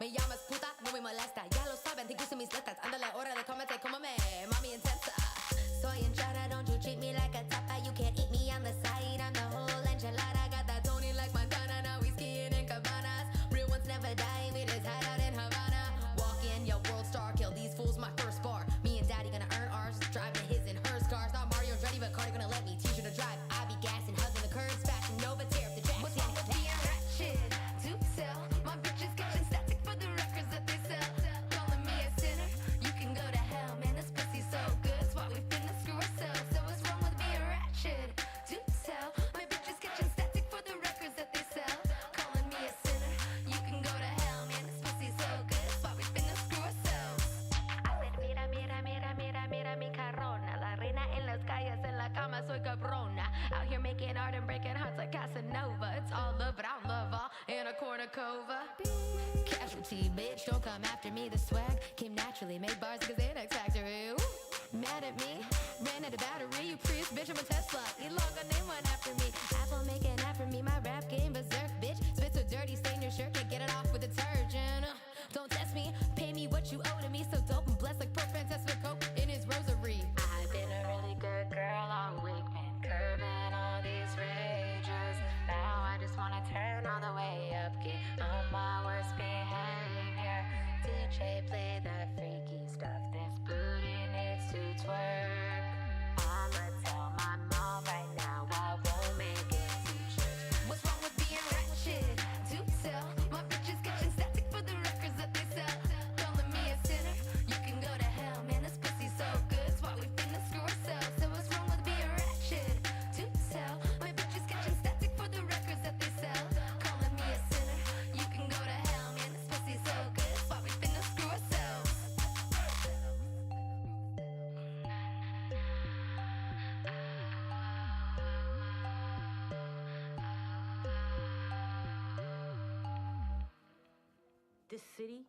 Me llamas puta, no me molesta. Ya lo saben, te gustan mis letras. Ándale, hora de comerte, cómeme, mami intensa. Soy hinchada, don't you treat me like a tapa. You can't eat me on the side, I'm the whole enchilada. Got that Tony like Montana, now we skiing in cabanas. Real ones never die, we just hide out in Havana. Walk in, yo, world star, kill these fools, my first bar. Me and daddy gonna earn ours, driving his and hers cars. Not Mario Andretti, but Cardi gonna let me teach her to drive. I be gassing, hugging the curves, fashion Nova, tear up the jack. What's wrong with being ratchet? Do tell, my bitches catching static for the records that they sell. Calling me a sinner, you can go to hell, man, this pussy's so good, it's why we finna screw ourselves. So what's wrong with being ratchet? Do tell, my bitches catching static for the records that they sell. Calling me a sinner, you can go to hell, man, this pussy's so good, it's why we finna screw ourselves. I said, mira, mira, mira, mira, mira mi carona. La reina en las calles, en la cama soy cabrona. Out here making art and breaking hearts like Casanova. It's all love, but I don't love all in a cornucova. Casualty, bitch, don't come after me. The swag came naturally, made bars like a Xanax factory. Ooh. Mad at me, ran out of battery. You Prius, bitch, I'm a Tesla. Elon gonna name one after me. Apple making after me, my rap game berserk, bitch. Spit so dirty, stain your shirt, can't get it off with detergent. Don't test me, pay me what you owe to me. So dope and blessed like Pope Francis with coke in his rosary. I've been a really good girl all week, been curving all these rages. Now I just wanna turn all the way up, get on my worst behavior. DJ play that freaky stuff, this booty needs to twerk. I'ma tell my mom right now I won't make it to church. What's wrong with being ratchet? Do tell, my bitches catching static for the records that they sell. Calling me a sinner, you can go to hell, man, this pussy's so good, it's why we finna screw ourselves. So what's wrong with being ratchet? Do tell, my bitches catching static for the records that they sell. Calling me a sinner, you can go to hell, man, this pussy's so good, it's why we finna screw ourselves. This city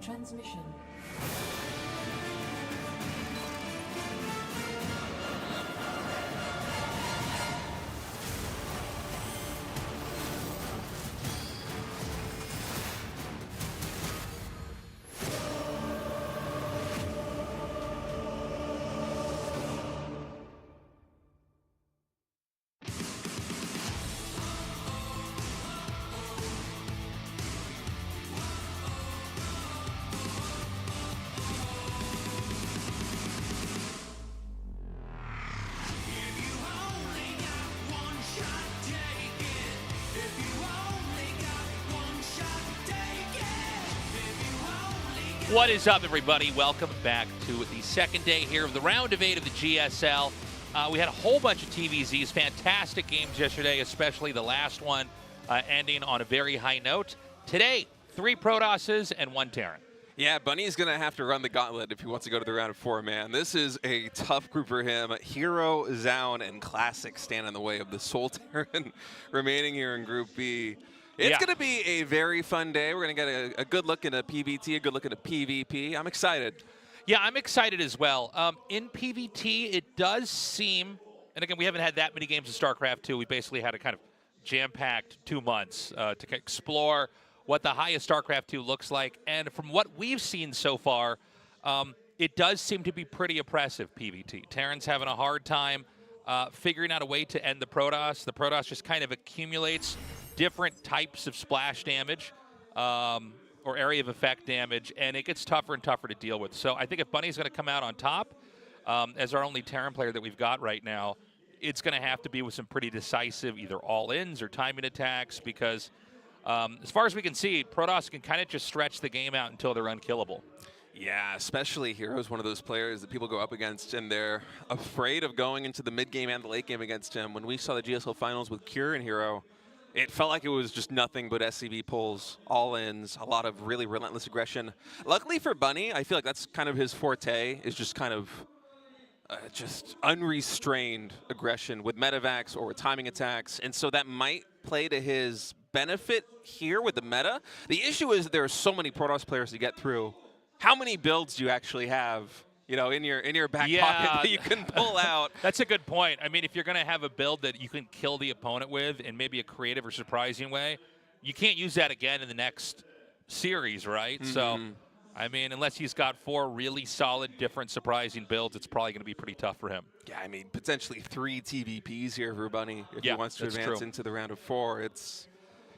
transmission. What is up, everybody? Welcome back to the second day here of the round of 8 of the GSL. We had a whole bunch of TVZs, fantastic games yesterday, especially the last one ending on a very high note. Today, 3 Protosses and 1 Terran. Yeah, Bunny's going to have to run the gauntlet if he wants to go to the round of 4, man. This is a tough group for him. Hero, Zoun, and Classic stand in the way of the Soul Terran remaining here in Group B. It's going to be a very fun day. We're going to get a good look at a PVT, a good look at a PvP. I'm excited. Yeah, I'm excited as well. In PVT, it does seem, and again, we haven't had that many games of StarCraft 2. We basically had a kind of jam-packed 2 months to explore what the highest StarCraft 2 looks like. And from what we've seen so far, it does seem to be pretty oppressive, PVT. Terran's having a hard time figuring out a way to end the Protoss. The Protoss just kind of accumulates different types of splash damage or area of effect damage, and it gets tougher and tougher to deal with. So I think if Bunny's going to come out on top, as our only Terran player that we've got right now, it's going to have to be with some pretty decisive either all-ins or timing attacks because as far as we can see, Protoss can kind of just stretch the game out until they're unkillable. Yeah, especially Hero's one of those players that people go up against, and they're afraid of going into the mid-game and the late game against him. When we saw the GSL finals with Cure and Hero, it felt like it was just nothing but SCV pulls, all-ins, a lot of really relentless aggression. Luckily for Bunny, I feel like that's kind of his forte, is just kind of just unrestrained aggression with medevacs or with timing attacks, and so that might play to his benefit here with the meta. The issue is that there are so many Protoss players to get through. How many builds do you actually have, you know, in your back pocket that you can pull out? That's a good point. I mean, if you're going to have a build that you can kill the opponent with in maybe a creative or surprising way, you can't use that again in the next series, right? Mm-hmm. So, I mean, unless he's got 4 really solid, different, surprising builds, it's probably going to be pretty tough for him. Yeah, I mean, potentially 3 TVPs here for Bunny if he wants to advance into the round of 4.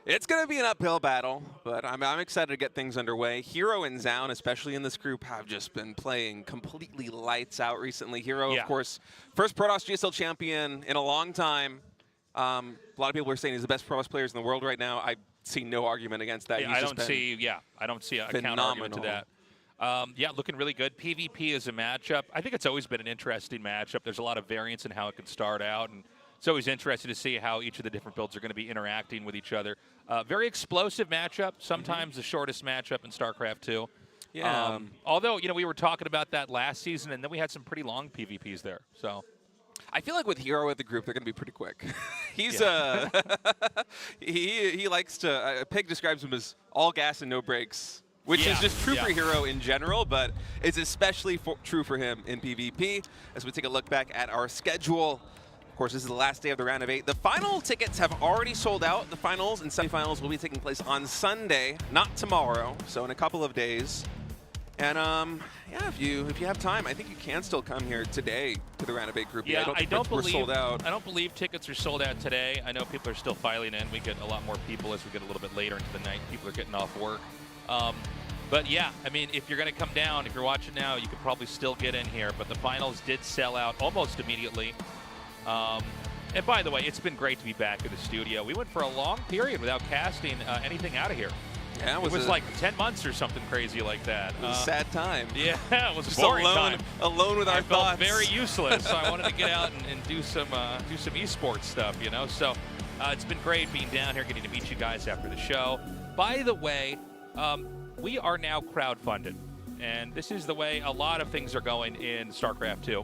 It's going to be an uphill battle, but I'm excited to get things underway. Hero and Zoun, especially in this group, have just been playing completely lights out recently. Hero, of course, first Protoss GSL champion in a long time. A lot of people are saying he's the best Protoss players in the world right now. I see no argument against that. Yeah, I don't see a counter-argument to that. Yeah, looking really good. PvP is a matchup. I think it's always been an interesting matchup. There's a lot of variance in how it can start out, and it's always interesting to see how each of the different builds are going to be interacting with each other. Very explosive matchup, sometimes the shortest matchup in StarCraft 2. Yeah. Although, you know, we were talking about that last season, and then we had some pretty long PvPs there. So I feel like with Hero at the group, they're going to be pretty quick. He's he likes to. Pig describes him as all gas and no brakes, which is just true for Hero in general, but it's especially true for him in PvP. As we take a look back at our schedule. Of course, this is the last day of the round of 8. The final tickets have already sold out. The finals and semifinals will be taking place on Sunday, not tomorrow, so in a couple of days. And yeah, if you have time, I think you can still come here today to the round of 8 group. Yeah, I don't believe we're sold out. I don't believe tickets are sold out today. I know people are still filing in. We get a lot more people as we get a little bit later into the night. People are getting off work. But yeah, I mean, if you're going to come down, if you're watching now, you could probably still get in here. But the finals did sell out almost immediately. And by the way, it's been great to be back in the studio. We went for a long period without casting anything out of here. Yeah, it was like 10 months or something crazy like that. It was a sad time. Yeah, it was just a boring time. Alone with our thoughts. I felt very useless, so I wanted to get out and do some esports stuff, you know. So it's been great being down here, getting to meet you guys after the show. By the way, we are now crowdfunded, and this is the way a lot of things are going in StarCraft 2.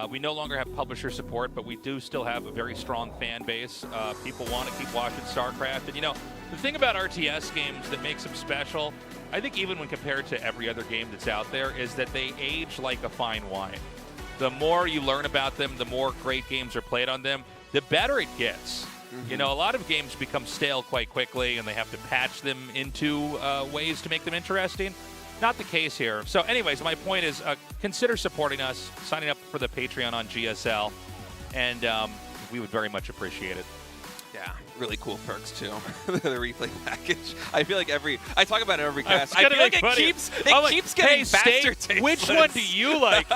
We no longer have publisher support, but we do still have a very strong fan base. People want to keep watching StarCraft. And, you know, the thing about RTS games that makes them special, I think even when compared to every other game that's out there, is that they age like a fine wine. The more you learn about them, the more great games are played on them, the better it gets. You know, a lot of games become stale quite quickly, and they have to patch them into ways to make them interesting. Not the case here. So anyways, my point is consider supporting us, signing up for the Patreon on GSL, and we would very much appreciate it. Yeah, really cool perks too. The replay package. I feel like I talk about it every cast. I feel like it keeps getting faster. Stave, which one do you like?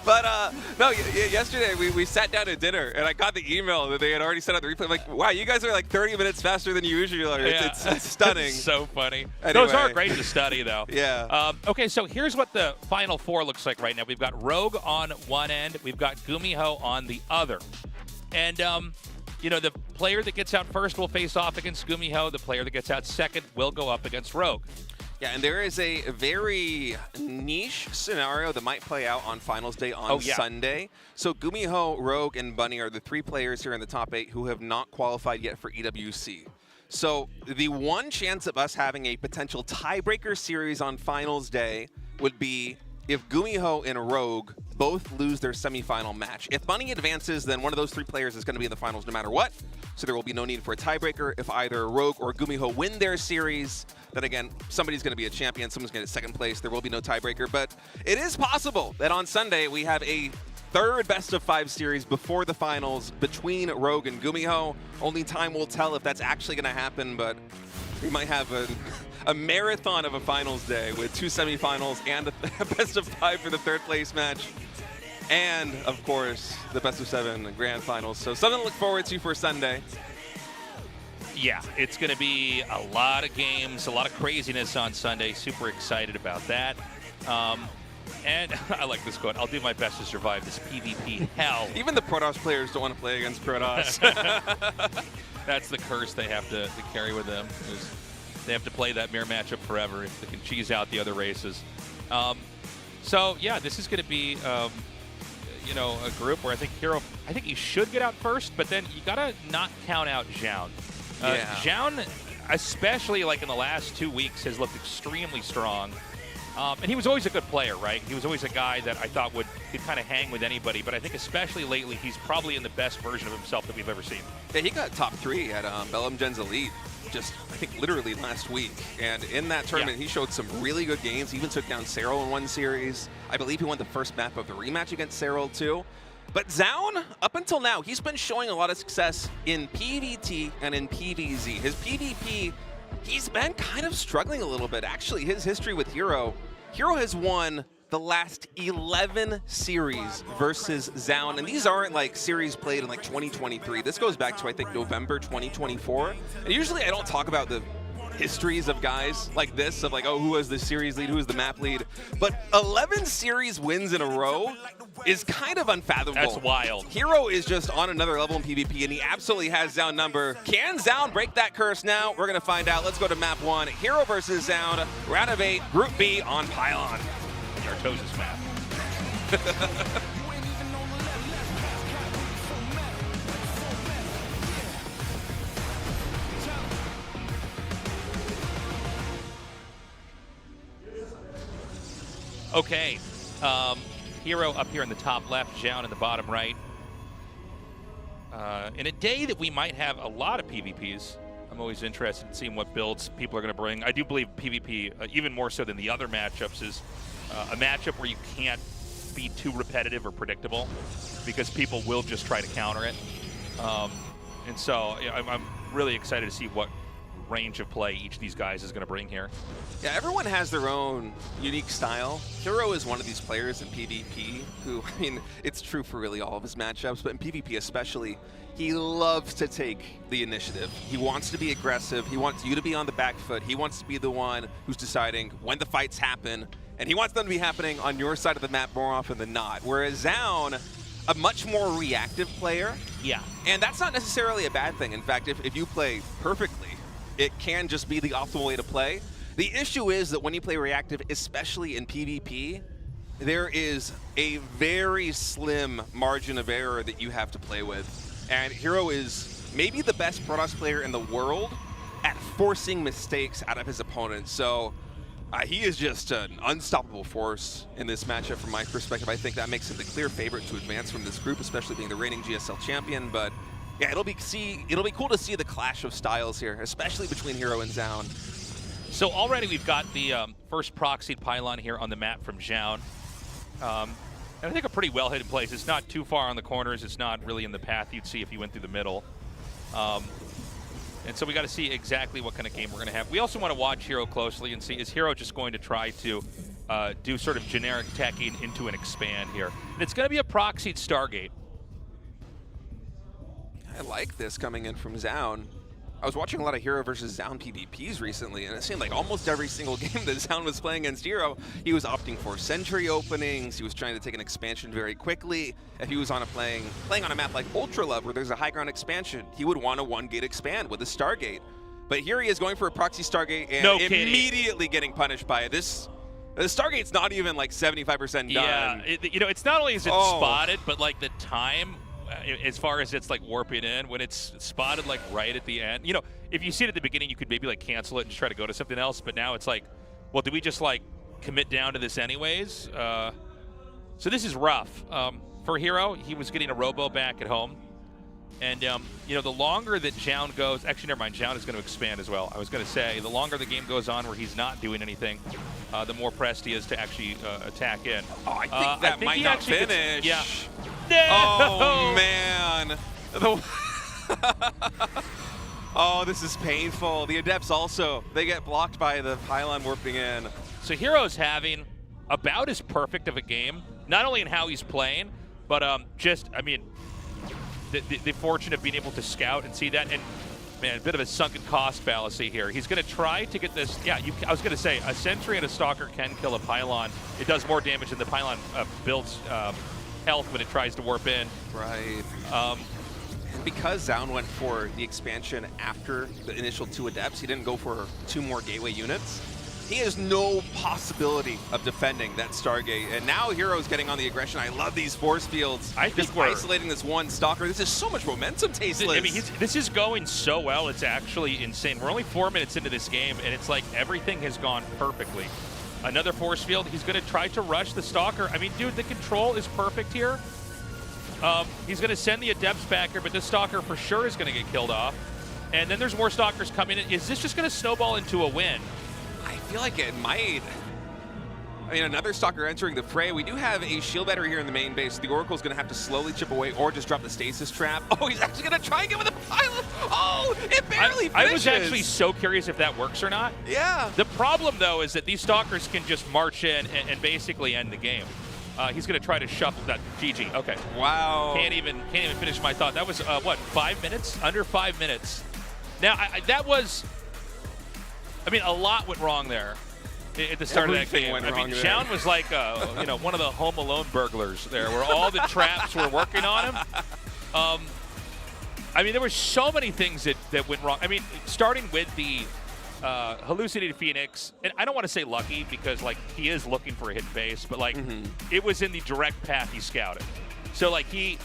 But no, yesterday we sat down at dinner and I got the email that they had already set up the replay. I'm like, wow, you guys are like 30 minutes faster than you usually are. Yeah. It's stunning. So funny. Anyway. Those are great to study, though. Yeah. Okay, so here's what the Final Four looks like right now. We've got Rogue on one end. We've got Gumiho on the other. And, you know, the player that gets out first will face off against Gumiho. The player that gets out second will go up against Rogue. Yeah, and there is a very niche scenario that might play out on Finals Day on Sunday. So Gumiho, Rogue, and Bunny are the 3 players here in the top 8 who have not qualified yet for EWC. So the one chance of us having a potential tiebreaker series on Finals Day would be if Gumiho and Rogue both lose their semifinal match. If Bunny advances, then one of those 3 players is going to be in the finals no matter what. So there will be no need for a tiebreaker. If either Rogue or Gumiho win their series, then again, somebody's going to be a champion, someone's going to get 2nd place. There will be no tiebreaker. But it is possible that on Sunday we have a 3rd best-of-5 series before the finals between Rogue and Gumiho. Only time will tell if that's actually going to happen, but we might have a marathon of a finals day with 2 semifinals and a best-of-5 for the 3rd place match. And, of course, the best-of-7 grand finals. So something to look forward to for Sunday. Yeah, it's going to be a lot of games, a lot of craziness on Sunday. Super excited about that. And I like this quote. I'll do my best to survive this PvP hell. Even the Protoss players don't want to play against Protoss. That's the curse they have to carry with them. They have to play that mirror matchup forever if they can cheese out the other races. So, yeah, this is going to be, you know, a group where I think Hero, I think he should get out first, but then you got to not count out Zoun. Zoun, especially like in the last 2 weeks, has looked extremely strong. And he was always a good player, right? He was always a guy that I thought could kind of hang with anybody. But I think especially lately, he's probably in the best version of himself that we've ever seen. Yeah, he got top 3 at Bellum Gen's Elite just, I think, literally last week. And in that tournament, he showed some really good games. He even took down Serral in one series. I believe he won the first map of the rematch against Serral, too. But Zoun, up until now, he's been showing a lot of success in PvT and in PvZ. His PvP, he's been kind of struggling a little bit. Actually, his history with Hero has won the last 11 series versus Zoun, and these aren't like series played in like 2023. This goes back to, I think, November 2024. And usually I don't talk about the histories of guys like this, of like, oh, who was the series lead, who was the map lead. But 11 series wins in a row is kind of unfathomable. That's wild. Hero is just on another level in PvP, and he absolutely has Zoun number. Can Zoun break that curse now? We're going to find out. Let's go to map 1. Hero versus Zoun, round of 8, Group B on Pylon. The Artosis map. Okay, Hero up here in the top left, Zoun in the bottom right. In a day that we might have a lot of PvPs, I'm always interested in seeing what builds people are going to bring. I do believe PvP, even more so than the other matchups, is a matchup where you can't be too repetitive or predictable because people will just try to counter it. And so I'm really excited to see what range of play each of these guys is going to bring here. Yeah, everyone has their own unique style. Hero is one of these players in PvP who, I mean, it's true for really all of his matchups, but in PvP especially, he loves to take the initiative. He wants to be aggressive. He wants you to be on the back foot. He wants to be the one who's deciding when the fights happen, and he wants them to be happening on your side of the map more often than not. Whereas Zoun, a much more reactive player. Yeah. And that's not necessarily a bad thing. In fact, if you play perfectly, it can just be the optimal way to play. The issue is that when you play reactive, especially in PvP, there is a very slim margin of error that you have to play with. And Hero is maybe the best Protoss player in the world at forcing mistakes out of his opponents. So he is just an unstoppable force in this matchup from my perspective. I think that makes him the clear favorite to advance from this group, especially being the reigning GSL champion. But yeah, it'll be cool to see the clash of styles here, especially between Hero and Zoun. So already we've got the first proxied pylon here on the map from Zoun. And I think a pretty well hidden place. It's not too far on the corners. It's not really in the path you'd see if you went through the middle. And so we got to see exactly what kind of game we're going to have. We also want to watch Hero closely and see, is Hero just going to try to do sort of generic teching into an expand here? And it's going to be a proxied Stargate. I like this coming in from Zoun. I was watching a lot of Hero versus Zoun PvPs recently, and it seemed like almost every single game that Zoun was playing against Hero, he was opting for sentry openings, he was trying to take an expansion very quickly. If he was on playing on a map like Ultra Love, where there's a high ground expansion, he would want a 1-gate expand with a Stargate. But here he is going for a proxy Stargate and immediately getting punished by it. The Stargate's not even like 75% done. Yeah, it's not only is it spotted, but like the time, as far as it's like warping in, when it's spotted like right at the end. If you see it at the beginning, you could maybe like cancel it and just try to go to something else. But now it's like, well, do we just like commit down to this anyways? So this is rough. For Hero, he was getting a robo back at home. And, the longer that Zoun goes, actually, never mind, Zoun is going to expand as well. I was going to say, the longer the game goes on where he's not doing anything, the more pressed he is to actually attack in. Oh, I think that might not finish. Yeah. Oh, man. Oh, this is painful. The Adepts also, they get blocked by the pylon warping in. So Hero's having about as perfect of a game, not only in how he's playing, but the fortune of being able to scout and see that. And, man, a bit of a sunken cost fallacy here. He's going to try to get this. Yeah, I was going to say, a sentry and a stalker can kill a pylon. It does more damage than the pylon builds health when it tries to warp in. Right. And because Zoun went for the expansion after the initial 2 Adepts, he didn't go for 2 more gateway units. He has no possibility of defending that Stargate. And now Hero's getting on the aggression. I love these force fields. I think just isolating this one stalker. This is so much momentum, Tasteless. I mean, this is going so well. It's actually insane. We're only 4 minutes into this game, and it's like everything has gone perfectly. Another force field. He's going to try to rush the stalker. I mean, dude, the control is perfect here. He's going to send the Adepts back here, but this stalker for sure is going to get killed off. And then there's more stalkers coming in. Is this just going to snowball into a win? I feel like it might. I mean, another stalker entering the fray. We do have a shield battery here in the main base. The Oracle's going to have to slowly chip away or just drop the stasis trap. Oh, he's actually going to try and get with a pilot. Oh, it barely finishes. I was actually so curious if that works or not. Yeah. The problem, though, is that these stalkers can just march in and basically end the game. He's going to try to shuffle that. GG. Okay. Wow. Can't even finish my thought. That was, what, 5 minutes? Under 5 minutes. Now, a lot went wrong there at the start of that game. Zoun was like, one of the Home Alone burglars there, where all the traps were working on him. There were so many things that went wrong. Starting with the hallucinated Phoenix, and I don't want to say lucky because, like, he is looking for a hidden base, but, like, it was in the direct path he scouted. So, like, he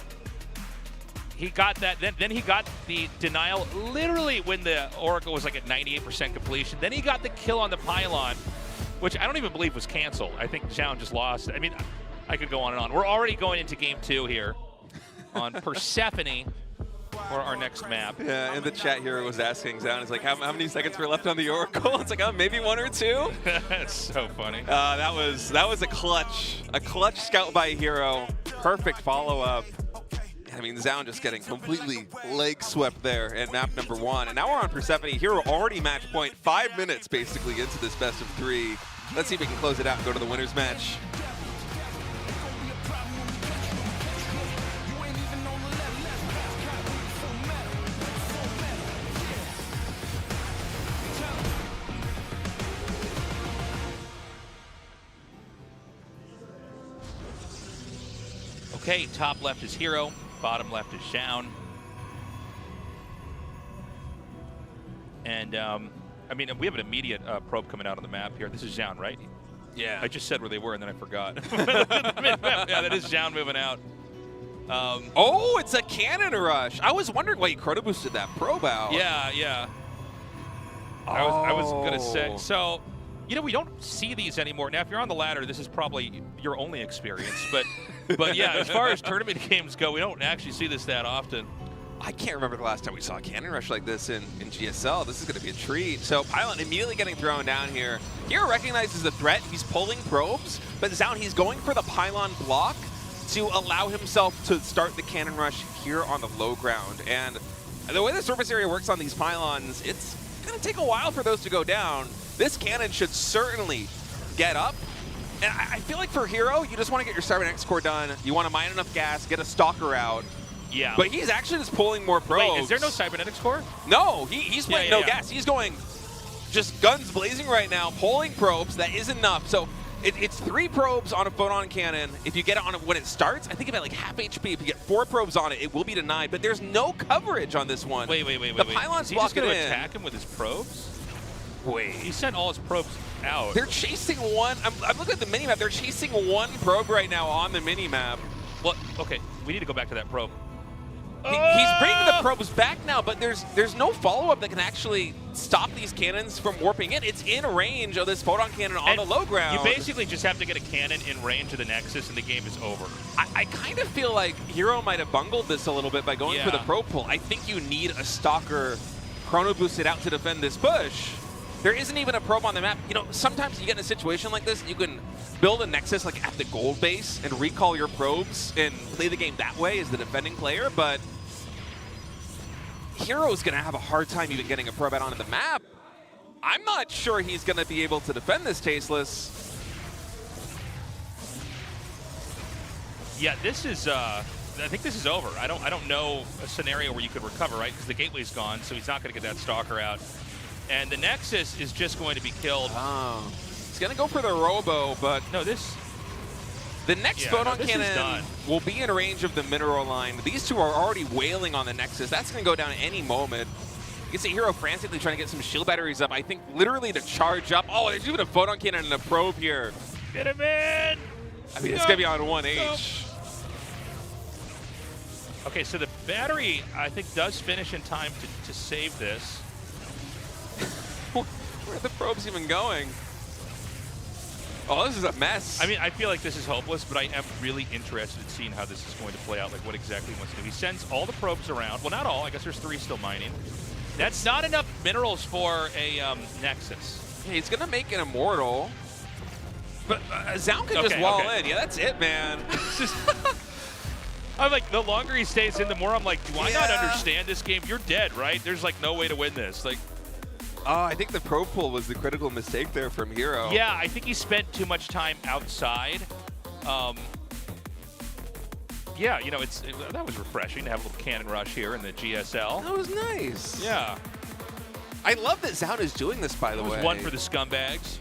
got that, then he got the denial literally when the Oracle was like at 98% completion. Then he got the kill on the pylon, which I don't even believe was canceled. I think Zoun just lost. I mean, I could go on and on. We're already going into game 2 here on Persephone for our next map. Yeah, in the chat here was asking Zoun, it's like, how many seconds were left on the Oracle? It's like, maybe 1 or 2. That's so funny. That was a clutch scout by Hero. Perfect follow-up. Zoun just getting completely leg swept there at map number 1. And now we're on Persephone. Hero already match point, 5 minutes basically into this best of 3. Let's see if we can close it out and go to the winner's match. Okay, top left is Hero. Bottom left is Zoun. And, we have an immediate probe coming out on the map here. This is Zoun, right? Yeah. I just said where they were, and then I forgot. Yeah, that is Zoun moving out. Oh, it's a cannon rush. I was wondering why he chrono boosted that probe out. Yeah. I was going to say, so, you know, we don't see these anymore. Now, if you're on the ladder, this is probably your only experience. But yeah, as far as tournament games go, we don't actually see this that often. I can't remember the last time we saw a cannon rush like this in GSL. This is going to be a treat. So Pylon immediately getting thrown down here. Hero recognizes the threat. He's pulling probes, but Zoun, he's going for the pylon block to allow himself to start the cannon rush here on the low ground. And the way the surface area works on these pylons, it's going to take a while for those to go down. This cannon should certainly get up. And I feel like for Hero, you just want to get your Cybernetic core done. You want to mine enough gas, get a stalker out. Yeah. But he's actually just pulling more probes. Wait, is there no Cybernetics core? No, he's playing gas. He's going just guns blazing right now, pulling probes. That is enough. So it's 3 probes on a photon cannon. If you get it on it when it starts, I think about like half HP. If you get 4 probes on it, it will be denied. But there's no coverage on this one. Wait. The pylons is he block just going it to in. attack him with his probes? Wait. He sent all his probes out. They're chasing one. I'm looking at the minimap. They're chasing 1 probe right now on the minimap. Well, okay, we need to go back to that probe. He's bringing the probes back now, but there's no follow-up that can actually stop these cannons from warping in. It's in range of this photon cannon on the low ground. You basically just have to get a cannon in range of the Nexus, and the game is over. I kind of feel like Hero might have bungled this a little bit by going for the probe pull. I think you need a stalker chrono boosted out to defend this push. There isn't even a probe on the map. You know, sometimes you get in a situation like this, you can build a Nexus like at the gold base and recall your probes and play the game that way as the defending player, but Hero's going to have a hard time even getting a probe out onto the map. I'm not sure he's going to be able to defend this Tasteless. Yeah, this is, I think this is over. I don't know a scenario where you could recover, right? Because the gateway's gone, so he's not going to get that stalker out. And the Nexus is just going to be killed. Oh. He's going to go for the Robo, but no, this... The next photon cannon will be in range of the mineral line. These two are already wailing on the Nexus. That's going to go down any moment. You can see Hero frantically trying to get some shield batteries up. I think literally to charge up. Oh, there's even a photon cannon and a probe here. Get him in! I mean, it's going to be on 1H. Okay, so the battery, I think, does finish in time to save this. Where are the probes even going? Oh, this is a mess. I mean, I feel like this is hopeless, but I am really interested in seeing how this is going to play out, like what exactly he wants to do. He sends all the probes around. Well, not all. I guess there's 3 still mining. That's not enough minerals for a Nexus. Yeah, he's going to make an Immortal. But Zoun can just wall in. Yeah, that's it, man. It's just... I'm like, the longer he stays in, the more I'm like, do I not understand this game? You're dead, right? There's like no way to win this. Like, oh, I think the probe pull was the critical mistake there from Hero. Yeah, I think he spent too much time outside. Yeah, you know, that was refreshing to have a little cannon rush here in the GSL. That was nice. Yeah. I love that Zoun is doing this, by the way. It was one for the scumbags.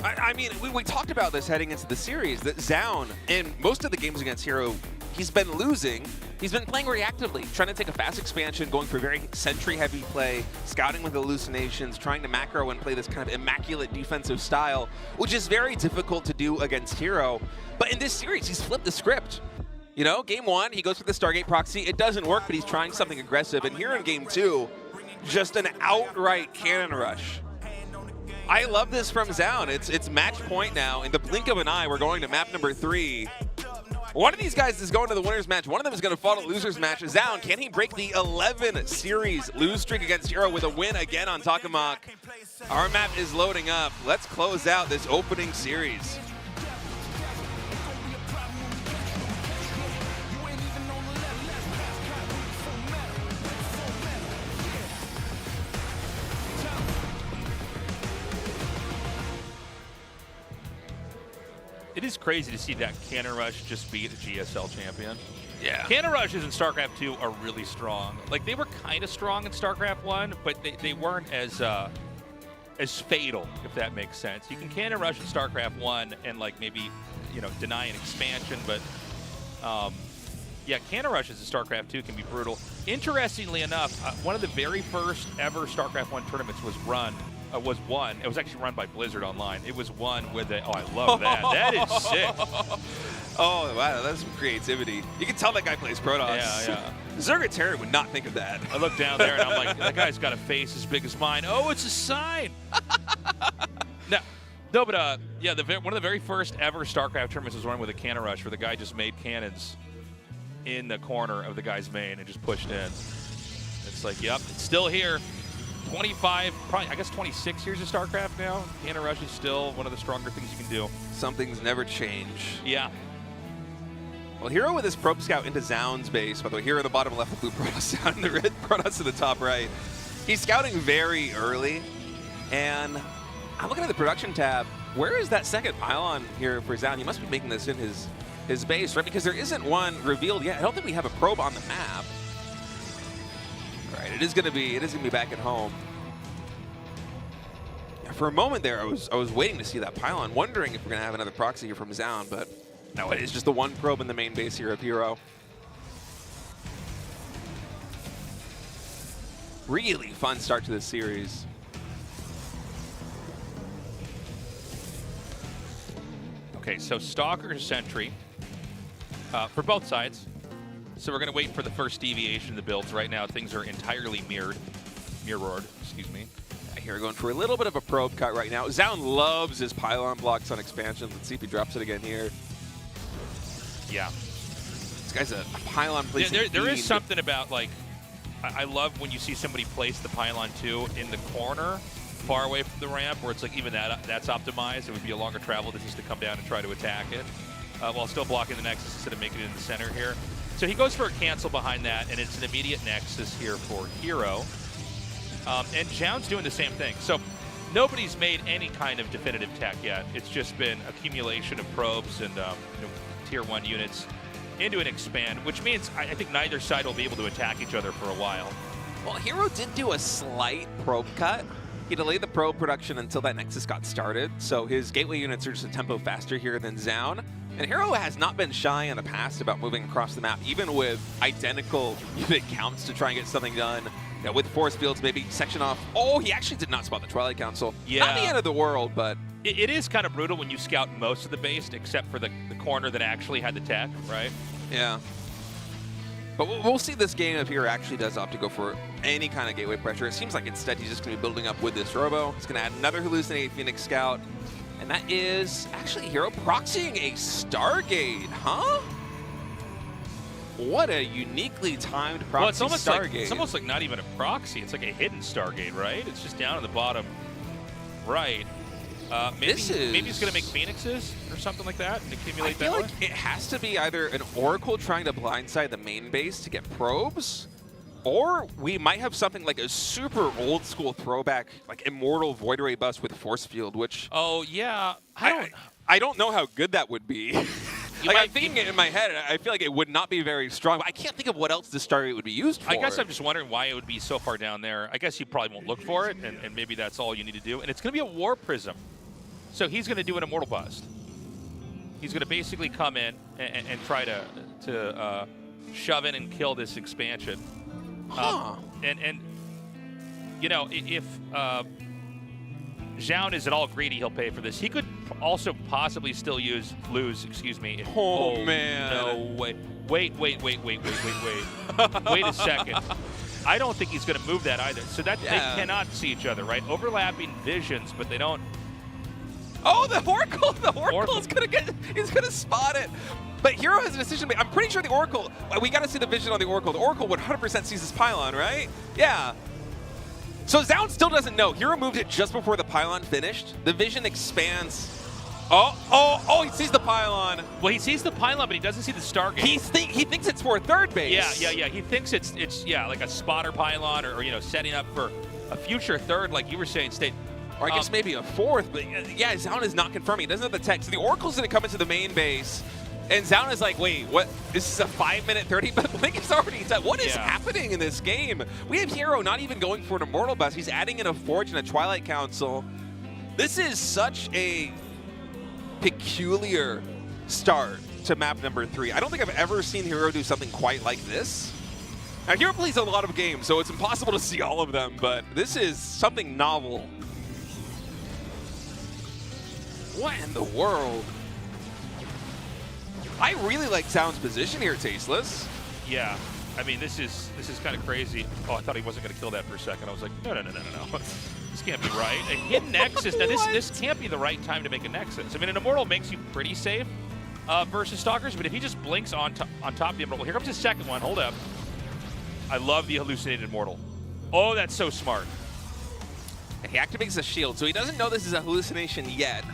I mean, we talked about this heading into the series, that Zoun, in most of the games against Hero, he's been losing. He's been playing reactively, trying to take a fast expansion, going for very sentry-heavy play, scouting with hallucinations, trying to macro and play this kind of immaculate defensive style, which is very difficult to do against Hero. But in this series, he's flipped the script. You know, game 1, he goes for the Stargate proxy. It doesn't work, but he's trying something aggressive. And here in game 2, just an outright cannon rush. I love this from Zoun. It's match point now. In the blink of an eye, we're going to map number 3. One of these guys is going to the winner's match. One of them is going to fall to loser's match. Zoun, can he break the 11 series lose streak against Hero with a win again on Takamak? Our map is loading up. Let's close out this opening series. It is crazy to see that Cannon Rush just beat a GSL champion. Yeah. Cannon Rushes in StarCraft 2 are really strong. Like, they were kind of strong in StarCraft 1, but they weren't as fatal, if that makes sense. You can Cannon Rush in StarCraft 1 and, like, maybe, you know, deny an expansion, but, yeah, Cannon Rushes in StarCraft 2 can be brutal. Interestingly enough, one of the very first ever StarCraft 1 tournaments was won. It was actually run by Blizzard Online. It was won with a, oh, I love that. That is sick. Oh, wow, that's some creativity. You can tell that guy plays Protoss. Yeah. Zergatarian would not think of that. I look down there and I'm like, that guy's got a face as big as mine. Oh, it's a sign. No, but yeah, one of the very first ever StarCraft tournaments was one with a cannon rush where the guy just made cannons in the corner of the guy's main and just pushed in. It's like, yep, it's still here. 25, probably, I guess 26 years of StarCraft now. Cannon rush is still one of the stronger things you can do. Some things never change. Yeah. Well, Hero with his probe scout into Zoun's base. By the way, here in the bottom left, the blue Protoss down in the red Protoss in the top right. He's scouting very early, and I'm looking at the production tab. Where is that second pylon here for Zoun? He must be making this in his base, right? Because there isn't one revealed yet. I don't think we have a probe on the map. All right, it is gonna be back at home. Yeah, for a moment there, I was waiting to see that pylon, wondering if we're gonna have another proxy here from Zoun, but no, it is just the one probe in the main base here of Hero. Really fun start to this series. Okay, so Stalker Sentry for both sides. So we're going to wait for the first deviation of the builds. Right now, things are entirely mirrored, excuse me. Yeah, here we're going for a little bit of a probe cut right now. Zoun loves his pylon blocks on expansion. Let's see if he drops it again here. Yeah. This guy's a pylon placing there is fiend. something about, like, I love when you see somebody place the pylon 2 in the corner, far away from the ramp, where it's like even that's optimized. It would be a longer travel distance to come down and try to attack it, while still blocking the Nexus instead of making it in the center here. So he goes for a cancel behind that, and it's an immediate Nexus here for Hero. And Zoun's doing the same thing. So nobody's made any kind of definitive tech yet. It's just been accumulation of probes and tier 1 units into an expand, which means I think neither side will be able to attack each other for a while. Well, Hero did do a slight probe cut. He delayed the probe production until that Nexus got started, so his gateway units are just a tempo faster here than Zoun. And Hero has not been shy in the past about moving across the map, even with identical unit counts to try and get something done. You know, with force fields, maybe section off. Oh, he actually did not spot the Twilight Council. Yeah. Not the end of the world, but It is kind of brutal when you scout most of the base, except for the corner that actually had the tech, right? yeah. But we'll see this game if Hero actually does opt to go for any kind of gateway pressure. It seems like instead he's just going to be building up with this Robo. He's going to add another Hallucinated Phoenix Scout. And that is actually Hero proxying a Stargate, huh? What a uniquely timed proxy Well, it's almost Stargate. like, it's almost like not even a proxy. It's like a hidden Stargate, right? It's just down in the bottom right. Maybe he's going to make Phoenixes or something like that and accumulate I feel that like way. it has to be either an Oracle trying to blindside the main base to get probes, or we might have something like a super old school throwback, like Immortal Void Ray bust with Force Field, which Oh, yeah. I don't know how good that would be. Like, I'm thinking it in my head, I feel like it would not be very strong, but I can't think of what else this Stargate would be used for. I guess I'm just wondering why it would be so far down there. I guess you probably won't look for it, and maybe that's all you need to do. And it's going to be a War Prism. So he's going to do an Immortal Bust. He's going to basically come in and try to shove in and kill this expansion. And you know, if Zoun is at all greedy, he'll pay for this. He could also possibly still lose, excuse me. Oh, man. No, wait. Wait a second. I don't think he's going to move that either. So that they cannot see each other, right? Overlapping visions, but they don't. Oh, the Oracle! The Oracle is gonna spot it. But Hero has a decision to make. I'm pretty sure the Oracle, we gotta see the vision on the Oracle. The Oracle 100% sees this pylon, right? Yeah. So Zoun still doesn't know. Hero moved it just before the pylon finished. The vision expands. Oh, he sees the pylon. Well, he sees the pylon, but he doesn't see the Stargate. He thinks it's for a third base. Yeah. He thinks it's like a spotter pylon or setting up for a future third, like you were saying, State. Or I guess maybe a fourth, but yeah, Zoun is not confirming. He doesn't have the tech. So the Oracle's going to come into the main base, and Zoun is like, wait, what? This is a 5-minute, 30-minute blink is already set. What is happening in this game? We have Hero not even going for an Immortal Bust. He's adding in a Forge and a Twilight Council. This is such a peculiar start to map number 3. I don't think I've ever seen Hero do something quite like this. Now, Hero plays a lot of games, so it's impossible to see all of them, but this is something novel. What in the world? I really like Zoun's position here, Tasteless. Yeah. I mean, this is kind of crazy. Oh, I thought he wasn't going to kill that for a second. I was like, no. This can't be right. A hidden Nexus. Now, this can't be the right time to make a Nexus. I mean, an Immortal makes you pretty safe versus Stalkers, but if he just blinks on top of the Immortal. Here comes his second one. Hold up. I love the hallucinated Immortal. Oh, that's so smart. He activates a shield, so he doesn't know this is a hallucination yet.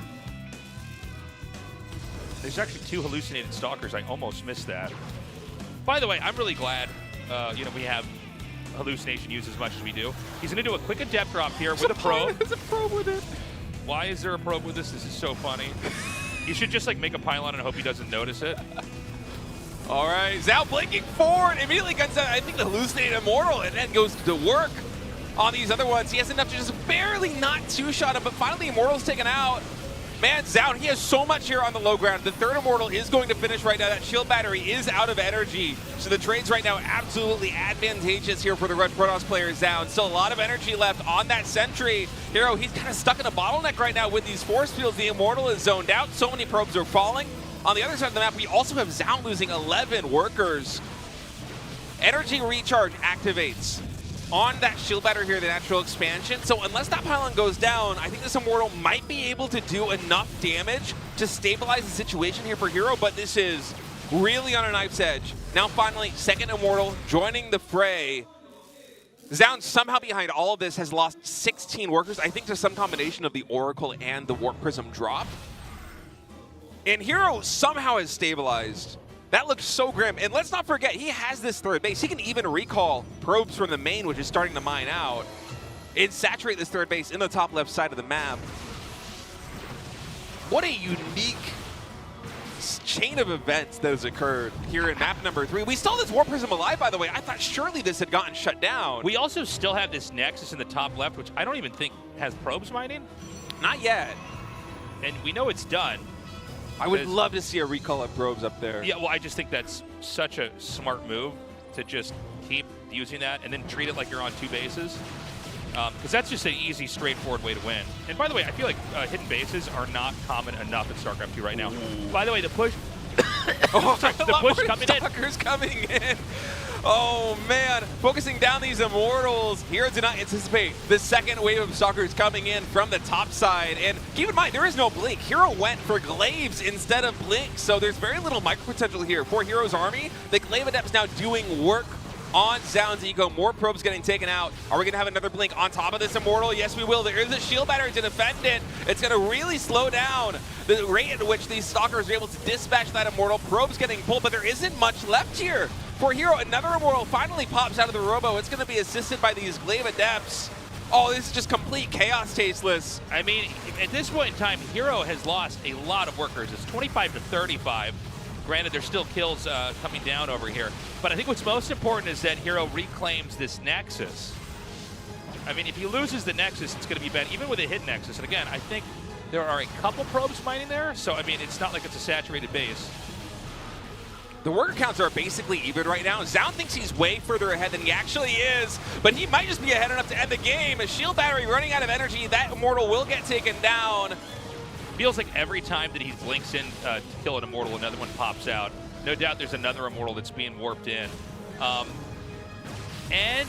There's actually 2 hallucinated Stalkers. I almost missed that. By the way, I'm really glad, we have hallucination used as much as we do. He's going to do a quick adept drop here with a probe. There's a probe with it. Why is there a probe with this? This is so funny. You should just like make a pylon and hope he doesn't notice it. All right, Zoun blinking forward, immediately guns out, I think, the hallucinated Immortal, and then goes to work on these other ones. He has enough to just barely not two-shot him, but finally Immortal's taken out. Man, Zoun, he has so much here on the low ground. The third Immortal is going to finish right now. That shield battery is out of energy. So the trades right now absolutely advantageous here for the Red Protoss player, Zoun. Still a lot of energy left on that Sentry. Hero, he's kind of stuck in a bottleneck right now with these force fields. The Immortal is zoned out. So many probes are falling. On the other side of the map, we also have Zoun losing 11 workers. Energy recharge activates on that shield battery here, the natural expansion. So unless that pylon goes down, I think this Immortal might be able to do enough damage to stabilize the situation here for Hero, but this is really on a knife's edge. Now finally, second Immortal joining the fray. Zoun somehow behind all of this has lost 16 workers, I think to some combination of the Oracle and the Warp Prism drop. And Hero somehow has stabilized. That looks so grim. And let's not forget, he has this third base. He can even recall probes from the main, which is starting to mine out, and saturate this third base in the top left side of the map. What a unique chain of events that has occurred here in map number 3. We still have this Warp Prism alive, by the way. I thought surely this had gotten shut down. We also still have this Nexus in the top left, which I don't even think has probes mining. Not yet. And we know it's done. I would love to see a recall of probes up there. Yeah, well, I just think that's such a smart move to just keep using that and then treat it like you're on 2 bases. Because that's just an easy, straightforward way to win. And by the way, I feel like hidden bases are not common enough in StarCraft 2 right now. Ooh. By the way, the push... the push coming in. Stalkers coming in. Oh, man. Focusing down these Immortals. Hero did not anticipate the second wave of Stalkers coming in from the top side. And keep in mind, there is no Blink. Hero went for Glaives instead of Blink. So there's very little micro potential here for Hero's army. The Glaive Adept's now doing work on Zoun's Eco. More probes getting taken out. Are we going to have another Blink on top of this Immortal? Yes, we will. There is a shield battery to defend it. It's going to really slow down the rate at which these Stalkers are able to dispatch that Immortal. Probes getting pulled, but there isn't much left here for Hero. Another Immortal finally pops out of the Robo. It's going to be assisted by these Glaive Adepts. Oh, this is just complete chaos, Tasteless. I mean, at this point in time, Hero has lost a lot of workers. It's 25 to 35. Granted, there's still kills coming down over here. But I think what's most important is that Hero reclaims this Nexus. I mean, if he loses the Nexus, it's going to be bad, even with a hidden Nexus. And again, I think there are a couple probes mining there. So, I mean, it's not like it's a saturated base. The worker counts are basically even right now. Zoun thinks he's way further ahead than he actually is, but he might just be ahead enough to end the game. A shield battery running out of energy. That Immortal will get taken down. Feels like every time that he blinks in to kill an Immortal, another one pops out. No doubt there's another Immortal that's being warped in. And,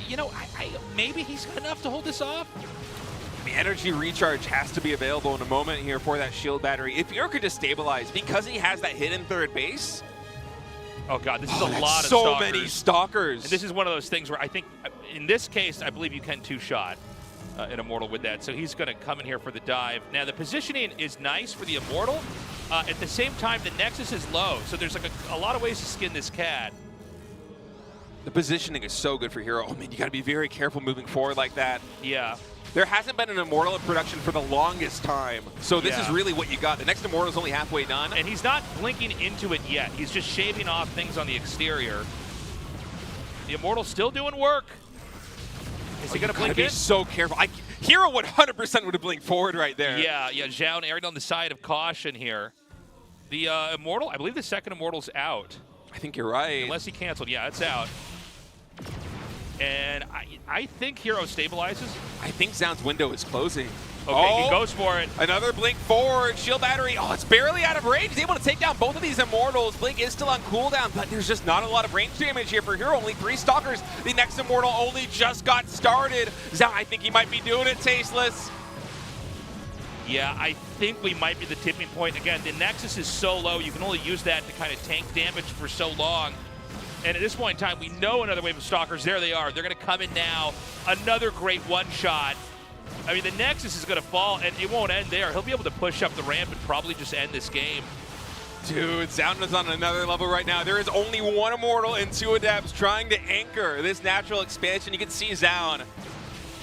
you know, maybe he's got enough to hold this off. The energy recharge has to be available in a moment here for that shield battery. If Hero could just stabilize, because he has that hidden third base. Oh God, this is a lot of so Stalkers. Many Stalkers. And this is one of those things where I think, in this case, I believe you can two-shot an Immortal with that. So he's going to come in here for the dive. Now, the positioning is nice for the Immortal. At the same time, the Nexus is low. So there's like a lot of ways to skin this cat. The positioning is so good for Hero. Oh man, you got to be very careful moving forward like that. Yeah. There hasn't been an Immortal in production for the longest time. So this is really what you got. The next Immortal is only halfway done. And he's not blinking into it yet. He's just shaving off things on the exterior. The Immortal's still doing work. Is he going to blink in? Be so careful. Hero 100% would have blinked forward right there. Yeah, Zoun erring on the side of caution here. The Immortal, I believe the second Immortal's out. I think you're right. Unless he canceled. Yeah, it's out. And I think Hero stabilizes. I think Zoun's window is closing. Okay, he goes for it. Another Blink forward, shield battery. Oh, it's barely out of range. He's able to take down both of these Immortals. Blink is still on cooldown, but there's just not a lot of range damage here for Hero. Only 3 Stalkers. The next Immortal only just got started. Zoun, I think he might be doing it, Tasteless. Yeah, I think we might be the tipping point. Again, the Nexus is so low, you can only use that to kind of tank damage for so long. And at this point in time, we know another wave of Stalkers. There they are. They're going to come in now. Another great one-shot. I mean, the Nexus is going to fall, and it won't end there. He'll be able to push up the ramp and probably just end this game. Dude, Zoun is on another level right now. There is only 1 Immortal and 2 Adepts trying to anchor this natural expansion. You can see Zoun.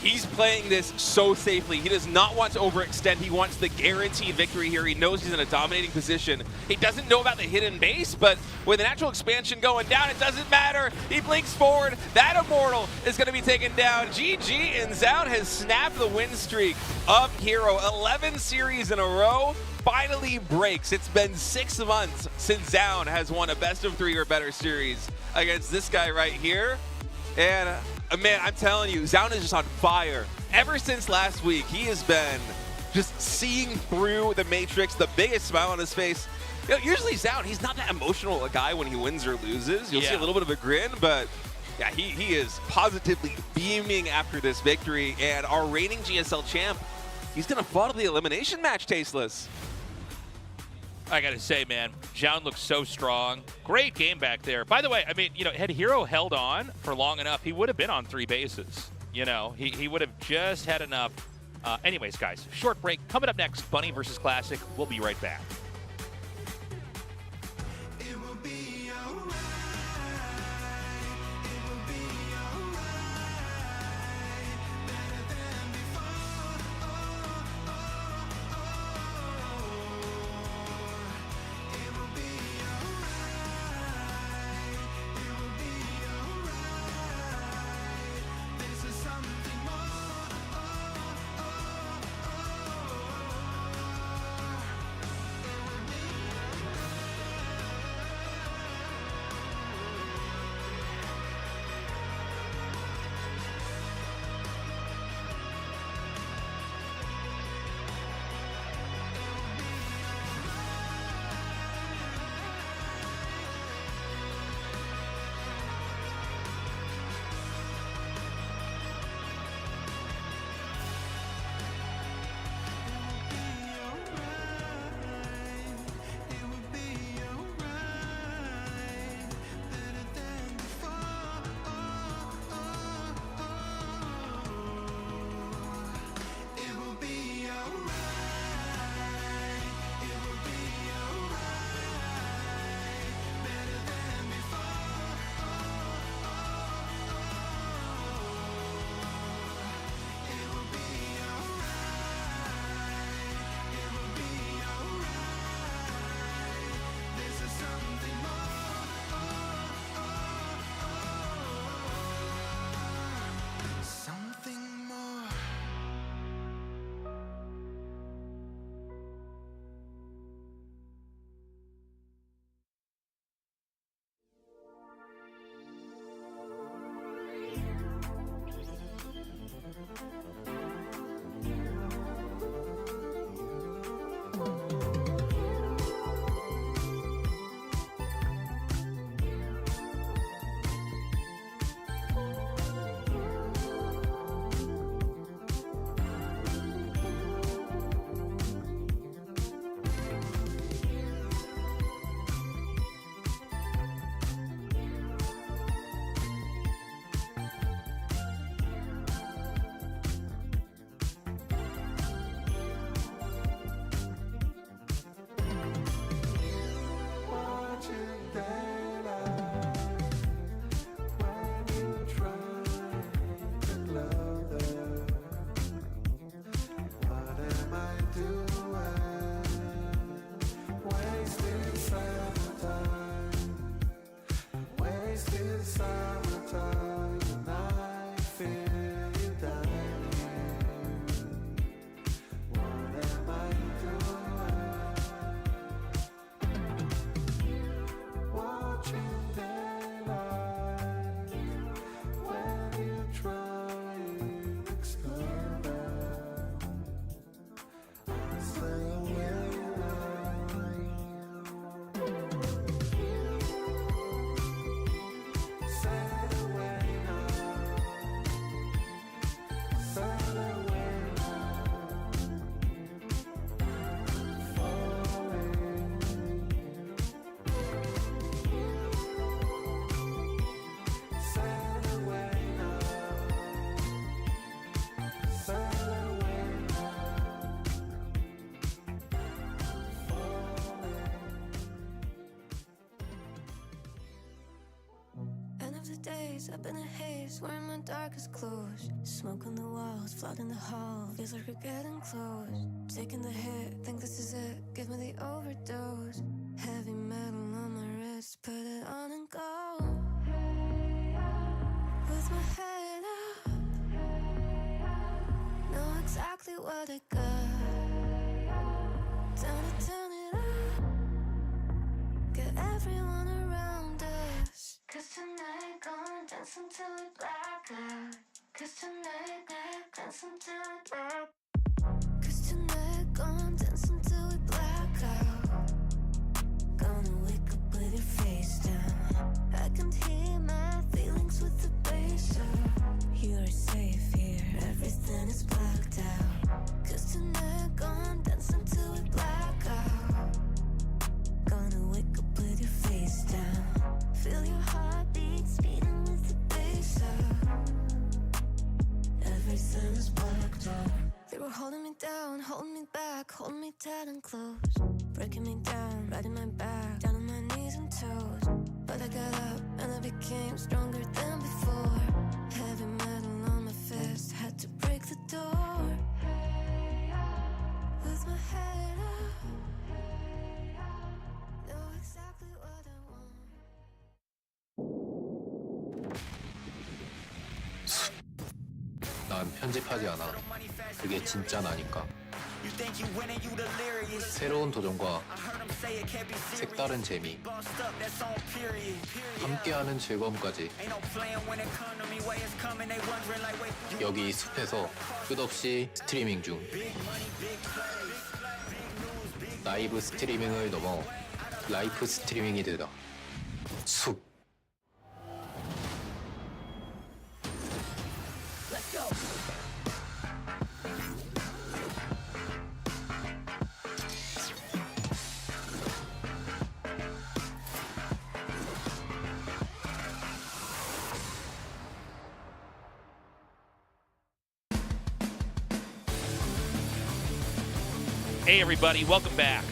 He's playing this so safely. He does not want to overextend. He wants the guaranteed victory here. He knows he's in a dominating position. He doesn't know about the hidden base, but with the natural expansion going down, it doesn't matter. He blinks forward. That Immortal is going to be taken down. GG, and Zoun has snapped the win streak of Hero. 11 series in a row finally breaks. It's been 6 months since Zoun has won a best of 3 or better series against this guy right here. And man, I'm telling you, Zoun is just on fire. Ever since last week, he has been just seeing through the Matrix, the biggest smile on his face. You know, usually Zoun, he's not that emotional a guy when he wins or loses. You'll see a little bit of a grin, but yeah, he is positively beaming after this victory. And our reigning GSL champ, he's going to fall to the elimination match, Tasteless. I got to say, man, Zoun looks so strong. Great game back there. By the way, I mean, you know, had Hero held on for long enough, he would have been on 3 bases. You know, he would have just had enough. Anyways, guys, short break. Coming up next, Bunny versus Classic. We'll be right back. days up in a haze, wearing my darkest clothes. Smoke on the walls, flooding the hall. Feels like we're getting close. Taking the hit, think this is it. Give me the overdose. Heavy metal on my wrist, put it on and go. With my head up, know exactly what I got. Turn it up, get everyone around us. 'Cause tonight gonna dance until we black out. 'Cause tonight dance until we black. 'Cause tonight gonna dance until we black out. Gonna wake up with your face down. I can hear my feelings with the bass up. You're safe here, everything is blacked out. 'Cause tonight gonna dance until we black out. Gonna wake up with your face down. Feel your heartbeat speeding with the bass up. Everything is blacked out. They were holding me down, holding me back, holding me tight and close. Breaking me down, riding my back, down on my knees and toes. But I got up and I became stronger than before. Heavy metal on my fist, had to break the door. With my head up, know exactly what I want. 난 편집하지 않아. 그게 진짜 나니까. 새로운 도전과 색다른 재미, 함께하는 즐거움까지. 여기 숲에서 끝없이 스트리밍 중. 라이브 스트리밍을 넘어 라이프 스트리밍이 되다. 숲. Hey everybody, welcome back.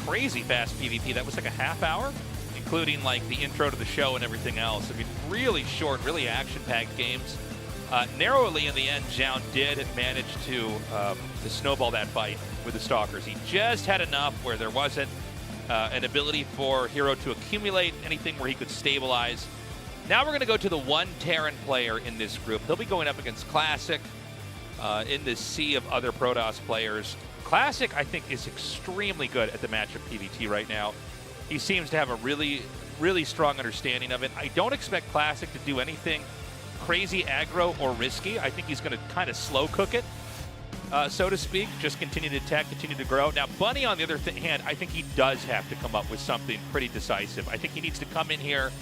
Crazy fast PvP. That was like a half hour, including like the intro to the show and everything else. I mean, really short, really action-packed games. Narrowly in the end, Zoun did manage to snowball that fight with the Stalkers. He just had enough where there wasn't an ability for Hero to accumulate anything where he could stabilize. Now we're going to go to the one Terran player in this group. He'll be going up against Classic in this sea of other Protoss players. Classic, I think, is extremely good at the matchup PvT right now. He seems to have a really, really strong understanding of it. I don't expect Classic to do anything crazy aggro or risky. I think he's going to kind of slow cook it, so to speak. Just continue to attack, continue to grow. Now, Bunny, on the other hand, I think he does have to come up with something pretty decisive. I think he needs to come in here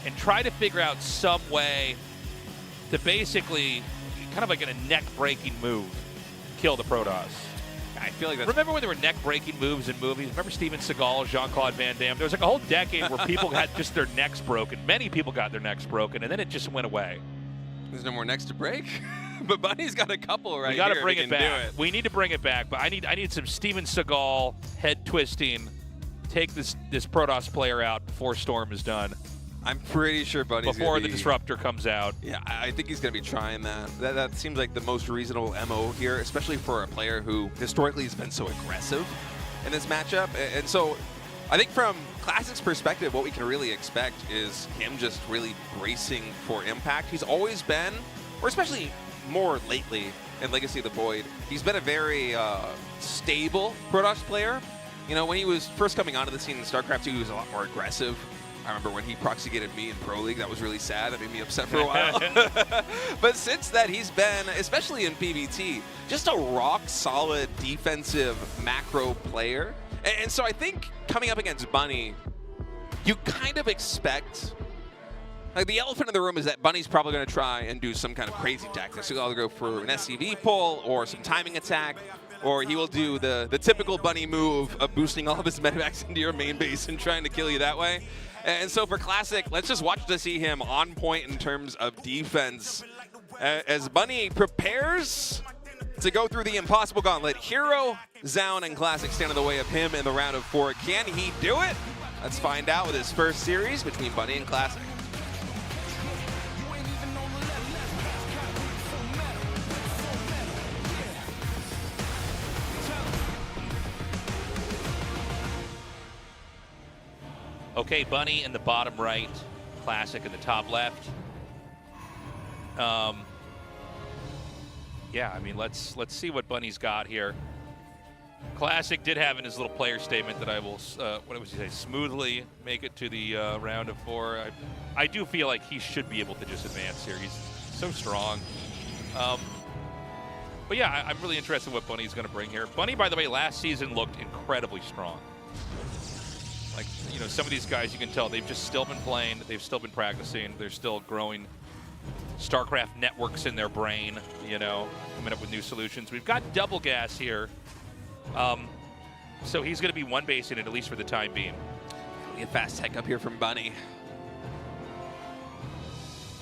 and try to figure out some way to basically, kind of like in a neck-breaking move, kill the Protoss. I feel like that's... Remember when there were neck-breaking moves in movies? Remember Steven Seagal, Jean-Claude Van Damme? There was like a whole decade where people had just their necks broken. Many people got their necks broken, and then it just went away. There's no more necks to break, but Bunny's got a couple right here. We got to bring it back. We need to bring it back, but I need some Steven Seagal head twisting. Take this Protoss player out before Storm is done. I'm pretty sure Bunny's before the Disruptor comes out. Yeah, I think he's going to be trying that. That seems like the most reasonable MO here, especially for a player who historically has been so aggressive in this matchup. And so I think from Classic's perspective, what we can really expect is him just really bracing for impact. He's always been, or especially more lately in Legacy of the Void, he's been a very stable Protoss player. You know, when he was first coming onto the scene in StarCraft 2, he was a lot more aggressive. I remember when he proxy-gated me in Pro League. That was really sad. That made me upset for a while. But since that, he's been, especially in PvT, just a rock-solid defensive macro player. And so I think coming up against Bunny, you kind of expect... Like, the elephant in the room is that Bunny's probably going to try and do some kind of crazy tactics. He'll either go for an SCV pull or some timing attack, or he will do the typical Bunny move of boosting all of his medevacs into your main base and trying to kill you that way. And so for Classic, let's just watch to see him on point in terms of defense. As Bunny prepares to go through the impossible gauntlet, Hero, Zoun, and Classic stand in the way of him in the round of 4. Can he do it? Let's find out with his first series between Bunny and Classic. Okay, Bunny in the bottom right, Classic in the top left. Yeah, I mean, let's see what Bunny's got here. Classic did have in his little player statement that I will, what was he say, smoothly make it to the round of 4. I do feel like he should be able to just advance here. He's so strong. But yeah, I'm really interested in what Bunny's going to bring here. Bunny, by the way, last season looked incredibly strong. Like, you know, some of these guys, you can tell they've just still been playing, they've still been practicing, they're still growing StarCraft networks in their brain, you know, coming up with new solutions. We've got double gas here. So he's going to be one basing it, at least for the time being. A fast tech up here from Bunny.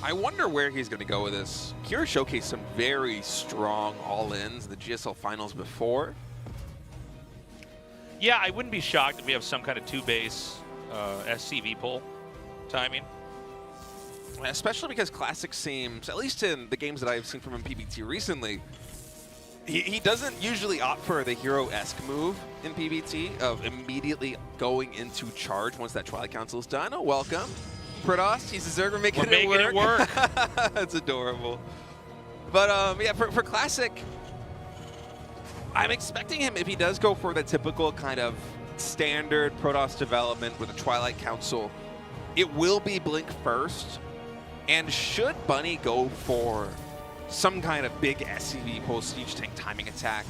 I wonder where he's going to go with this. Kira showcased some very strong all-ins in the GSL finals before. Yeah, I wouldn't be shocked if we have some kind of 2-base SCV pull timing. Especially because Classic seems, at least in the games that I've seen from him PBT recently, he doesn't usually opt for the hero-esque move in PBT of immediately going into charge once that Twilight Council is done. Oh, welcome. Protoss, he's deserved for making it work. That's adorable. But yeah, for Classic, I'm expecting him, if he does go for the typical kind of standard Protoss development with a Twilight Council, it will be Blink first. And should Bunny go for some kind of big SCV pull siege tank timing attack,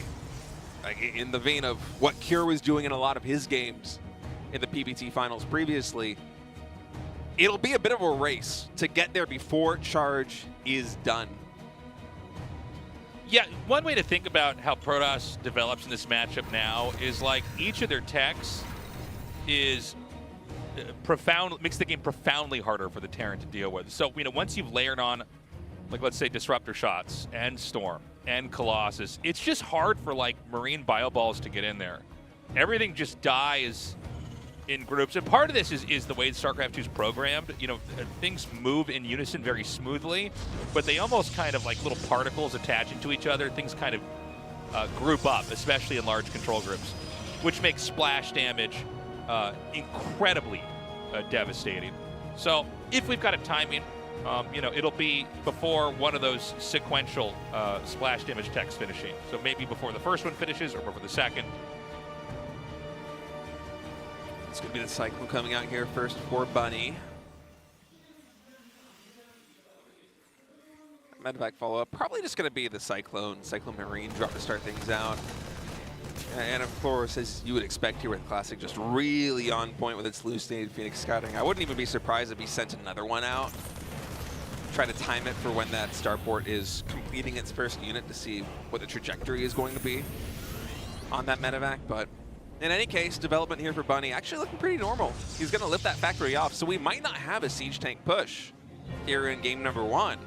like in the vein of what Cure was doing in a lot of his games in the PBT finals previously, it'll be a bit of a race to get there before charge is done. Yeah, one way to think about how Protoss develops in this matchup now is like each of their techs is makes the game profoundly harder for the Terran to deal with. So, you know, once you've layered on, like, let's say Disruptor Shots and Storm and Colossus, it's just hard for, like, Marine Bio Balls to get in there. Everything just dies in groups. And part of this is the way StarCraft 2 is programmed. You know, things move in unison very smoothly, but they almost kind of like little particles attaching to each other. Things kind of group up, especially in large control groups, which makes splash damage incredibly devastating. So if we've got a timing, you know, it'll be before one of those sequential splash damage techs finishing. So maybe before the first one finishes or before the second. It's going to be the Cyclone coming out here first for Bunny. Medevac follow-up, probably just going to be the Cyclone Marine drop to start things out. And of course, as you would expect here with Classic, just really on point with its hallucinated Phoenix scouting. I wouldn't even be surprised if he sent another one out. Try to time it for when that starport is completing its first unit to see what the trajectory is going to be on that Medevac. But in any case, development here for Bunny actually looking pretty normal. He's going to lift that factory off, so we might not have a siege tank push here in game number 1.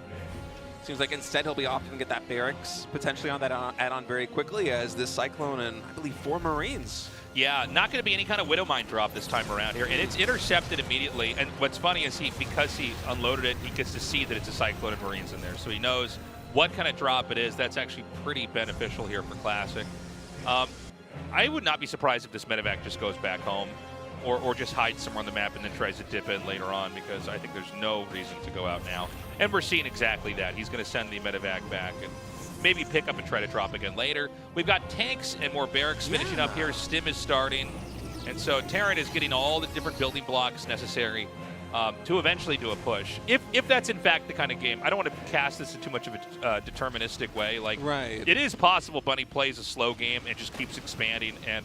Seems like instead he'll be opting to get that barracks potentially on that add-on very quickly as this Cyclone and I believe 4 Marines. Yeah, not going to be any kind of Widow Mine drop this time around here, and it's intercepted immediately. And what's funny is because he unloaded it, he gets to see that it's a Cyclone and Marines in there, so he knows what kind of drop it is. That's actually pretty beneficial here for Classic. I would not be surprised if this Medevac just goes back home or just hides somewhere on the map and then tries to dip in later on, because I think there's no reason to go out now. And we're seeing exactly that. He's going to send the Medevac back and maybe pick up and try to drop again later. We've got tanks and more barracks finishing up here. Stim is starting. And so Terran is getting all the different building blocks necessary to eventually do a push. If that's in fact the kind of game, I don't want to cast this in too much of a deterministic way. Like, right. It is possible Bunny plays a slow game and just keeps expanding, and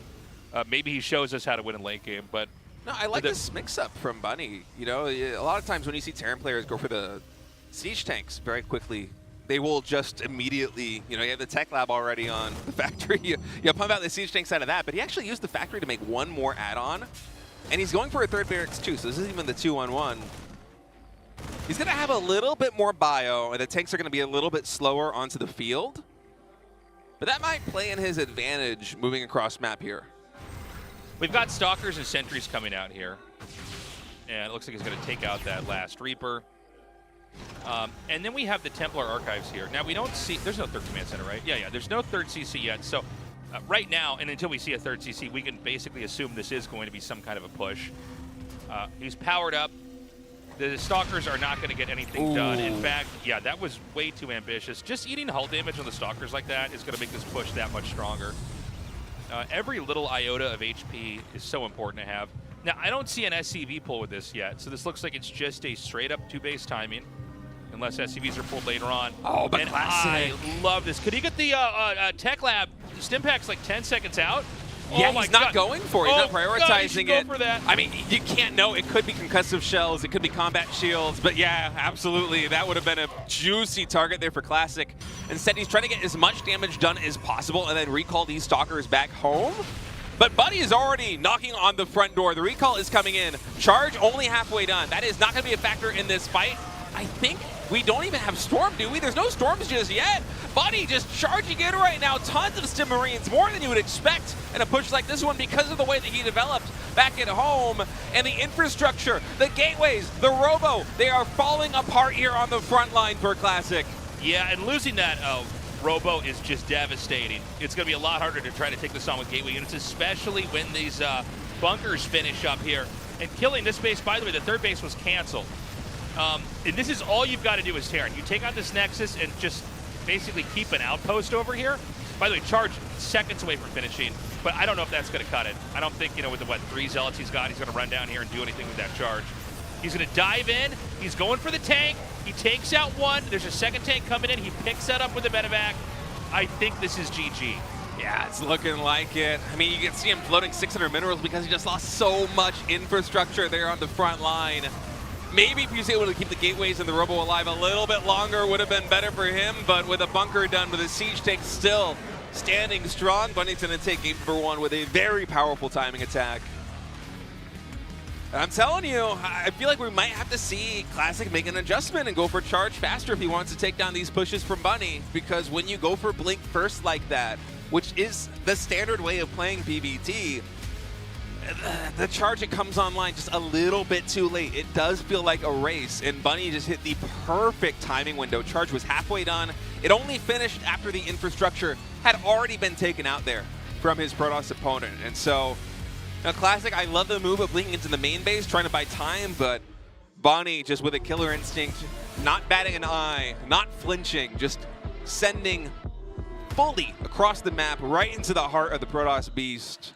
maybe he shows us how to win in late game. But no, I like this mix-up from Bunny. You know, a lot of times when you see Terran players go for the siege tanks very quickly, they will just immediately, you know, you have the tech lab already on the factory. You pump out the siege tanks out of that, but he actually used the factory to make one more add-on. And he's going for a third barracks too, so this isn't even the 2-on-1. He's going to have a little bit more bio, and the tanks are going to be a little bit slower onto the field. But that might play in his advantage moving across map here. We've got Stalkers and Sentries coming out here. And it looks like he's going to take out that last Reaper. And then we have the Templar Archives here. Now, we don't see... There's no third command center, right? Yeah, there's no third CC yet. So right now, and until we see a third CC, we can basically assume this is going to be some kind of a push. He's powered up. The Stalkers are not going to get anything done. In fact, yeah, that was way too ambitious. Just eating hull damage on the Stalkers like that is going to make this push that much stronger. Every little iota of HP is so important to have. Now, I don't see an SCV pull with this yet, so this looks like it's just a straight-up 2-base timing, unless SCVs are pulled later on. Oh, but and classic. I love this. Could he get the Tech Lab stim packs like 10 seconds out? Yeah, Oh my he's not God. going for it. He's not God, prioritizing go it. for that. I mean, you can't know. It could be concussive shells. It could be combat shields. But yeah, absolutely. That would have been a juicy target there for Classic. Instead, he's trying to get as much damage done as possible and then recall these Stalkers back home. But Buddy is already knocking on the front door. The recall is coming in. Charge only halfway done. That is not going to be a factor in this fight. I think we don't even have Storm, do we? There's no Storms just yet. Buddy just charging in right now. Tons of Stim Marines, more than you would expect in a push like this one because of the way that he developed back at home. And the infrastructure, the gateways, the robo, they are falling apart here on the front line for Classic. Yeah, and losing that robo is just devastating. It's going to be a lot harder to try to take this on with gateway units, especially when these bunkers finish up here. And killing this base, by the way, the third base was canceled. And this is all you've got to do as Terran. You take out this Nexus and just basically keep an outpost over here. By the way, Charge seconds away from finishing, but I don't know if that's going to cut it. I don't think, with the, 3 Zealots he's got, he's going to run down here and do anything with that Charge. He's going to dive in. He's going for the tank. He takes out one. There's a second tank coming in. He picks that up with a medevac. I think this is GG. Yeah, it's looking like it. I mean, you can see him floating 600 minerals because he just lost so much infrastructure there on the front line. Maybe if he was able to keep the gateways and the robo alive a little bit longer, would have been better for him. But with a bunker done, with a siege tank still standing strong, Bunny's going to take game number 1 with a very powerful timing attack. I'm telling you, I feel like we might have to see Classic make an adjustment and go for Charge faster if he wants to take down these pushes from Bunny. Because when you go for Blink first like that, which is the standard way of playing PvT, the Charge, it comes online just a little bit too late. It does feel like a race, and Bunny just hit the perfect timing window. Charge was halfway done. It only finished after the infrastructure had already been taken out there from his Protoss opponent. And so, now Classic, I love the move of blinking into the main base, trying to buy time, but Bunny just with a killer instinct, not batting an eye, not flinching, just sending fully across the map right into the heart of the Protoss beast.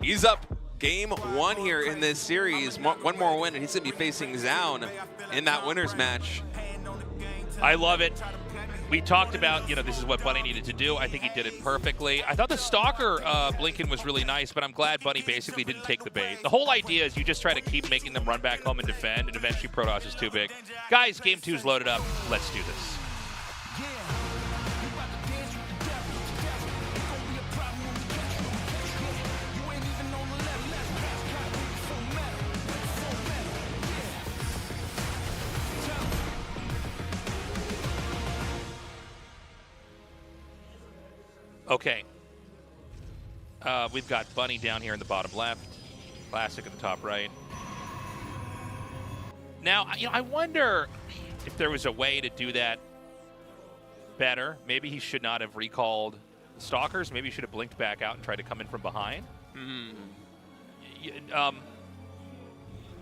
He's up game 1 here in this series. One more win, and he's going to be facing Zoun in that winner's match. I love it. We talked about, this is what Bunny needed to do. I think he did it perfectly. I thought the Stalker blinking was really nice, but I'm glad Bunny basically didn't take the bait. The whole idea is you just try to keep making them run back home and defend, and eventually Protoss is too big. Guys, game 2's loaded up. Let's do this. Okay. We've got Bunny down here in the bottom left, Classic at the top right. Now, I wonder if there was a way to do that better. Maybe he should not have recalled the Stalkers. Maybe he should have blinked back out and tried to come in from behind.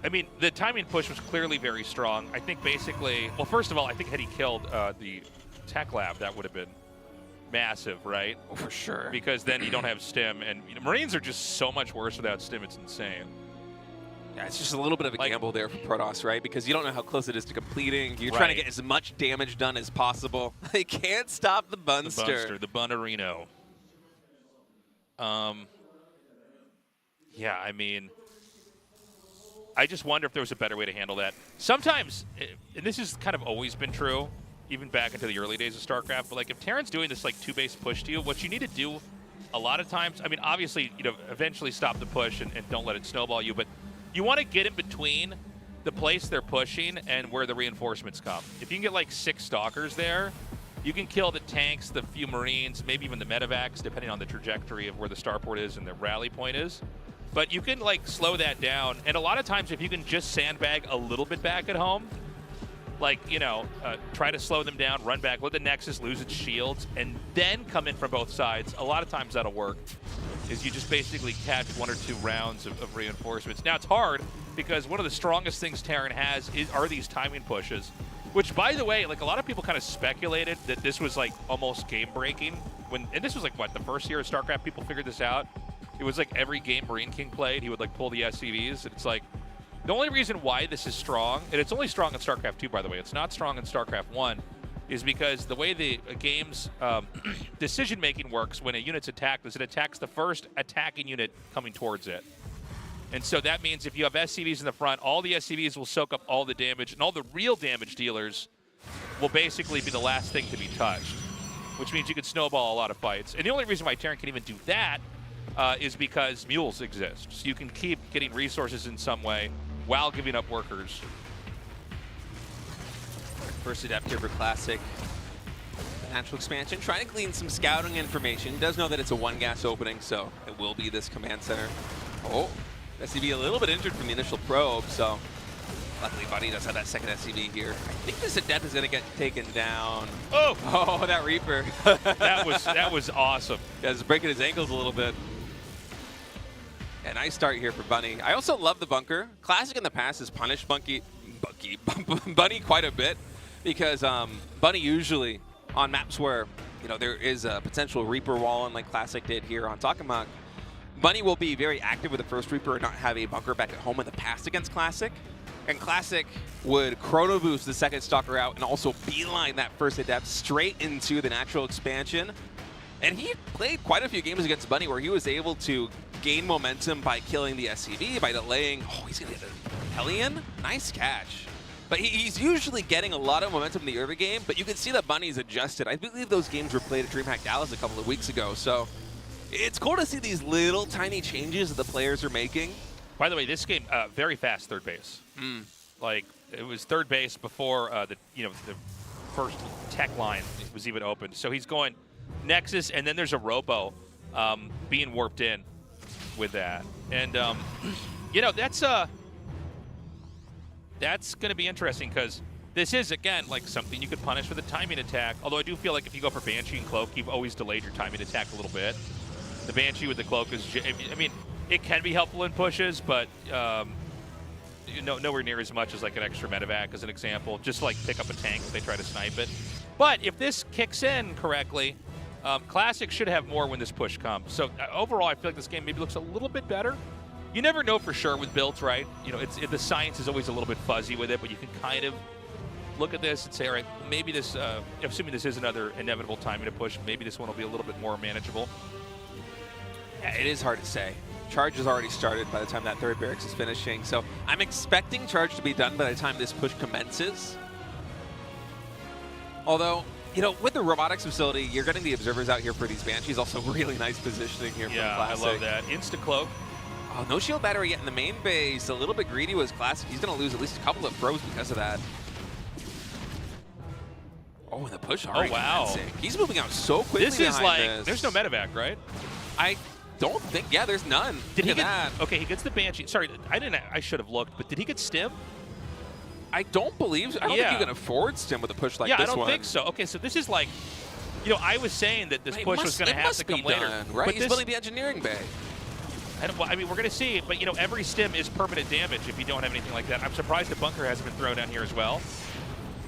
I mean, the timing push was clearly very strong. I think basically, well, first of all, I think had he killed the Tech Lab, that would have been massive, right? Oh, for sure. Because then you don't have stim, and Marines are just so much worse without stim. It's insane. Yeah, it's just a little bit of a gamble there for Protoss, right? Because you don't know how close it is to completing. You're trying to get as much damage done as possible. They can't stop the Bunster. The Bunnerino. Yeah, I mean, I just wonder if there was a better way to handle that. Sometimes, and this has kind of always been true, even back into the early days of StarCraft, but like if Terran's doing this like 2-base push to you, what you need to do a lot of times, I mean, obviously, eventually stop the push and don't let it snowball you, but you want to get in between the place they're pushing and where the reinforcements come. If you can get like 6 Stalkers there, you can kill the tanks, the few Marines, maybe even the medevacs, depending on the trajectory of where the starport is and the rally point is. But you can like slow that down, and a lot of times if you can just sandbag a little bit back at home, like, try to slow them down, run back, let the Nexus lose its shields, and then come in from both sides. A lot of times that'll work. is you just basically catch 1 or 2 rounds of reinforcements. Now, it's hard because one of the strongest things Terran has are these timing pushes, which, by the way, like a lot of people kind of speculated that this was like almost game-breaking. And this was like, what, the first year of StarCraft people figured this out? It was like every game Marine King played, he would like pull the SCVs. And it's like, the only reason why this is strong, and it's only strong in StarCraft 2, by the way, it's not strong in StarCraft 1, is because the way the game's decision-making works when a unit's attacked is it attacks the first attacking unit coming towards it. And so that means if you have SCVs in the front, all the SCVs will soak up all the damage, and all the real damage dealers will basically be the last thing to be touched, which means you can snowball a lot of fights. And the only reason why Terran can even do that is because mules exist. So you can keep getting resources in some way while giving up workers. First adept here for Classic. Natural expansion, trying to glean some scouting information. Does know that it's a 1-gas opening, so it will be this command center. Oh, SCV a little bit injured from the initial probe, so luckily Buddy does have that second SCV here. I think this adept is going to get taken down. Oh, that Reaper. that was awesome. Yeah, he's breaking his ankles a little bit. A nice start here for Bunny. I also love the bunker. Classic in the past has punished Bunny quite a bit because Bunny usually on maps where there is a potential Reaper wall, and like Classic did here on Takamak, Bunny will be very active with the first Reaper and not have a bunker back at home in the past against Classic. And Classic would chrono boost the second Stalker out and also beeline that first adept straight into the natural expansion. And he played quite a few games against Bunny where he was able to gain momentum by killing the SCV, by delaying. Oh, he's going to get the Hellion. Nice catch. But he's usually getting a lot of momentum in the early game, but you can see that Bunny's adjusted. I believe those games were played at DreamHack Dallas a couple of weeks ago, so it's cool to see these little tiny changes that the players are making. By the way, this game, very fast third base. Like, it was third base before the first tech line was even opened. So he's going Nexus, and then there's a Robo being warped in with that. And, that's going to be interesting because this is, again, like something you could punish with a timing attack. Although I do feel like if you go for Banshee and Cloak, you've always delayed your timing attack a little bit. The Banshee with the Cloak is, I mean, it can be helpful in pushes, but nowhere near as much as like an extra medevac as an example. Just like pick up a tank if they try to snipe it. But if this kicks in correctly, Classic should have more when this push comes. So overall, I feel like this game maybe looks a little bit better. You never know for sure with builds, right? The science is always a little bit fuzzy with it, but you can kind of look at this and say, all right, maybe this, assuming this is another inevitable timing to push, maybe this one will be a little bit more manageable. Yeah, it is hard to say. Charge has already started by the time that third barracks is finishing, so I'm expecting Charge to be done by the time this push commences. Although, with the robotics facility, you're getting the observers out here for these Banshees. Also, really nice positioning here from Classic. I love that. Insta-cloak. Oh, no shield battery yet in the main base. A little bit greedy was Classic. He's going to lose at least a couple of throws because of that. Oh, and the push already. Oh, wow. Commencing. He's moving out so quickly. This is like, there's no medevac, right? I don't think, yeah, there's none. Did he get that? Okay, he gets the Banshee. Sorry, I should have looked, but did he get stim? I don't believe so. I don't think you can afford stim with a push like this one. Yeah, I don't think so. Okay, so this is like, I was saying that this push was going to have to come later. Right, but he's building the engineering bay. I mean, we're going to see, but every stim is permanent damage if you don't have anything like that. I'm surprised the bunker hasn't been thrown down here as well.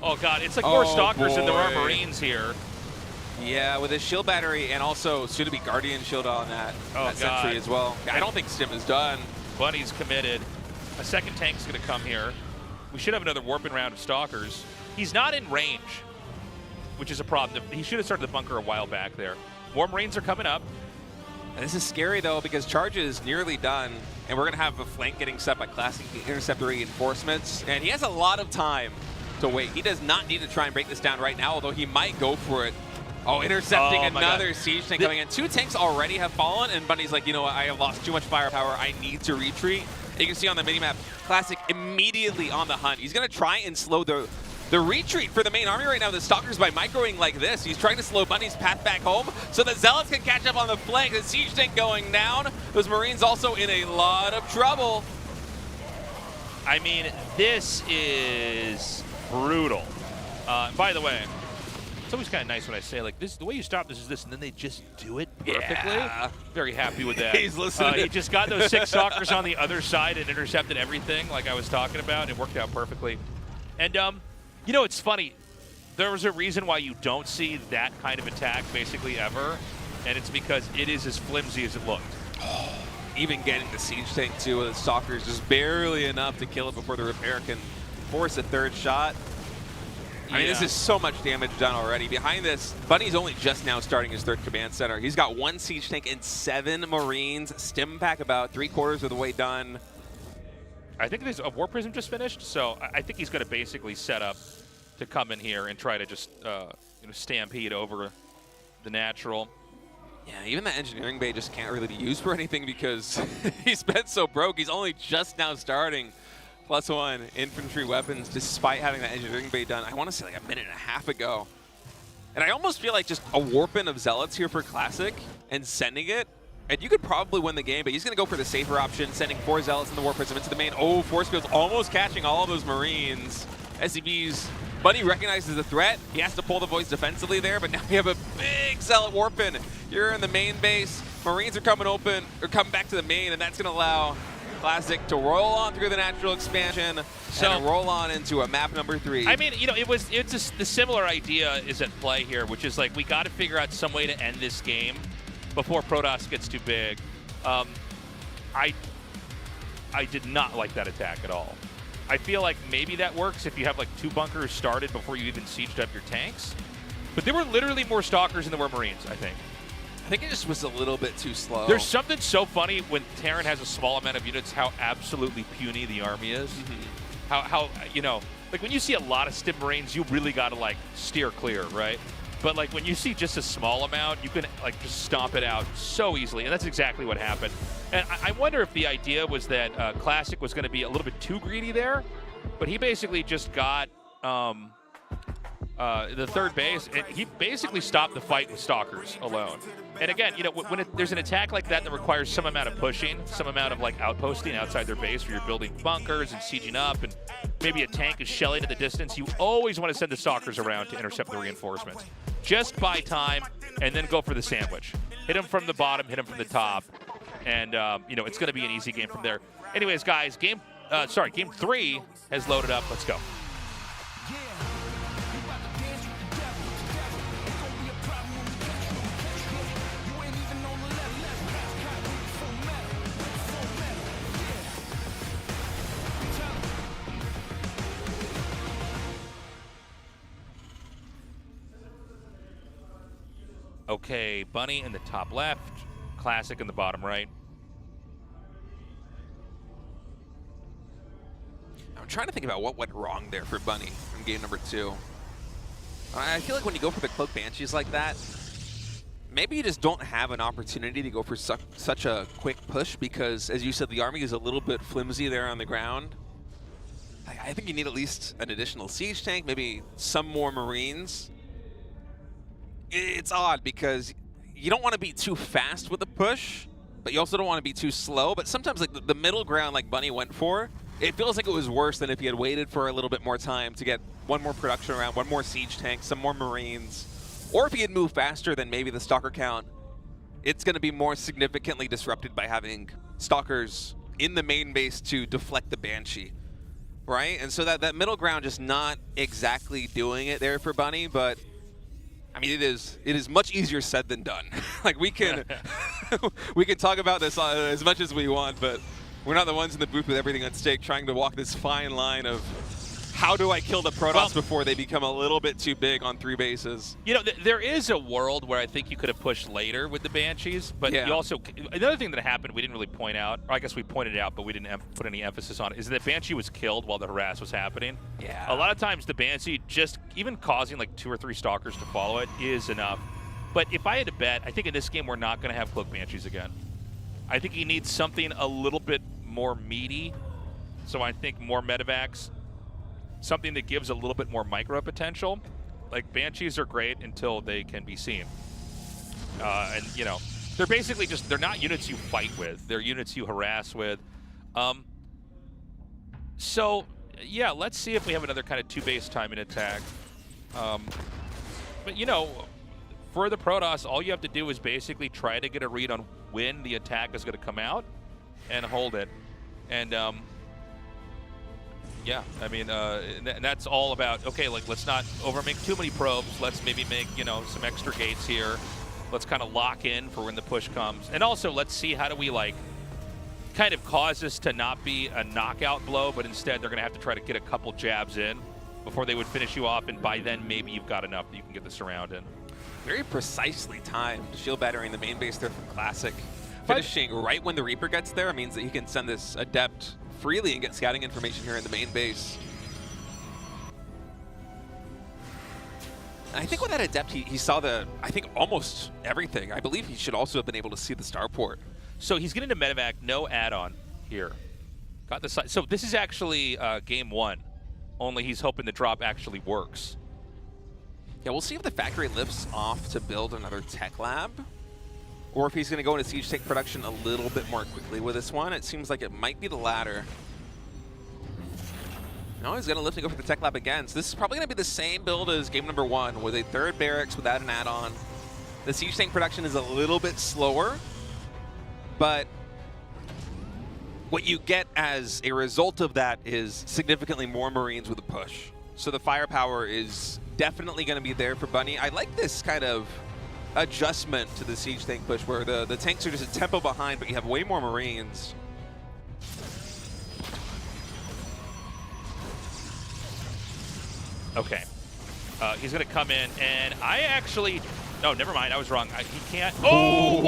Oh God, it's like more Stalkers than there are Marines here. Yeah, with his shield battery and also soon-to-be Guardian shield on that sentry as well. I don't think stim is done. Bunny's committed. A second tank's going to come here. We should have another warping round of Stalkers. He's not in range, which is a problem. He should have started the bunker a while back there. More Marines are coming up. And this is scary, though, because Charge is nearly done, and we're going to have a flank getting set by Classic intercept reinforcements, and he has a lot of time to wait. He does not need to try and break this down right now, although he might go for it. Oh, intercepting another siege tank coming in. 2 tanks already have fallen, and Bunny's like, you know what, I have lost too much firepower. I need to retreat. You can see on the minimap, Classic immediately on the hunt. He's going to try and slow the retreat for the main army right now. The Stalkers by microing like this. He's trying to slow Bunny's path back home so the Zealots can catch up on the flank. The siege tank going down. Those Marines also in a lot of trouble. I mean, this is brutal. By the way, It's always kind of nice when I say, like, this, the way you stop this is this, and then they just do it perfectly. Yeah. Very happy with that. He's listening. He just got those 6 stalkers on the other side and intercepted everything like I was talking about. It worked out perfectly. And, you know, it's funny. There was a reason why you don't see that kind of attack basically ever, and it's because it is as flimsy as it looked. Even getting the siege tank too with the stalkers just barely enough to kill it before the repair can force a 3rd shot. I mean, this is so much damage done already. Behind this, Bunny's only just now starting his 3rd command center. He's got 1 siege tank and 7 Marines. Stim pack about 3/4 of the way done. I think there's a War Prism just finished, so I think he's going to basically set up to come in here and try to just you know, stampede over the natural. Yeah, even the engineering bay just can't really be used for anything because he's been so broke. He's only just now starting +1 infantry weapons despite having that engineering bay done, I want to say like a minute and a half ago. And I almost feel like just a warping of Zealots here for Classic and sending it, and you could probably win the game, but he's going to go for the safer option, sending 4 Zealots in the War Prism into the main. Oh, Force Field's almost catching all of those Marines. SCV's Bunny recognizes the threat. He has to pull the voice defensively there, but now we have a big Zealot warping. You're in the main base. Marines are coming open, or coming back to the main, and that's going to allow Classic to roll on through the natural expansion and roll on into a map number 3. I mean, you know, it's just the similar idea is at play here, which is like we got to figure out some way to end this game before Protoss gets too big. I did not like that attack at all. I feel like maybe that works if you have like 2 bunkers started before you even sieged up your tanks. But there were literally more Stalkers than there were Marines, I think. I think it just was a little bit too slow. There's something so funny when Terran has a small amount of units, how absolutely puny the army is. How you know, like when you see a lot of Stim Marines, you really got to like steer clear, right? But like when you see just a small amount, you can like just stomp it out so easily, and that's exactly what happened. And I wonder if the idea was that Classic was going to be a little bit too greedy there, but he basically just got the 3rd base, and he basically stopped the fight with Stalkers alone. And again, you know, when there's an attack like that that requires some amount of pushing, some amount of like outposting outside their base where you're building bunkers and sieging up, and maybe a tank is shelling at the distance, you always want to send the Stalkers around to intercept the reinforcements. Just buy time and then go for the sandwich. Hit them from the bottom, hit them from the top, and you know, it's going to be an easy game from there. Anyways, guys, game 3 has loaded up. Let's go. Okay, Bunny in the top left, Classic in the bottom right. I'm trying to think about what went wrong there for Bunny in game number 2. I feel like when you go for the Cloak Banshees like that, maybe you just don't have an opportunity to go for such a quick push because, as you said, the army is a little bit flimsy there on the ground. I think you need at least an additional siege tank, maybe some more Marines. It's odd because you don't want to be too fast with the push, but you also don't want to be too slow. But sometimes like the middle ground like Bunny went for, it feels like it was worse than if he had waited for a little bit more time to get 1 more production round, 1 more siege tank, some more Marines. Or if he had moved faster, then maybe the Stalker count, it's going to be more significantly disrupted by having Stalkers in the main base to deflect the Banshee, right? And so that middle ground just not exactly doing it there for Bunny, but I mean, it is much easier said than done. Like we can we can talk about this as much as we want, but we're not the ones in the booth with everything at stake trying to walk this fine line of how do I kill the Protoss before they become a little bit too big on 3 bases. You know, there is a world where I think you could have pushed later with the Banshees, but you also, another thing that happened we didn't really point out, or I guess we pointed it out, but we didn't put any emphasis on it, is that Banshee was killed while the harass was happening. Yeah. A lot of times the Banshee, just even causing like 2 or 3 Stalkers to follow it is enough. But if I had to bet, I think in this game we're not going to have Cloak Banshees again. I think he needs something a little bit more meaty, so I think more medevacs. Something that gives a little bit more micro potential. Like Banshees are great until they can be seen. And you know, they're basically just, they're not units you fight with. They're units you harass with. So yeah, let's see if we have another kind of 2 base timing attack. But, you know, for the Protoss, all you have to do is basically try to get a read on when the attack is going to come out and hold it. And, yeah, I mean, and that's all about, okay, like, let's not make too many probes. Let's maybe make, you know, some extra gates here. Let's kind of lock in for when the push comes. And also, let's see how do we, like, kind of cause this to not be a knockout blow, but instead they're going to have to try to get a couple jabs in before they would finish you off, and by then maybe you've got enough that you can get the surround in. Very precisely timed shield battering the main base there from Classic. Finishing right when the Reaper gets there means that he can send this Adept freely and get scouting information here in the main base. I think with that Adept, he saw I think almost everything. I believe he should also have been able to see the starport. So he's getting to medevac, no add-on here. Got the side. So this is actually game 1, only he's hoping the drop actually works. Yeah, we'll see if the factory lifts off to build another tech lab, or if he's going to go into siege tank production a little bit more quickly with this one. It seems like it might be the latter. No, he's going to lift and go for the tech lab again. So this is probably going to be the same build as game number 1, with a 3rd barracks without an add-on. The siege tank production is a little bit slower, but what you get as a result of that is significantly more Marines with a push. So the firepower is definitely going to be there for Bunny. I like this kind of adjustment to the siege tank push where the tanks are just a tempo behind, but you have way more Marines. Okay. He's going to come in, and I actually... No, never mind. I was wrong. He can't... Oh,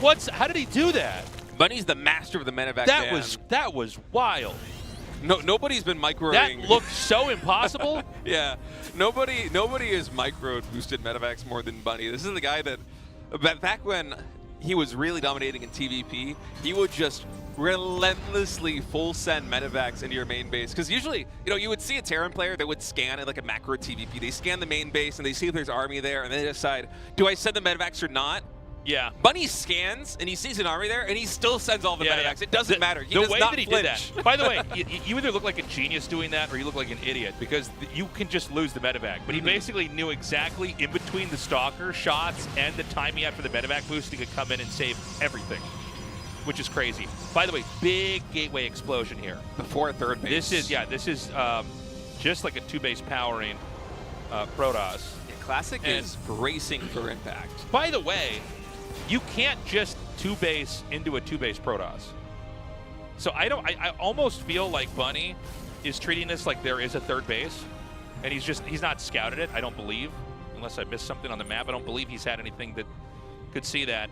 what? How did he do that? Bunny's the master of the medevac ban. That was wild. No, nobody's been microing. That looked so impossible. Yeah, nobody has micro boosted medevacs more than Bunny. This is the guy that back when he was really dominating in TVP, he would just relentlessly full send medevacs into your main base. Because usually, you know, you would see a Terran player that would scan it like a macro TVP. They scan the main base and they see if there's army there, and they decide, do I send the medevacs or not? Yeah. Bunny scans, and he sees an army there, and he still sends all the medevacs. Yeah. It doesn't matter. He does way not that he flinch. did that. By the way, you either look like a genius doing that, or you look like an idiot, because you can just lose the medevac. But he basically knew exactly in between the stalker shots and the time he had for the medevac boost, he could come in and save everything, which is crazy. By the way, big gateway explosion here. Before 3rd base. This is just like a 2-base powering Protoss. Yeah, Classic is bracing for impact. By the way, you can't just 2-base into a 2-base Protoss. So I almost feel like Bunny is treating this like there is a 3rd base, and he's not scouted it, I don't believe, unless I missed something on the map. I don't believe he's had anything that could see that.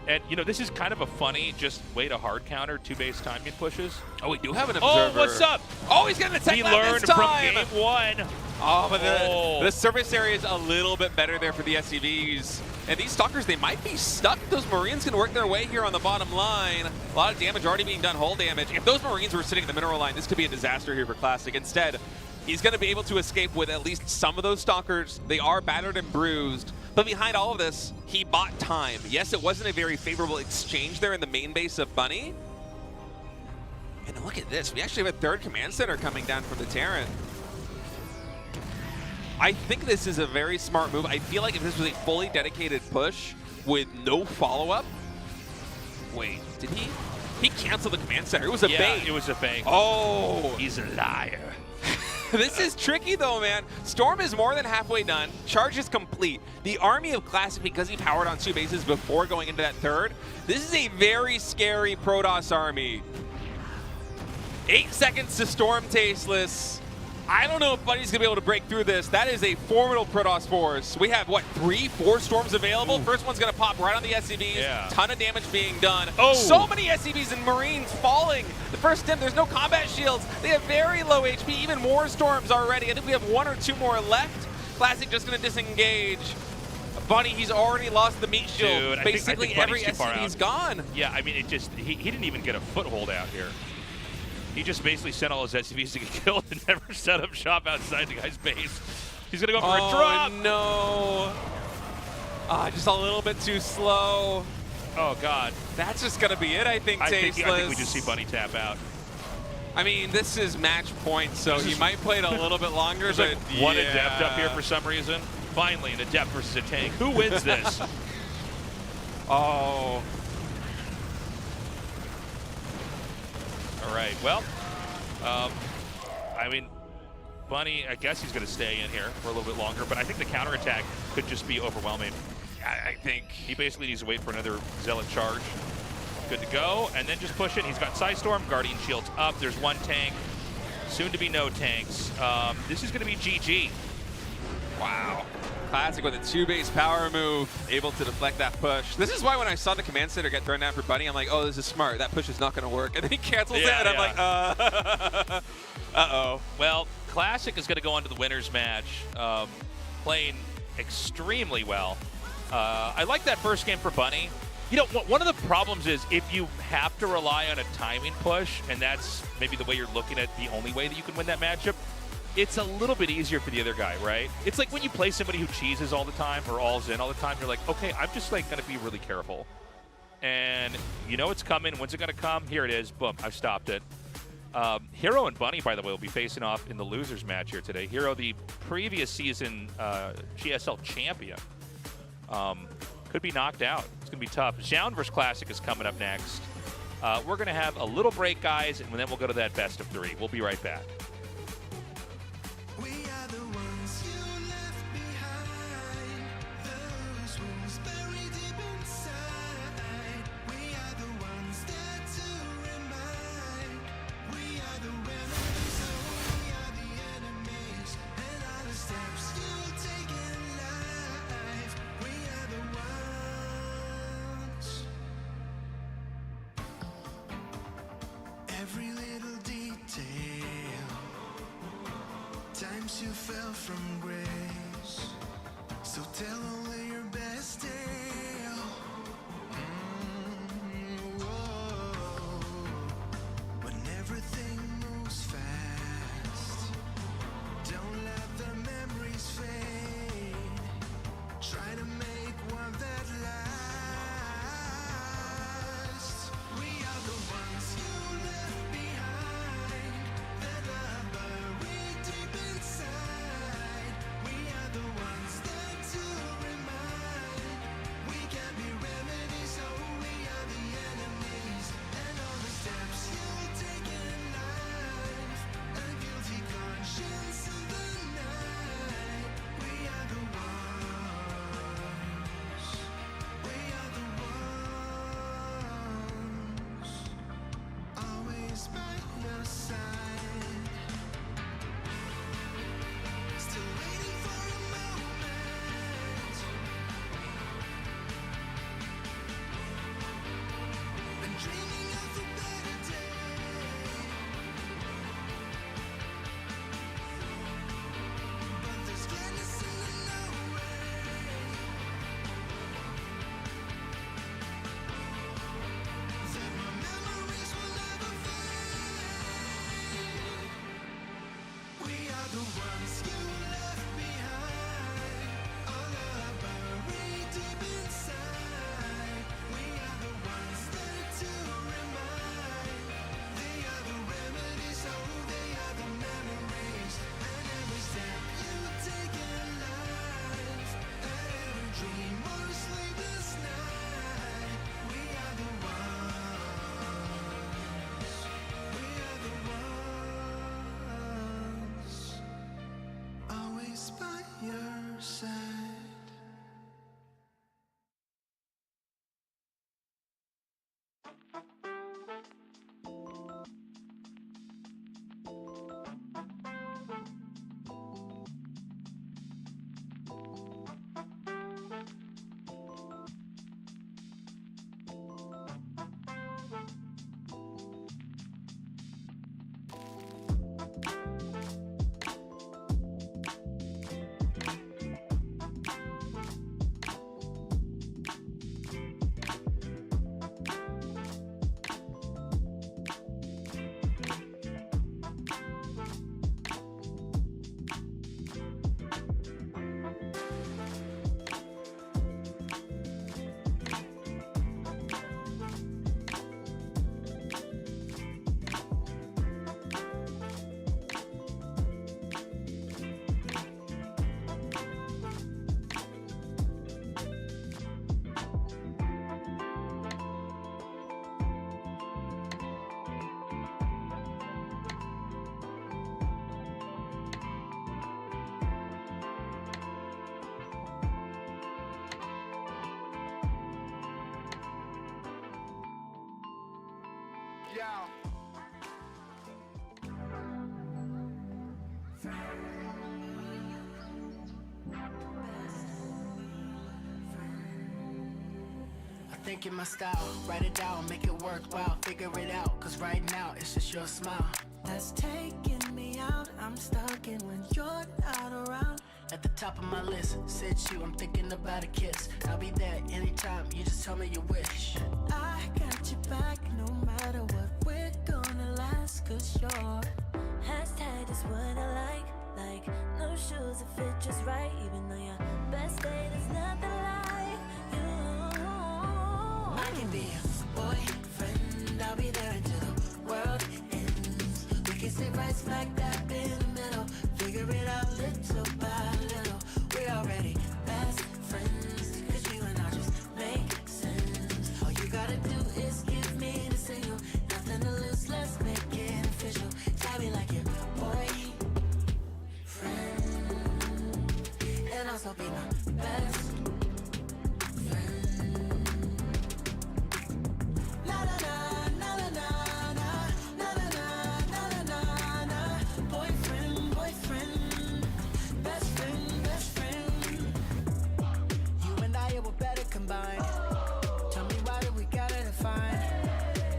And, you know, this is kind of a funny just way to hard counter 2-base timing pushes. Oh, we do have an observer. Oh, what's up? Oh, he's going to take that this time. He learned from game 1. Oh, but the surface area is a little bit better there for the SCVs. And these Stalkers, they might be stuck. Those Marines can work their way here on the bottom line. A lot of damage already being done, hull damage. If those Marines were sitting at the mineral line, this could be a disaster here for Classic. Instead, he's going to be able to escape with at least some of those Stalkers. They are battered and bruised. But behind all of this, he bought time. Yes, it wasn't a very favorable exchange there in the main base of Bunny. And look at this. We actually have a 3rd command center coming down from the Terran. I think this is a very smart move. I feel like if this was a fully dedicated push with no follow-up... Wait, did he? He canceled the command center. It was a bait. It was a bait. Oh! He's a liar. This is tricky though, man. Storm is more than halfway done. Charge is complete. The army of Classic, because he powered on 2 bases before going into that 3rd, this is a very scary Protoss army. 8 seconds to Storm Tasteless. I don't know if Bunny's gonna be able to break through this. That is a formidable Protoss force. We have, what, 3, 4 Storms available? Ooh. First one's gonna pop right on the SCVs. Yeah. Ton of damage being done. Oh. So many SCVs and Marines falling. The first stim, there's no combat shields. They have very low HP, even more Storms already. I think we have 1 or 2 more left. Classic just gonna disengage. Bunny, he's already lost the meat shield. Dude, basically I think every SCV's gone. Yeah, I mean, it just, he didn't even get a foothold out here. He just basically sent all his SCVs to get killed and never set up shop outside the guy's base. He's gonna go for a drop. No. Just a little bit too slow. Oh, God. That's just gonna be it, I think, Tasteless. I think we just see Bunny tap out. I mean, this is match point, so he might play it a little bit longer. There's like one Adept up here for some reason. finally an Adept versus a tank. Who wins this? Oh. All right, well, I mean, Bunny, I guess he's going to stay in here for a little bit longer, but I think the counterattack could just be overwhelming. I think he basically needs to wait for another Zealot charge. Good to go, and then just push it. He's got Psystorm, Guardian Shield's up. There's one tank, soon to be no tanks. This is going to be GG. Wow. Classic with a 2-base power move, able to deflect that push. This is why when I saw the command center get thrown down for Bunny, I'm like, oh, this is smart. That push is not going to work. And then he cancels it, and I'm like, uh-oh. Well, Classic is going to go on to the winner's match, playing extremely well. I like that first game for Bunny. You know, one of the problems is if you have to rely on a timing push, and that's maybe the way you're looking at the only way that you can win that matchup, it's a little bit easier for the other guy, right? It's like when you play somebody who cheeses all the time or alls in all the time, you're like, okay, I'm just like going to be really careful. And you know it's coming. When's it going to come? Here it is. Boom, I've stopped it. Hero and Bunny, by the way, will be facing off in the losers match here today. Hero, the previous season GSL champion, could be knocked out. It's going to be tough. Zoun versus Classic is coming up next. We're going to have a little break, guys, and then we'll go to that best of 3. We'll be right back. Every little detail, times you fell from grace, so tell only your best tale. Whoa. When everything moves fast, don't let the memories fade. Try to make one that lasts. We are the ones you left behind, that love buried deep inside. We are the ones that to remind. We can be remedies, so we are the enemies. And all the steps you take in life, a guilty conscience in the night. We are the ones. We are the ones. Always by your side. Still waiting for a moment. And dreaming of a better day. But there's gladness in the no way. That my memories will never fade. We are the ones you left behind. Our love buried deep inside. We are the ones there to remind. They are the remedies, oh, they are the memories. And every step you take in life, and every dream or sleepless night. We are the ones. We are the ones. I think in my style, write it down, make it work, wow, figure it out. Cause right now, it's just your smile that's taking me out. I'm stuck in when you're not around. At the top of my list, said you, I'm thinking about a kiss. I'll be there anytime, you just tell me your wish. I got your back, no matter what, we're gonna last. Cause you're Hashtag is what I like no shoes that fit just right. Even though your best day, there's nothing like you. I can be your boyfriend, I'll be there until the world ends. We can sit right smack dab in the middle, figure it out little by little. We're already best friends, cause you and I just make sense. All you gotta do is give me the signal, nothing to lose, let's make it official. Tell me like your boyfriend, and also be my best friend. La la la, la la la, la la la, la la la. Boyfriend, boyfriend, best friend, best friend. You and I were better combined. Tell me why do we gotta define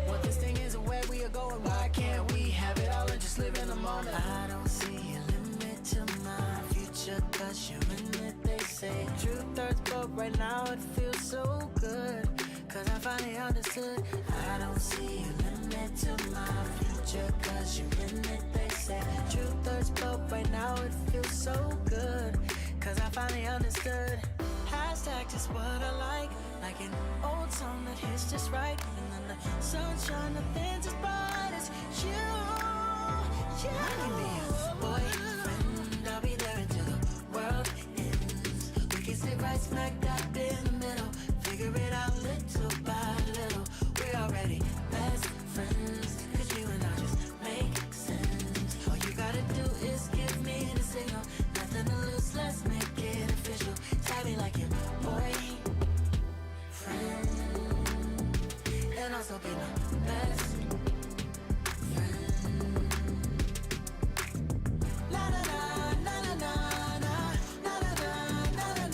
what this thing is and where we are going? Why can't we have it all and just live in the moment? I don't see a limit to my future, cause you're in it, they say. Truth hurts, but right now it feels so good, cause I finally understood. I don't see a limit to my future, cause you're in it, they say. Truth hurts, but right now it feels so good, cause I finally understood. Hashtag just what I like an old song that hits just right. And then the sunshine, nothing's as bright as you. I can be your boyfriend, I'll be there until the world ends. We can sit right smack dab in the middle, figure it out little by little. We're already best friends, cause you and I just make sense. All you gotta do is give me the signal, nothing to lose, let's make it official. Tell me like your boyfriend, and also be my best friend. La la la, la la la, la la la, la la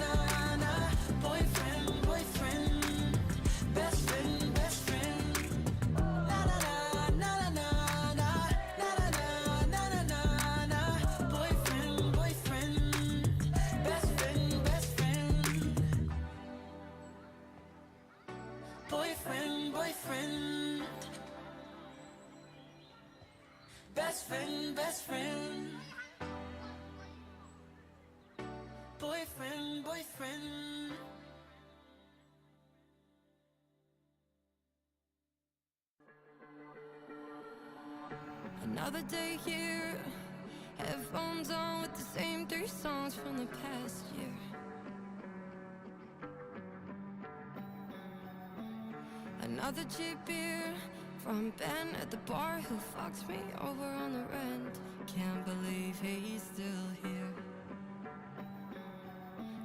la. Boyfriend, boyfriend, best friend, best friend. La la la, la la la, la la la, la la. Boyfriend, boyfriend, best friend, best friend. Boyfriend, boyfriend, best friend, best friend. Boyfriend, boyfriend. Another day here, headphones on with the same 3 songs from the past year. Another cheap beer from Ben at the bar who fucked me over on the rent. Can't believe he's still here.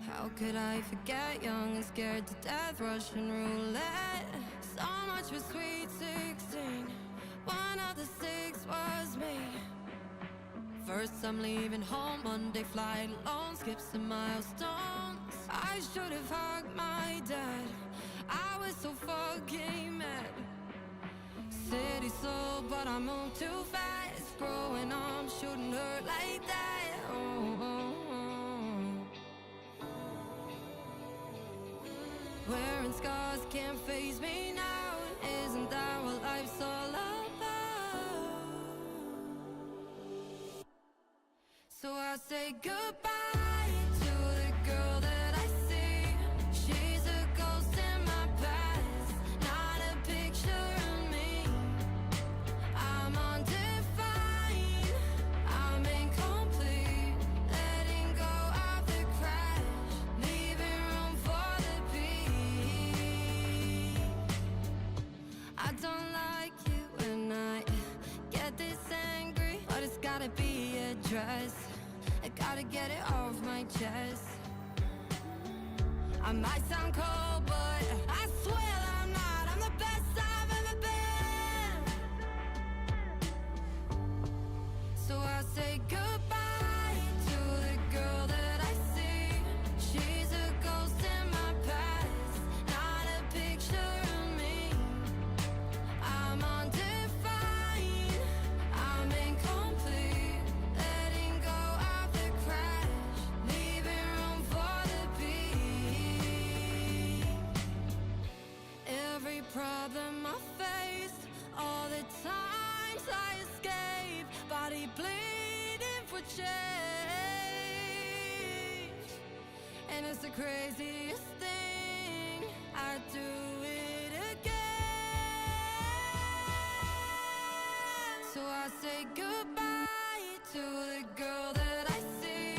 How could I forget, young and scared to death, Russian roulette? So much for sweet 16, one of the 6 was me. First I'm leaving home, Monday flight alone, skips and milestones. I should have hugged my dad, I was so fucking mad. City soul, but I moved too fast. Growing up shouldn't hurt like that. Oh, oh, oh. Wearing scars can't faze me now. Isn't that what life's all about? So I say goodbye to the girl that I see. She's a ghost in my past, not a picture of me. I'm undefined, I'm incomplete. Letting go of the crash, leaving room for the peak. I don't like you when I get this angry, but it's gotta be addressed. I gotta get it off my chest. I might sound cold, but I swear I'm not. I'm the best I've ever been. body pleading for change, and it's the craziest thing. I do it again. So I say goodbye to the girl that I see.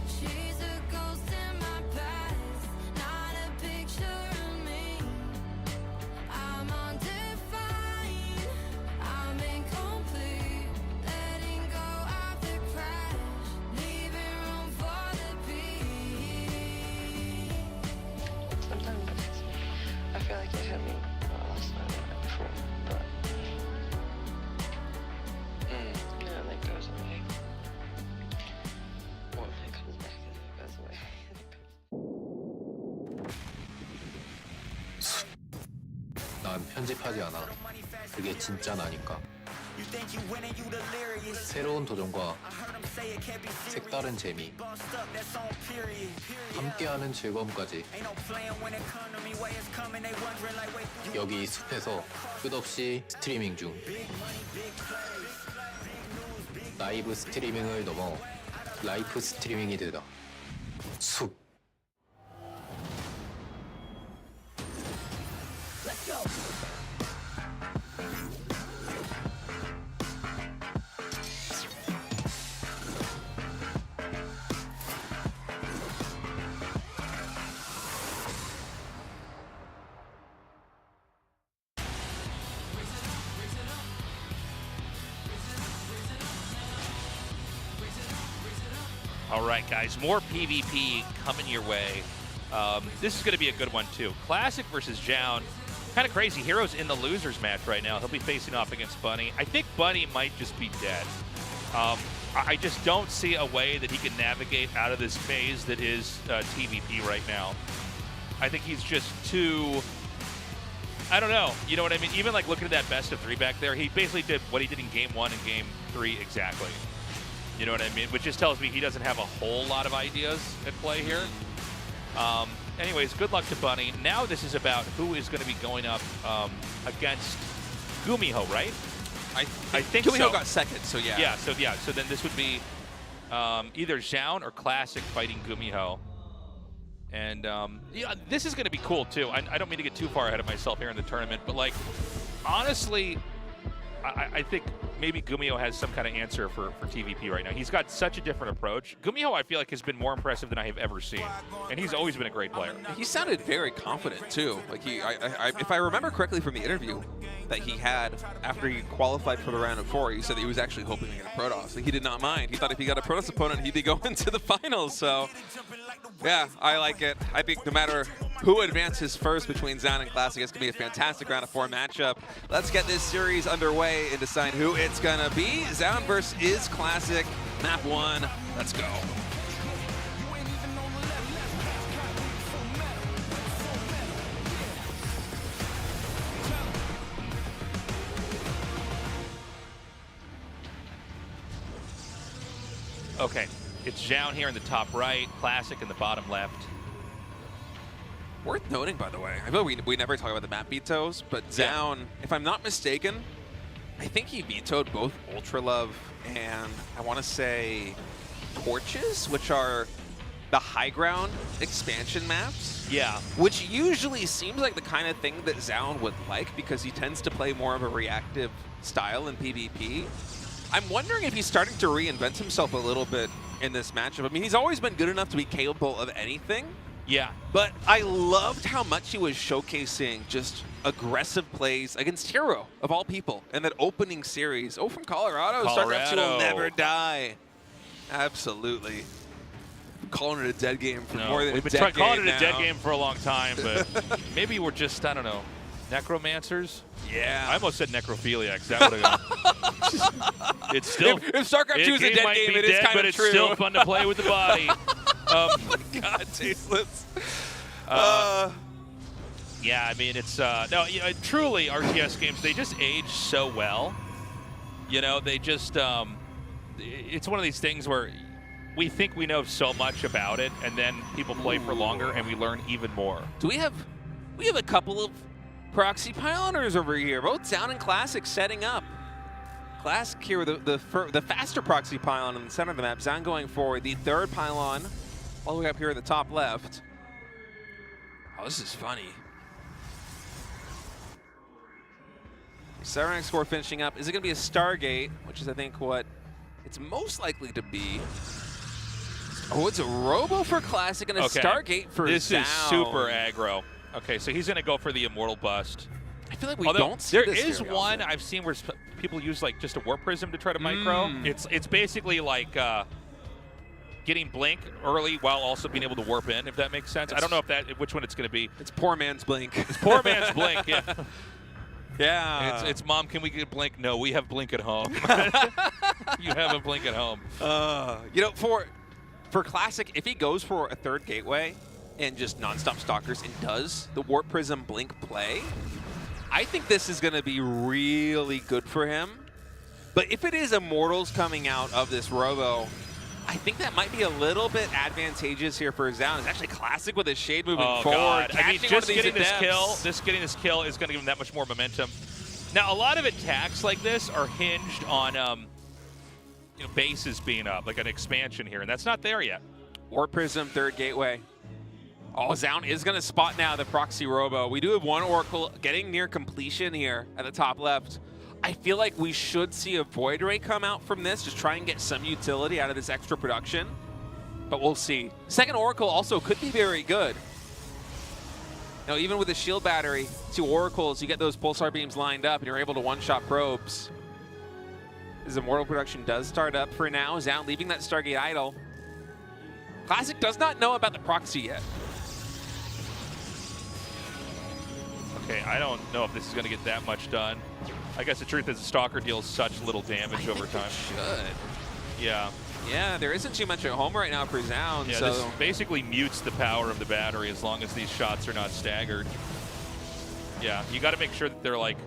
She's a ghost in my past, not a picture of me. I'm undefined, I'm incomplete. Letting go of the crash, leaving room for the peace. Sometimes I feel like it hit me last night before, but yeah, that goes away. What? It comes back and it goes away. 난 편집하지 않아. 그게 진짜 나니까. 새로운 도전과 색다른 재미, 함께하는 즐거움까지. 여기 숲에서 끝없이 스트리밍 중. 라이브 스트리밍을 넘어 라이프 스트리밍이 되다. 숲. All right, guys, more PvP coming your way. This is going to be a good one, too. Classic versus Zoun. Kind of crazy. Hero's in the losers match right now. He'll be facing off against Bunny. I think Bunny might just be dead. I just don't see a way that he can navigate out of this phase that is TVP right now. I think he's just too... I don't know. You know what I mean? Even like looking at that best of three back there, he basically did what he did in Game 1 and Game 3 exactly. You know what I mean? Which just tells me he doesn't have a whole lot of ideas at play here. Anyways, good luck to Bunny. Now this is about who is going to be going up against Gumiho, right? I think Gumiho so. Got second, so yeah. Yeah, so then this would be either Zoun or Classic fighting Gumiho. And yeah, this is going to be cool too. I don't mean to get too far ahead of myself here in the tournament, but like, honestly, I think maybe Gumiho has some kind of answer for TVP right now. He's got such a different approach. Gumiho, I feel like, has been more impressive than I have ever seen, and he's always been a great player. He sounded very confident too. Like if I remember correctly from the interview that he had after he qualified for the round of 4, he said that he was actually hoping to get a Protoss. Like, he did not mind. He thought if he got a Protoss opponent, he'd be going to the finals. So yeah, I like it. I think no matter who advances first between Zoun and Classic, it's going to be a fantastic round of 4 matchup. Let's get this series underway and decide who it's going to be. Zoun versus Classic, map 1. Let's go. Okay, it's Zoun here in the top right, Classic in the bottom left. Worth noting, by the way, I feel we never talk about the map vetoes, but Zoun, if I'm not mistaken, I think he vetoed both Ultra Love and I want to say Torches, which are the high ground expansion maps. Yeah. Which usually seems like the kind of thing that Zoun would like because he tends to play more of a reactive style in PvP. I'm wondering if he's starting to reinvent himself a little bit in this matchup. I mean, he's always been good enough to be capable of anything. Yeah. But I loved how much he was showcasing just aggressive plays against Hero, of all people, in that opening series. Oh, from Colorado. Starcraft 2 will never die. Absolutely. Calling it a dead game for more than we've a been decade calling it now. a dead game for a long time, but maybe we're just, I don't know, necromancers? Yeah. I almost said necrophiliacs. That would have It's still... If StarCraft 2 is a dead game, it is kind but of it's true. still fun to play with the body. Oh my God, tasteless. Yeah, I mean, it's no, you know, truly RTS games, they just age so well. You know, they just it's one of these things where we think we know so much about it, and then people play for longer, and we learn even more. Do we have a couple of proxy pyloners over here, both Zoun and Classic setting up. Classic here with the faster proxy pylon in the center of the map. Zoun going for the third pylon, all the way up here in the top left. Oh, this is funny. Cyrax score finishing up. Is it going to be a Stargate, which is, I think, what it's most likely to be? Oh, it's a Robo for Classic and a Stargate for This Zoun. is super aggro. Okay, so he's going to go for the Immortal Bust. I feel like we don't see there this is very one often. I've seen where people use like just a Warp Prism to try to micro. It's basically like getting Blink early while also being able to warp in, if that makes sense. I don't know if which one it's going to be. It's poor man's Blink. It's poor man's Blink, yeah. Yeah. It's Mom, can we get Blink? No, we have Blink at home. You have a Blink at home. You know, for Classic, if he goes for a third gateway and just nonstop stalkers and does the Warp Prism Blink play, I think this is going to be really good for him. But if it is Immortals coming out of this Robo, I think that might be a little bit advantageous here for Zoun. It's actually Classic with his Shade moving forward. God. I mean, catching one just of these getting adepts. getting this kill is going to give him that much more momentum. Now, a lot of attacks like this are hinged on you know, bases being up, like an expansion here, and that's not there yet. Warp Prism, third gateway. Oh, Zoun is going to spot now the Proxy Robo. We do have one Oracle getting near completion here at the top left. I feel like we should see a Void Ray come out from this, just try and get some utility out of this extra production. But we'll see. Second Oracle also could be very good. Now, even with the shield battery, 2 Oracles, you get those Pulsar beams lined up and you're able to one-shot probes. As Immortal production does start up for now, Zoun leaving that Stargate idle. Classic does not know about the proxy yet. Okay, I don't know if this is going to get that much done. I guess the truth is the Stalker deals such little damage over time. Should. Yeah. Yeah, there isn't too much at home right now for Zoun. Yeah, so this basically mutes the power of the battery as long as these shots are not staggered. Yeah, you got to make sure that they're like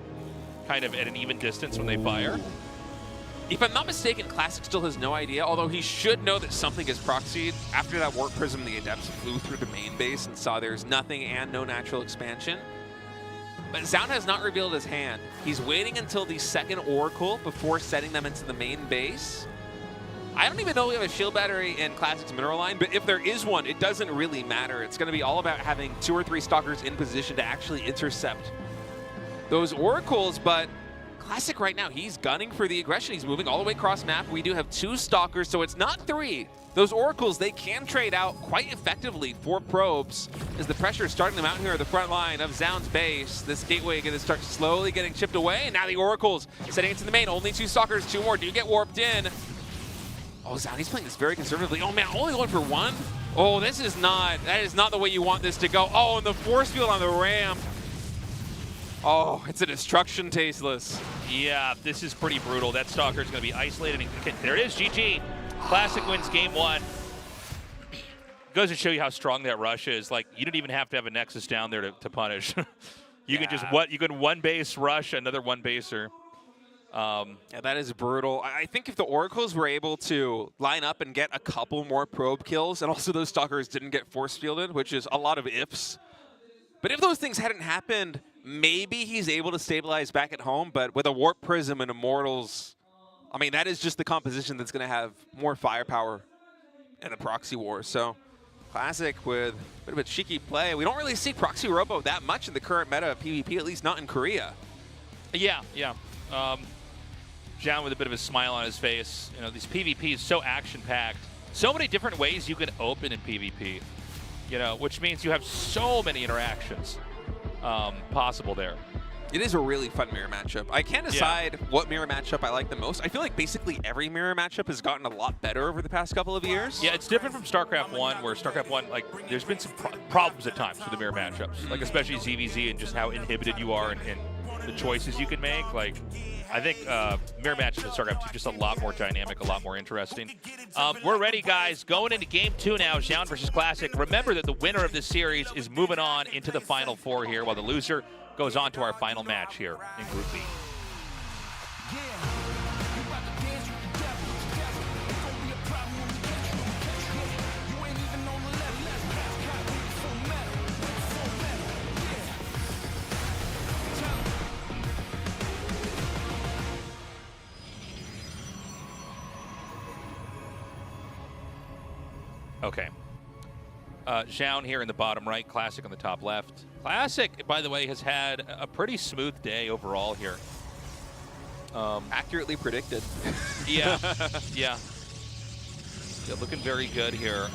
kind of at an even distance when they fire. if I'm not mistaken, Classic still has no idea, although he should know that something is proxied. After that Warp Prism, the Adepts flew through the main base and saw there's nothing and no natural expansion. But Zoun has not revealed his hand. He's waiting until the second Oracle before setting them into the main base. I don't even know if we have a shield battery in Classic's mineral line, but if there is one, it doesn't really matter. It's going to be all about having 2 or 3 Stalkers in position to actually intercept those Oracles, but Classic right now, he's gunning for the aggression. He's moving all the way across map. We do have 2 Stalkers, so it's not 3. Those Oracles, they can trade out quite effectively for probes as the pressure is starting them out here at the front line of Zoun's base. This gateway going to start slowly getting chipped away, and now the Oracles setting it to the main. Only 2 Stalkers, 2 more do get warped in. Oh, Zoun, he's playing this very conservatively. Oh man, only going for 1? Oh, that is not the way you want this to go. Oh, and the force field on the ramp. Oh, it's a destruction tasteless. Yeah, this is pretty brutal. That Stalker is going to be isolated. And there it is, GG. Classic wins game 1. Goes to show you how strong that rush is. Like, you don't even have to have a Nexus down there to punish. You can just you can one base rush another one baser. Yeah, that is brutal. I think if the Oracles were able to line up and get a couple more probe kills, and also those Stalkers didn't get force fielded, which is a lot of ifs. But if those things hadn't happened, maybe he's able to stabilize back at home. But with a Warp Prism and Immortals, I mean, that is just the composition that's going to have more firepower in the Proxy War. So Classic with a bit of a cheeky play. We don't really see Proxy Robo that much in the current meta of PvP, at least not in Korea. Yeah. Zoun with a bit of a smile on his face. You know, these PvP is so action-packed. So many different ways you can open in PvP. You know, which means you have so many interactions possible there. It is a really fun mirror matchup. I can't decide what mirror matchup I like the most. I feel like basically every mirror matchup has gotten a lot better over the past couple of years. Yeah, it's different from StarCraft 1, where StarCraft 1, like, there's been some problems at times with the mirror matchups. Like, especially ZVZ and just how inhibited you are and the choices you can make. Like, I think mirror matchups in StarCraft 2 just a lot more dynamic, a lot more interesting. We're ready, guys. Going into Game 2 now, Zoun versus Classic. Remember that the winner of this series is moving on into the Final Four here, while the loser goes on to our final match here in Group B. Okay. Zoun here in the bottom right, Classic on the top left. Classic, by the way, has had a pretty smooth day overall here. Accurately predicted. Yeah, yeah. Yeah, looking very good here.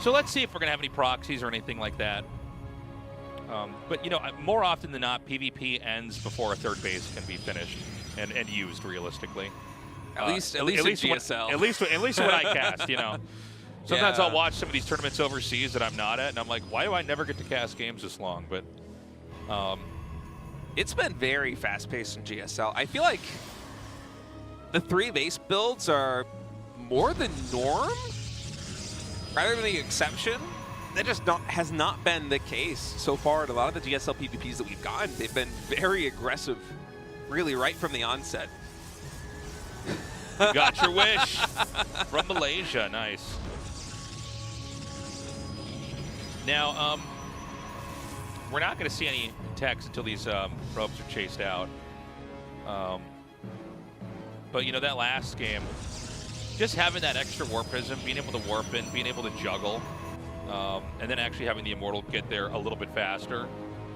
So let's see if we're going to have any proxies or anything like that. But, you know, more often than not, PvP ends before a third base can be finished and used realistically. At least in GSL. At least when I cast, you know. Sometimes Yeah. I'll watch some of these tournaments overseas that I'm not at, and I'm like, why do I never get to cast games this long? But it's been very fast-paced in GSL. I feel like the 3 base builds are more the norm rather than the exception. That just has not been the case so far at a lot of the GSL PvPs that we've gotten. They've been very aggressive, really right from the onset. you got your wish from Malaysia. Nice. Now, we're not going to see any techs until these probes are chased out. But, you know, that last game, just having that extra warp prism, being able to warp in, being able to juggle, and then actually having the Immortal get there a little bit faster,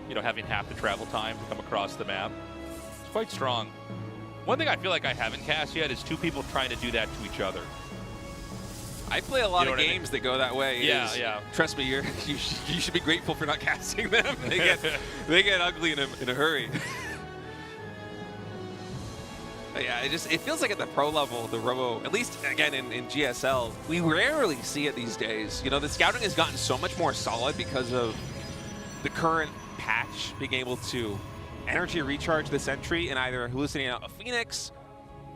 you know, having half the travel time to come across the map, it's quite strong. One thing I feel like I haven't cast yet is 2 people trying to do that to each other. I play a lot You know of what I games that go that way. Yeah, yeah. Trust me, you should be grateful for not casting them. They get ugly in a hurry. But yeah, it feels like at the pro level, the robo, at least again in GSL, we rarely see it these days. You know, the scouting has gotten so much more solid because of the current patch being able to energy recharge the sentry and either hallucinate out a Phoenix,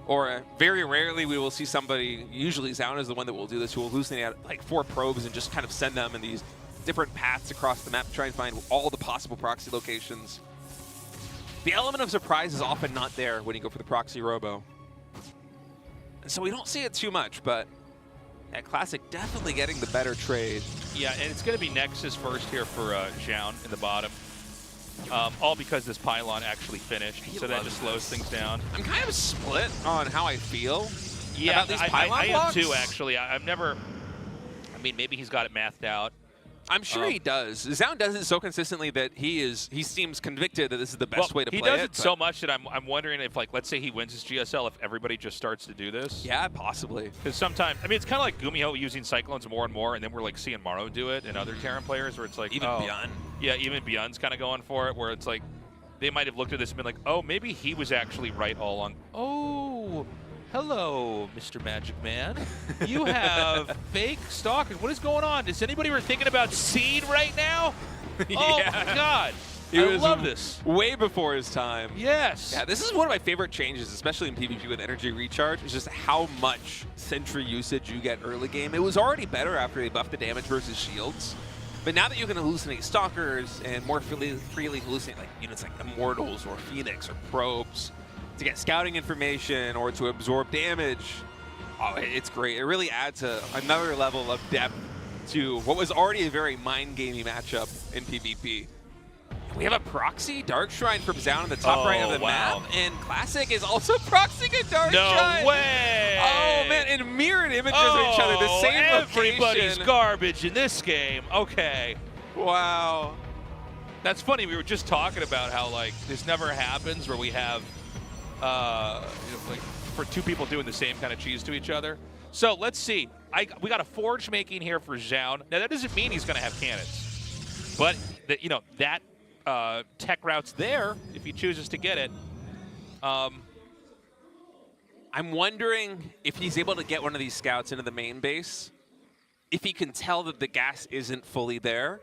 or very rarely we will see somebody, usually Zoun is the one that will do this, who will hallucinate out like 4 probes and just kind of send them in these different paths across the map to try and find all the possible proxy locations. The element of surprise is often not there when you go for the proxy robo. And so we don't see it too much, but yeah, Classic definitely getting the better trade. Yeah, and it's going to be Nexus first here for Zoun in the bottom. All because this pylon actually finished, so that just slows things down. I'm kind of split on how I feel about these I pylon am blocks. too, actually. I've never, I mean, maybe he's got it mathed out. I'm sure he does. Zoun does it so consistently that he seems convicted that this is the best way to play it. He does it so much that I'm wondering if, like, let's say he wins his GSL, if everybody just starts to do this. Yeah, possibly. Because sometimes, I mean, it's kind of like Gumiho using Cyclones more and more, and then we're like seeing Maro do it and other Terran players where it's like, Even Beyond. Yeah, even Beyond's kind of going for it, where it's like, they might have looked at this and been like, oh, maybe he was actually right all along. Oh, hello, Mr. Magic Man. You have fake stalkers. What is going on? Is anybody thinking about Seed right now? Oh, my God. I love this. Way before his time. Yes. Yeah, this is one of my favorite changes, especially in PvP with energy recharge, is just how much sentry usage you get early game. It was already better after they buffed the damage versus shields. But now that you can hallucinate stalkers and more freely hallucinate like units like Immortals or Phoenix or probes to get scouting information or to absorb damage, oh, it's great. It really adds another level of depth to what was already a very mind-gamey matchup in PvP. We have a proxy Dark Shrine from Zoun on the top right of the map, and Classic is also proxying a Dark Shrine. No way! Oh man, in mirrored images of each other, the same everybody's location. garbage in this game. Okay. Wow. That's funny. We were just talking about how, like, this never happens where we have, you know, like, for 2 people doing the same kind of cheese to each other. So let's see. We got a forge making here for Zoun. Now that doesn't mean he's going to have cannons, but you know, that tech route's there if he chooses to get it. I'm wondering if he's able to get one of these scouts into the main base, if he can tell that the gas isn't fully there.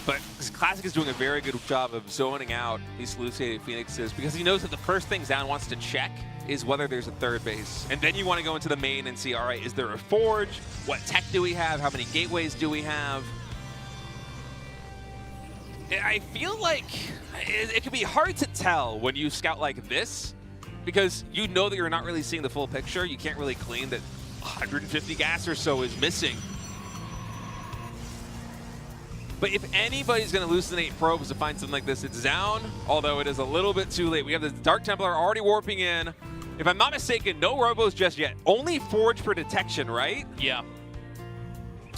But Classic is doing a very good job of zoning out these hallucinated Phoenixes because he knows that the first thing Zoun wants to check is whether there's a third base. And then you want to go into the main and see, all right, is there a forge? What tech do we have? How many gateways do we have? I feel like it can be hard to tell when you scout like this because you know that you're not really seeing the full picture. You can't really claim that 150 gas or so is missing. But if anybody's going to hallucinate probes to find something like this, it's Zoun, although it is a little bit too late. We have the Dark Templar already warping in. If I'm not mistaken, no robos just yet. Only Forge for detection, right? Yeah.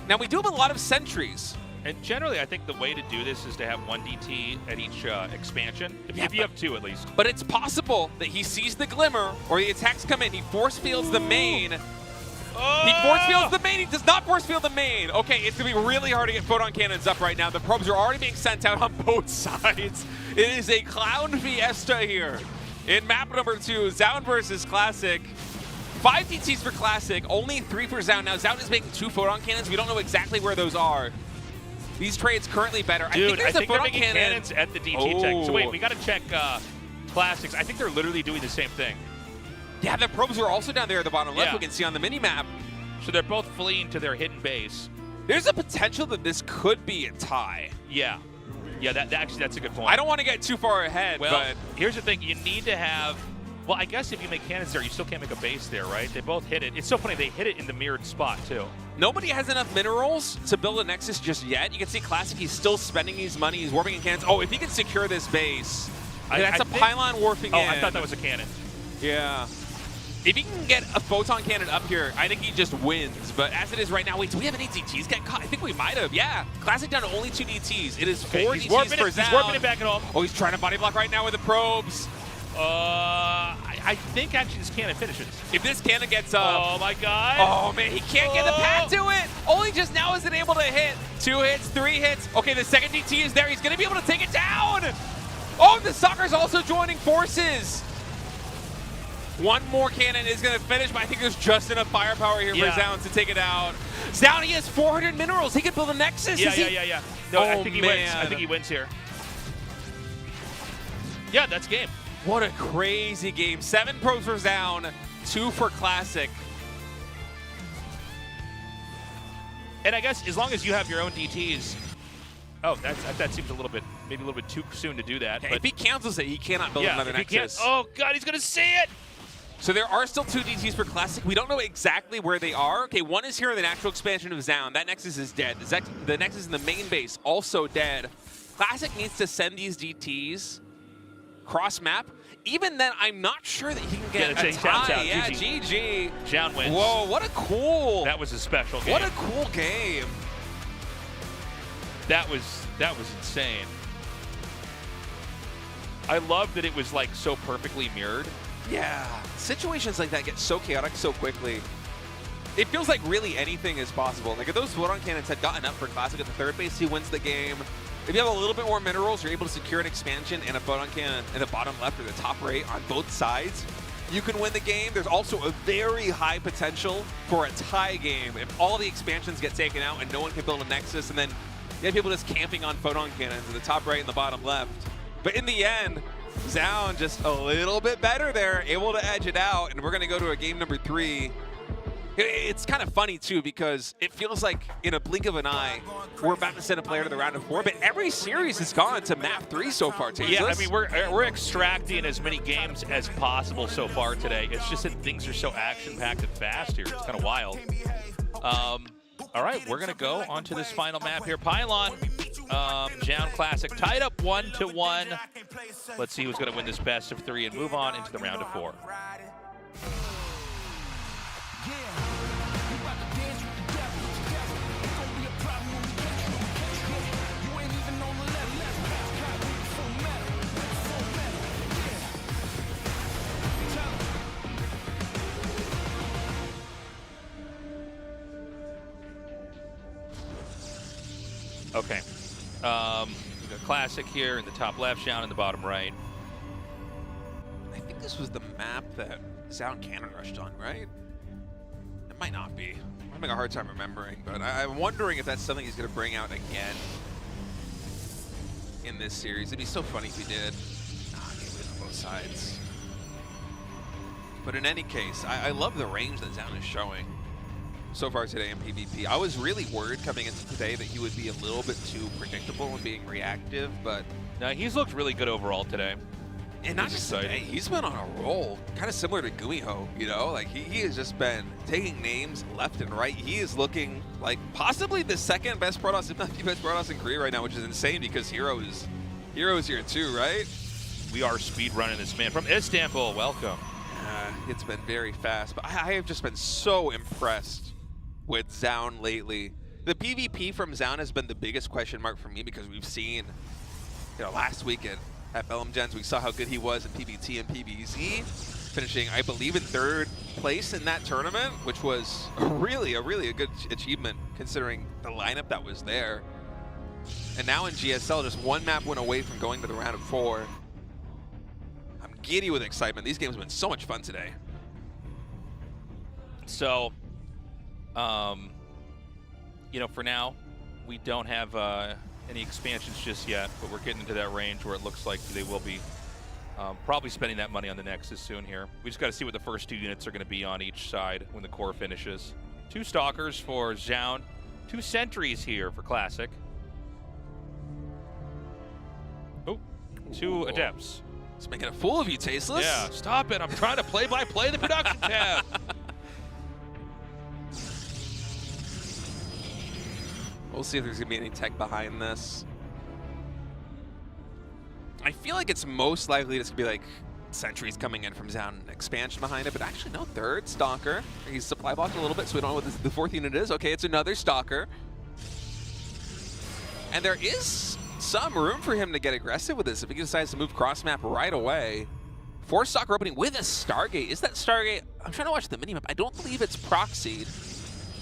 Now, we do have a lot of sentries. And generally, I think the way to do this is to have one DT at each expansion, if you have two at least. But it's possible that he sees the glimmer, or the attacks come in, he force fields the main. He force fields the main, he does not force field the main. Okay, it's gonna be really hard to get photon cannons up right now. The probes are already being sent out on both sides. It is a clown fiesta here. In map number 2, Zoun versus Classic. 5 DTs for Classic, only 3 for Zoun. Now Zoun is making 2 photon cannons. We don't know exactly where those are. These trades currently better. Dude, I think they're there's a making photon cannon. cannons at the DT tech. So wait, we gotta check Classics. I think they're literally doing the same thing. Yeah, the probes are also down there at the bottom left. Yeah. We can see on the mini-map. So they're both fleeing to their hidden base. There's a potential that this could be a tie. Yeah. Yeah, actually, that's a good point. I don't want to get too far ahead, well, but here's the thing. You need to have... Well, I guess if you make cannons there, you still can't make a base there, right? They both hit it. It's so funny. They hit it in the mirrored spot, too. nobody has enough minerals to build a Nexus just yet. You can see Classic, he's still spending his money. He's warping in cannons. Oh, if he can secure this base, that's a pylon warping in. Oh, I thought that was a cannon. Yeah. If he can get a photon cannon up here, I think he just wins. But as it is right now, wait, do we have any DTs get caught? I think we might have, yeah. Classic down to only 2 DTs. It is 4 DTs for Zoun. He's warping it back at home. Oh, he's trying to body block right now with the probes. I think actually this cannon finishes. If this cannon gets up. Oh my god. Oh man, he can't get the path to it. Only just now is it able to hit. 2 hits, 3 hits. Okay, the second DT is there. He's gonna be able to take it down. Oh, the Soccer's also joining forces. One more cannon is gonna finish, but I think there's just enough firepower here for Zoun to take it out. Zoun, he has 400 minerals. He could build a Nexus. Yeah. No, oh, I think he wins. I think he wins here. Yeah, that's game. What a crazy game. 7 probes for Zoun, 2 for Classic. And I guess as long as you have your own DTs. Oh, that seems maybe a little bit too soon to do that. Okay, but if he cancels it, he cannot build another Nexus. Oh god, he's gonna see it. So there are still 2 DTs for Classic. We don't know exactly where they are. Okay, one is here in the natural expansion of Zoun. That Nexus is dead. The Nexus in the main base, also dead. Classic needs to send these DTs cross map. Even then, I'm not sure that he can get a tie. Yeah, GG. Zoun wins. Whoa, what a cool. That was a special game. What a cool game. That was insane. I love that it was like so perfectly mirrored. Yeah, situations like that get so chaotic so quickly. It feels like really anything is possible. Like if those photon cannons had gotten up for Classic at the third base, he wins the game. If you have a little bit more minerals, you're able to secure an expansion and a photon cannon in the bottom left or the top right on both sides. You can win the game. There's also a very high potential for a tie game if all the expansions get taken out and no one can build a Nexus, and then you have people just camping on photon cannons in the top right and the bottom left. But in the end, Zoun just a little bit better there, able to edge it out, and we're going to go to a game number 3. It's kind of funny, too, because it feels like in a blink of an eye, we're about to send a player to the round of 4, but every series has gone to map 3 so far, too. Yeah, I mean, we're extracting as many games as possible so far today. It's just that things are so action-packed and fast here. It's kind of wild. All right, we're going to go on to this final map here. Pylon, Zoun Classic tied up 1-1. Let's see who's going to win this best of 3 and move on into the round of 4. Okay. We got Classic here in the top left, Zoun in the bottom right. I think this was the map that Zoun cannon rushed on, right? It might not be. I'm having a hard time remembering, but I'm wondering if that's something he's going to bring out again in this series. It'd be so funny if he did. Nah, he wins on both sides. But in any case, I love the range that Zoun is showing so far today in PvP. I was really worried coming into today that he would be a little bit too predictable and being reactive, but no, he's looked really good overall today. And not just today, he's been on a roll, kind of similar to Gumiho, you know? Like, he has just been taking names left and right. He is looking like possibly the second best Protoss, if not the best Protoss in Korea right now, which is insane because Hero is here too, right? We are speed running this man from Istanbul. Welcome. It's been very fast, but I have just been so impressed with Zoun lately. The PvP from Zoun has been the biggest question mark for me because we've seen, last weekend at Bellum Gens, we saw how good he was in PvT and PvZ, finishing, I believe, in 3rd place in that tournament, which was a really good achievement considering the lineup that was there. And now in GSL, just one map went away from going to the round of 4. I'm giddy with excitement. These games have been so much fun today. So, for now, we don't have any expansions just yet, but we're getting into that range where it looks like they will be probably spending that money on the Nexus soon here. We just got to see what the first 2 units are going to be on each side when the core finishes. 2 Stalkers for Zoun, 2 Sentries here for Classic. Oh, 2 Adepts. It's making a fool of you, Tasteless. Yeah, stop it. I'm trying to play-by-play the production tab. We'll see if there's going to be any tech behind this. I feel like it's most likely it's going to be like Sentries coming in from Zoun and expansion behind it, but actually no, 3rd Stalker. He's supply blocked a little bit, so we don't know what the 4th unit is. Okay, it's another Stalker. And there is some room for him to get aggressive with this if he decides to move cross map right away. 4 Stalker opening with a Stargate. Is that Stargate? I'm trying to watch the minimap. I don't believe it's proxied.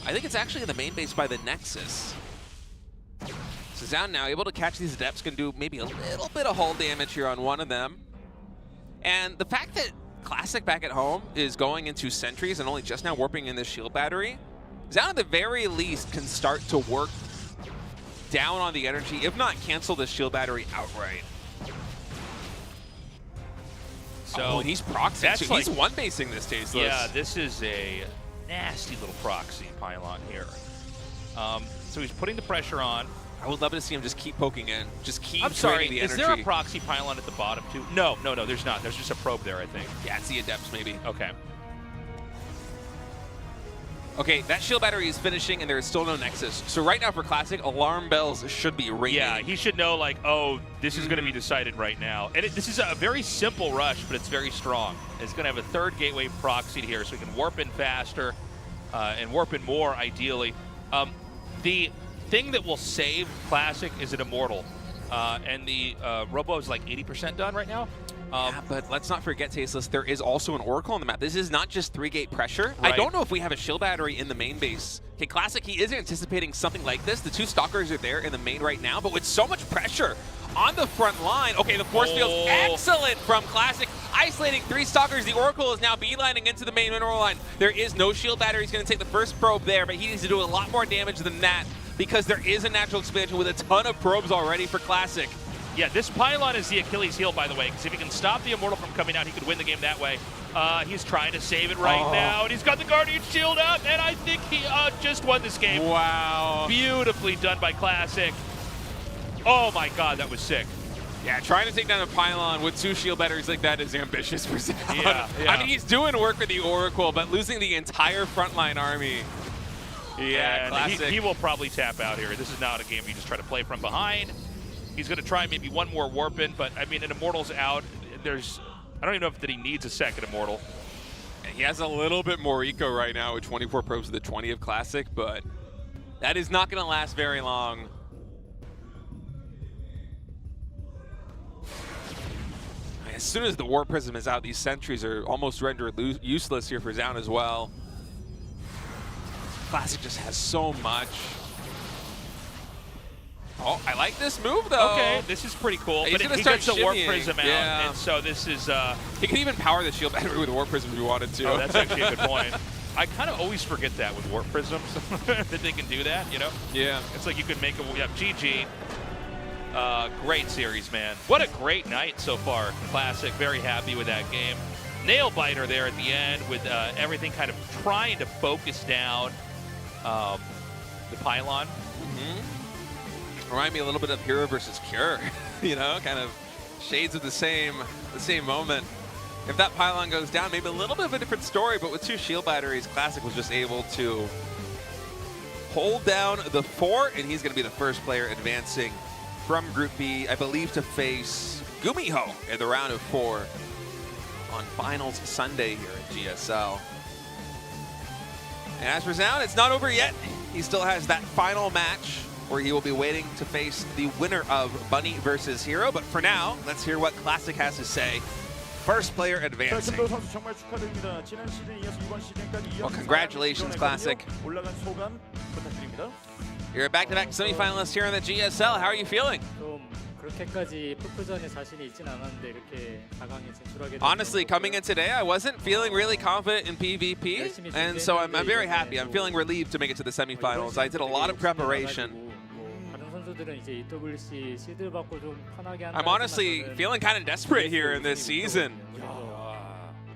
I think it's actually in the main base by the Nexus. So Zoun now able to catch these Adepts, can do maybe a little bit of hull damage here on one of them. And the fact that Classic back at home is going into Sentries and only just now warping in this shield battery, Zoun at the very least can start to work down on the energy, if not cancel the shield battery outright. So and he's proxying, so he's one-basing this Tasteless. Yeah, this is a nasty little proxy pylon here. So he's putting the pressure on. I would love to see him just keep poking in. Just keep I'm sorry, draining the is energy. there a proxy pylon at the bottom too? No, there's not. There's just a probe there, I think. Yeah, it's the Adepts maybe. Okay. Okay, that shield battery is finishing and there is still no Nexus. So right now for Classic, alarm bells should be ringing. Yeah, he should know, like, oh, this is going to be decided right now. And this is a very simple rush, but it's very strong. It's going to have a 3rd gateway proxied here, so he can warp in faster and warp in more, ideally. The thing that will save Classic is an Immortal. And the Robo is like 80% done right now. Yeah, but let's not forget, Tasteless, there is also an Oracle on the map. This is not just 3-gate pressure. Right. I don't know if we have a shield battery in the main base. Okay, Classic, he is anticipating something like this. The 2 Stalkers are there in the main right now, but with so much pressure on the front line. Okay, the force field's excellent from Classic. Isolating 3 Stalkers. The Oracle is now beelining into the main mineral line. There is no shield battery. He's going to take the first probe there, but he needs to do a lot more damage than that because there is a natural expansion with a ton of probes already for Classic. Yeah, this pylon is the Achilles heel, by the way, because if he can stop the Immortal from coming out, he could win the game that way. He's trying to save it right now, and he's got the Guardian Shield out, and I think he just won this game. Wow. Beautifully done by Classic. Oh my God, that was sick. Yeah, trying to take down a pylon with 2 shield batteries like that is ambitious for Zoun. Yeah. I mean, he's doing work for the Oracle, but losing the entire frontline army. Yeah, Classic. He will probably tap out here. This is not a game you just try to play from behind. He's going to try maybe one more warp in, but I mean, an Immortal's out. I don't even know if that he needs a second Immortal. He has a little bit more eco right now with 24 probes to the 20 of Classic, but that is not going to last very long. As soon as the War Prism is out, these Sentries are almost rendered useless here for Zoun as well. Classic just has so much. Oh, I like this move, though. Okay, this is pretty cool. He's but gonna he start gets the Warp shimmying. Prism out, Yeah. and so this is... He can even power the shield battery with a Warp Prism if he wanted to. Oh, that's actually a good point. I kind of always forget that with Warp Prisms, that they can do that, you know? Yeah. It's like you could make a... Yeah, GG. Great series, man. What a great night so far. Classic, very happy with that game. Nail biter there at the end with everything kind of trying to focus down the pylon. Remind me a little bit of Hero versus Cure, you know, kind of shades of the same moment. If that pylon goes down, maybe a little bit of a different story, but with 2 shield batteries, Classic was just able to hold down the fort, and he's going to be the first player advancing from Group B, I believe, to face Gumiho in the round of 4 on Finals Sunday here at GSL. And as for Zoun, it's not over yet. he still has that final match where he will be waiting to face the winner of Bunny versus Hero. But for now, let's hear what Classic has to say. First player advancing. 김도우 선수 정말 축하드립니다. 지난 시즌 이어서 이번 시즌까지 Well, congratulations, Classic. 올라간 소감 부탁드립니다. You're a back-to-back semifinalist here in the GSL. How are you feeling? 좀 그렇게까지 풀프전에 자신이 있진 않았는데 이렇게 4강에 진출하게 Honestly, coming in today, I wasn't feeling really confident in PvP, and so I'm very happy. I'm feeling relieved to make it to the semifinals. I did a lot of preparation. 다른 선수들은 이제 EWC 시드 받고 좀 편하게 한다. I'm honestly feeling kind of desperate here in this season.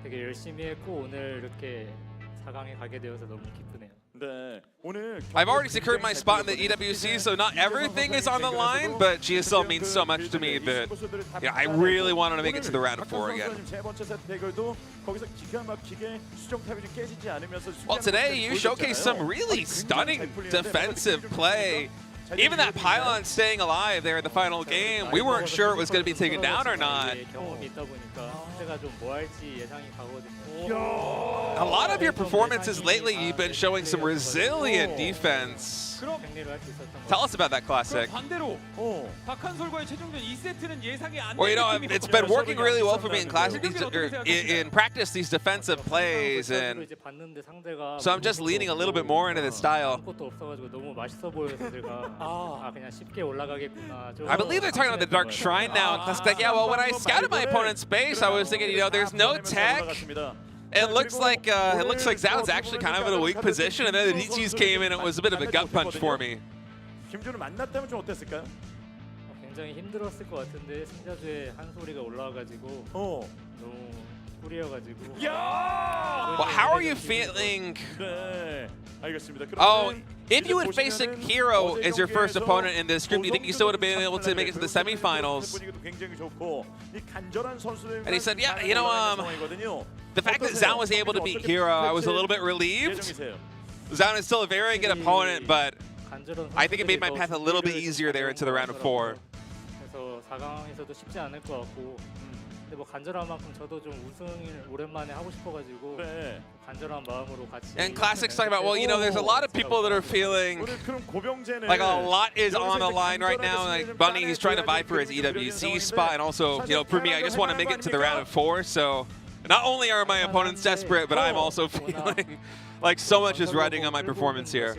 되게 열심히 했고 오늘 이렇게 4강에 가게 되어서 너무 기쁘네요. 네, 오늘 I've already secured my spot in the EWC, so not everything is on the line, but GSL means so much to me that I really wanted to make it to the round of 4 again. 세 번째 세트 대결도 거기서 기가 막히게 수정탑이 좀 깨지지 않으면서 Well, today you showcased some really stunning defensive play. Even that pylon staying alive there in the final game, we weren't sure it was going to be taken down or not. 경험이 있다 보니까 상대가 좀 뭐 할지 예상이 가거든요. A lot of your performances lately, you've been showing some resilient defense. 승리를 할 수 있었던 것 Tell us about that Classic. 반대로 박한솔과의 최종전 2세트는 예상이 안 Well, you know, 되는 it's been working really well for me in Classic, in practice, these defensive plays, and 이제 봤는데 상대가 so I'm just leaning a little bit more into the style. 아무것도 없어가지고 너무 맛있어 보여서 제가 아 그냥 쉽게 올라가겠구나. I believe they're talking about the Dark Shrine now, and Classic's like, yeah, well, when I scouted my opponent's base, I was thinking, you know, there's no tech. It looks like Zoun's actually kind of in a weak position, and then the DTs came in. It was a bit of a gut punch for me. 김준우 만났다면 좀 어땠을까요? 굉장히 힘들었을 것 같은데 승자주에 한 소리가 올라와가지고 너무 꿀이어가지고. Well, how are you feeling? 네, 알겠습니다. Oh, if you would face a Hero as your first opponent in this group, do you think you still would have been able to make it to the semifinals? And he said, yeah, you know, the fact that Zoun was able to beat Hero, I was a little bit relieved. Zoun is still a very good opponent, but I think it made my path a little bit easier there into the round of 4. 그래서 4강에서도 쉽지 않을 것 같고. 근데 뭐 간절한 만큼 저도 좀 우승을 오랜만에 하고 싶어가지고 간절한 마음으로 같이. And Classic's talking about, well, you know, there's a lot of people that are feeling like a lot is on the line right now. Like Bunny, he's trying to vie for his EWC spot, and also, you know, for me, I just want to make it to the round of 4. So not only are my opponents desperate, but I'm also feeling like so much is riding on my performance here.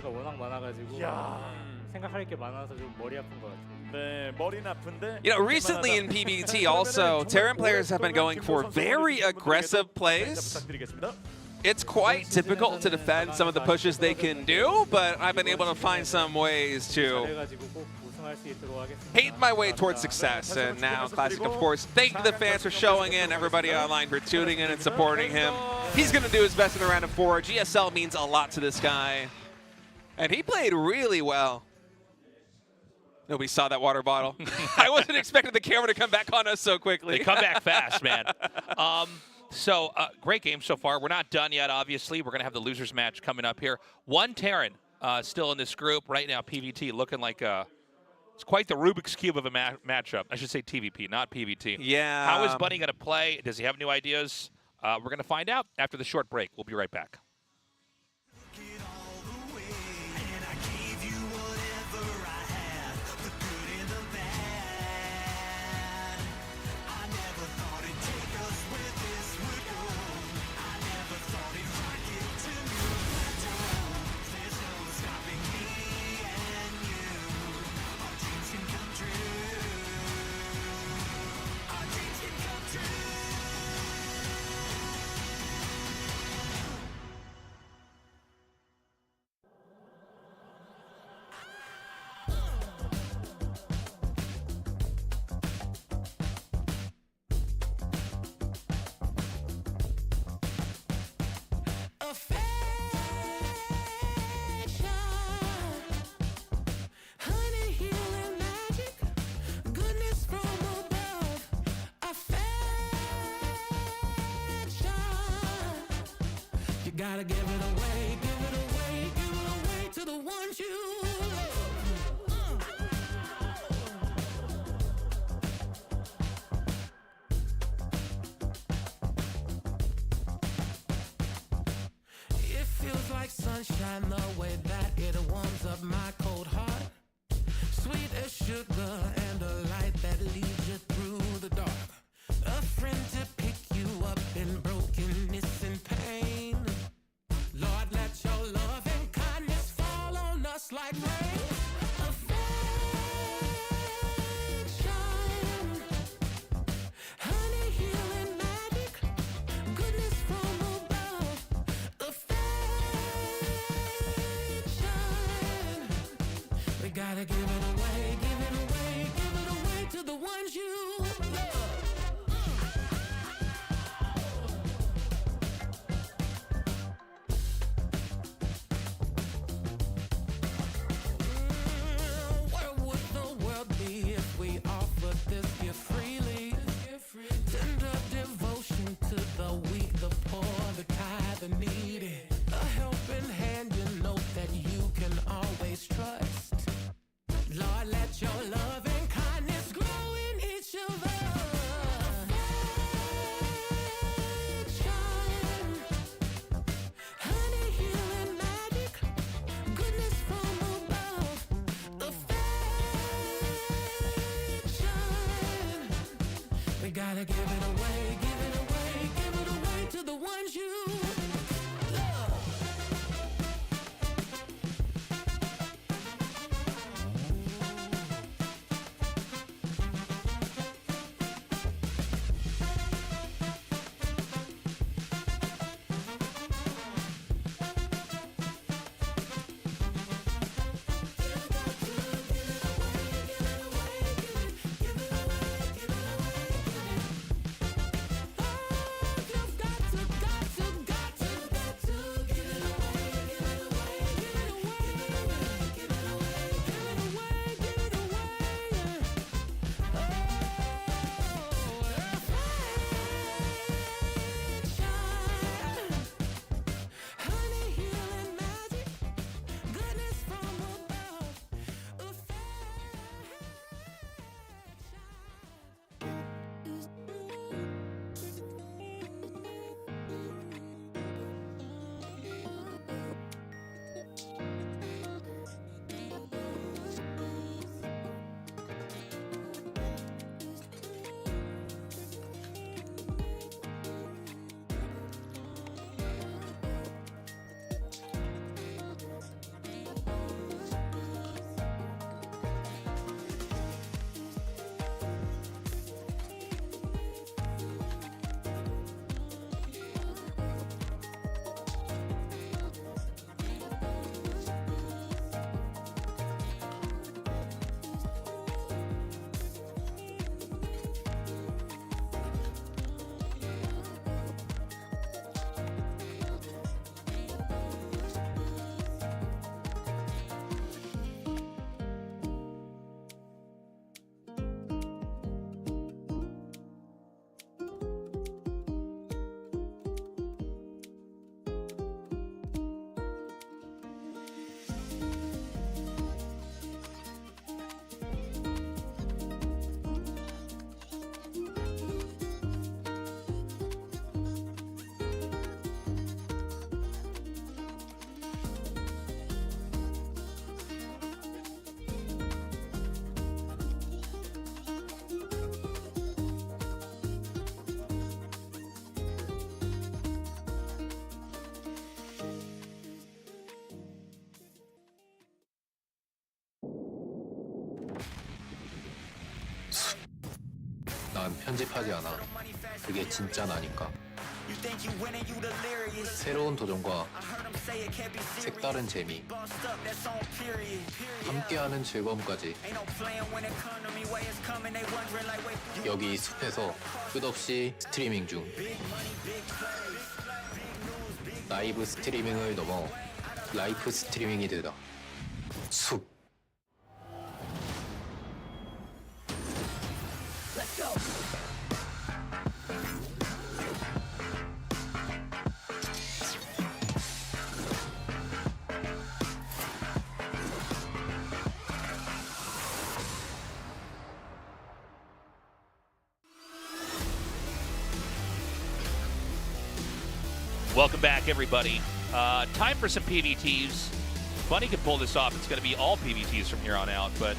생각할 게 많아서 좀 머리 아픈 것 같아요. You know, recently in PBT also, Terran players have been going for very aggressive plays. It's quite difficult to defend some of the pushes they can do, but I've been able to find some ways to pave my way towards success. And now Classic, of course, thank the fans for showing in, everybody online for tuning in and supporting him. He's going to do his best in the round of 4. GSL means a lot to this guy. And he played really well. Nobody saw that water bottle. I wasn't expecting the camera to come back on us so quickly. They come back fast, man. Great game so far. We're not done yet, obviously. We're going to have the losers match coming up here. One Terran still in this group. Right now, PVT looking like it's quite the Rubik's Cube of a matchup. I should say TVP, not PVT. Yeah. How is Bunny going to play? Does he have new ideas? We're going to find out after the short break. We'll be right back. Gotta give it away, give it away, give it away to the ones you love. It feels like sunshine and the way that it warms up my cold heart. Sweet as sugar and a light that leads you through the dark. A friend to pick you up in brokenness and pain. Lord, let your love and kindness fall on us like rain. Affection, honey, healing magic, goodness from above. Affection, we gotta give it away, give it away, give it away to the ones you love. Where would the world be if we offered this gift freely? Tender devotion to the weak, the poor, the tired, the needy. A helping hand you know that you can always trust. Lord, let your love and kindness grow in each of us. Affection, honey, healing magic, goodness from above. Affection, we gotta give it away, give it away, give it away to the ones you love. 난 편집하지 않아. 그게 진짜 나니까. 새로운 도전과 색다른 재미, 함께하는 즐거움까지. 여기 숲에서 끝없이 스트리밍 중. 라이브 스트리밍을 넘어 라이프 스트리밍이 되다. 숲. Welcome back, everybody. Time for some PVTs. Bunny can pull this off. It's going to be all PVTs from here on out. But,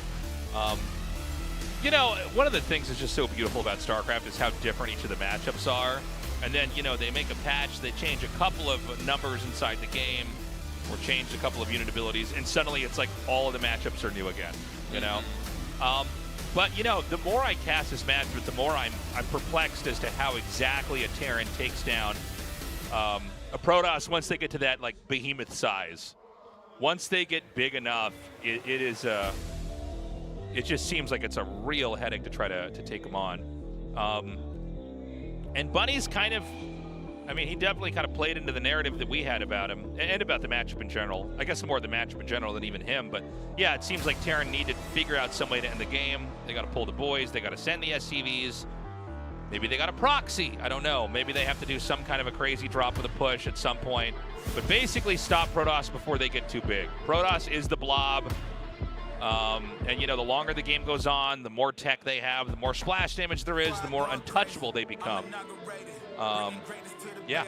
you know, one of the things that's just so beautiful about StarCraft is how different each of the matchups are. And then, you know, they make a patch, they change a couple of numbers inside the game, or change a couple of unit abilities, and suddenly it's like all of the matchups are new again, you know? But, you know, the more I cast this match, the more I'm perplexed as to how exactly a Terran takes down a Protoss once they get to that, like, behemoth size. Once they get big enough, it just seems like it's a real headache to try to take them on. And Bunny's kind of, I mean, he definitely kind of played into the narrative that we had about him and about the matchup in general. I guess more the matchup in general than even him. But yeah, it seems like Terran needed to figure out some way to end the game. They got to pull the boys. They got to send the SCVs. Maybe they got a proxy. I don't know. Maybe they have to do some kind of a crazy drop with a push at some point. But basically stop Protoss before they get too big. Protoss is the blob. And, you know, the longer the game goes on, the more tech they have, the more splash damage there is, the more untouchable they become. Yeah,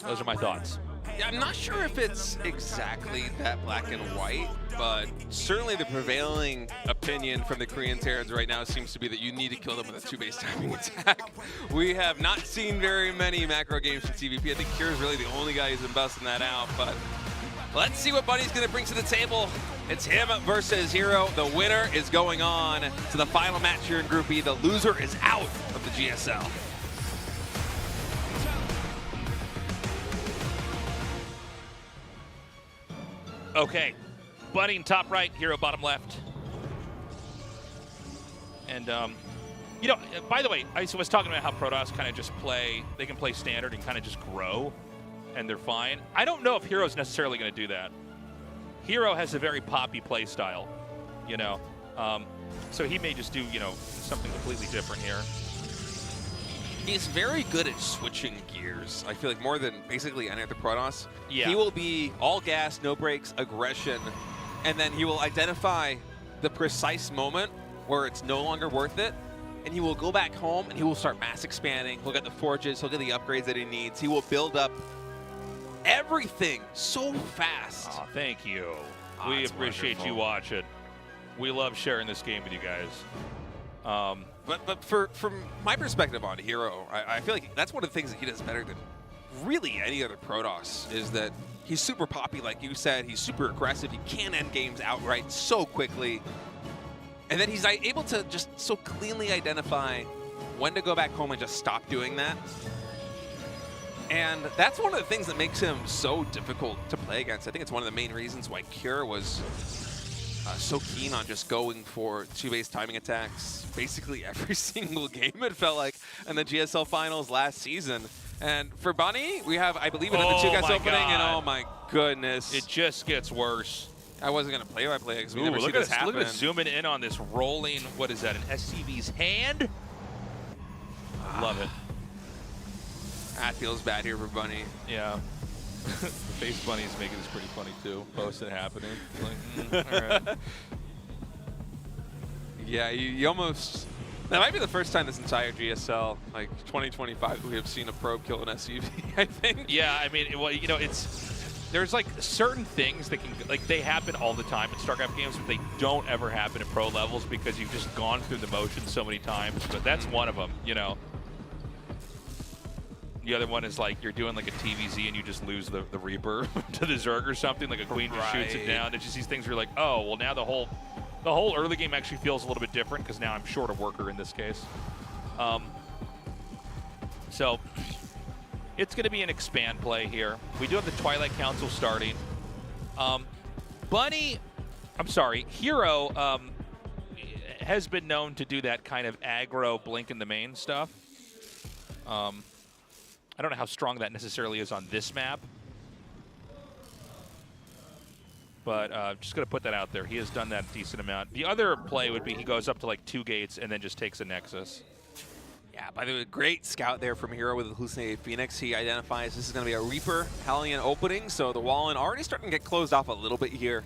those are my thoughts. Yeah, I'm not sure if it's exactly that black and white, but certainly the prevailing opinion from the Korean Terrans right now seems to be that you need to kill them with a 2-base timing attack. We have not seen very many macro games from TVP. I think Kira's really the only guy who's been busting that out, but let's see what Bunny's going to bring to the table. It's him versus Hero. The winner is going on to the final match here in Group E. The loser is out of the GSL. Okay, Bunny in top right, Hero bottom left. And, you know, by the way, I was talking about how Protoss kind of just play, they can play standard and kind of just grow, and they're fine. I don't know if Hero's necessarily going to do that. Hero has a very poppy play style, you know, so he may just do, you know, something completely different here. He's very good at switching gears. I feel like more than basically any other Protoss. Yeah. He will be all gas, no brakes, aggression, and then he will identify the precise moment where it's no longer worth it, and he will go back home and he will start mass expanding. He'll get the forges, he'll get the upgrades that he needs. He will build up everything so fast. Oh, thank you. We appreciate wonderful. you watching. We love sharing this game with you guys. But from my perspective on Hero, I feel like that's one of the things that he does better than really any other Protoss, is that he's super poppy, like you said. He's super aggressive. He can end games outright so quickly. And then he's able to just so cleanly identify when to go back home and just stop doing that. And that's one of the things that makes him so difficult to play against. I think it's one of the main reasons why Cure was so keen on just going for 2-base timing attacks basically every single game, it felt like, in the GSL finals last season. And for Bunny, we have, I believe, another 2-guys opening, and oh my goodness. It just gets worse. I wasn't going to play by play because we never see this happen. Look at us zooming in on this rolling, what is that, an SCV's hand? Love it. That feels bad here for Bunny. Yeah. The face Bunny is making this pretty funny too. Post it happening. Like, all right. Yeah, you almost. That might be the first time this entire GSL, like 2025, we have seen a probe kill an SCV, I think. Yeah, I mean, well, you know, there's like certain things that can, like, they happen all the time in StarCraft games, but they don't ever happen at pro levels because you've just gone through the motions so many times. But that's one of them, you know. The other one is like you're doing like a TVZ and you just lose the Reaper to the Zerg or something, like a Queen just shoots it down. It's just these things where you're like, oh, well now the whole early game actually feels a little bit different because now I'm short a worker in this case. So it's going to be an expand play here. We do have the Twilight Council starting. Hero has been known to do that kind of aggro blink in the main stuff. I don't know how strong that necessarily is on this map. But just going to put that out there. He has done that a decent amount. The other play would be he goes up to like 2 gates and then just takes a Nexus. Yeah, by the way, great scout there from Hero with the Hallucinated Phoenix. He identifies this is going to be a Reaper Hellion opening, so the wall-in already starting to get closed off a little bit here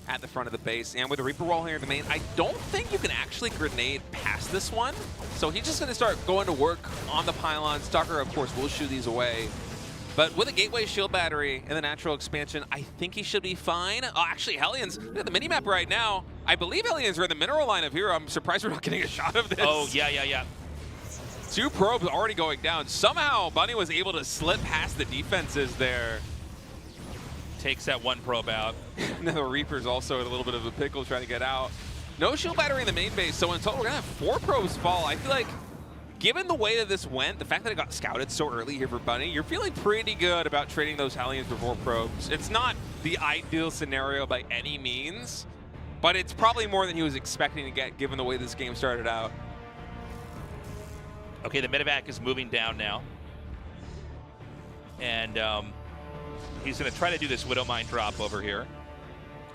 at the front of the base. And with the Reaper wall here in the main, I don't think you can actually grenade past this one. So he's just going to start going to work on the pylon. Stalker, of course, will shoot these away. But with a Gateway Shield Battery and the natural expansion, I think he should be fine. Oh, actually, Hellions, look at the minimap right now. I believe Hellions are in the mineral line of Hero. I'm surprised we're not getting a shot of this. Oh, yeah. 2 probes already going down. Somehow, Bunny was able to slip past the defenses there. Takes that 1 probe out. Now the Reaper's also in a little bit of a pickle trying to get out. No shield battery in the main base, so in total we're gonna have 4 probes fall. I feel like, given the way that this went, the fact that it got scouted so early here for Bunny, you're feeling pretty good about trading those Hellions for 4 probes. It's not the ideal scenario by any means, but it's probably more than he was expecting to get given the way this game started out. Okay, the medevac is moving down now. And he's going to try to do this Widow Mine drop over here.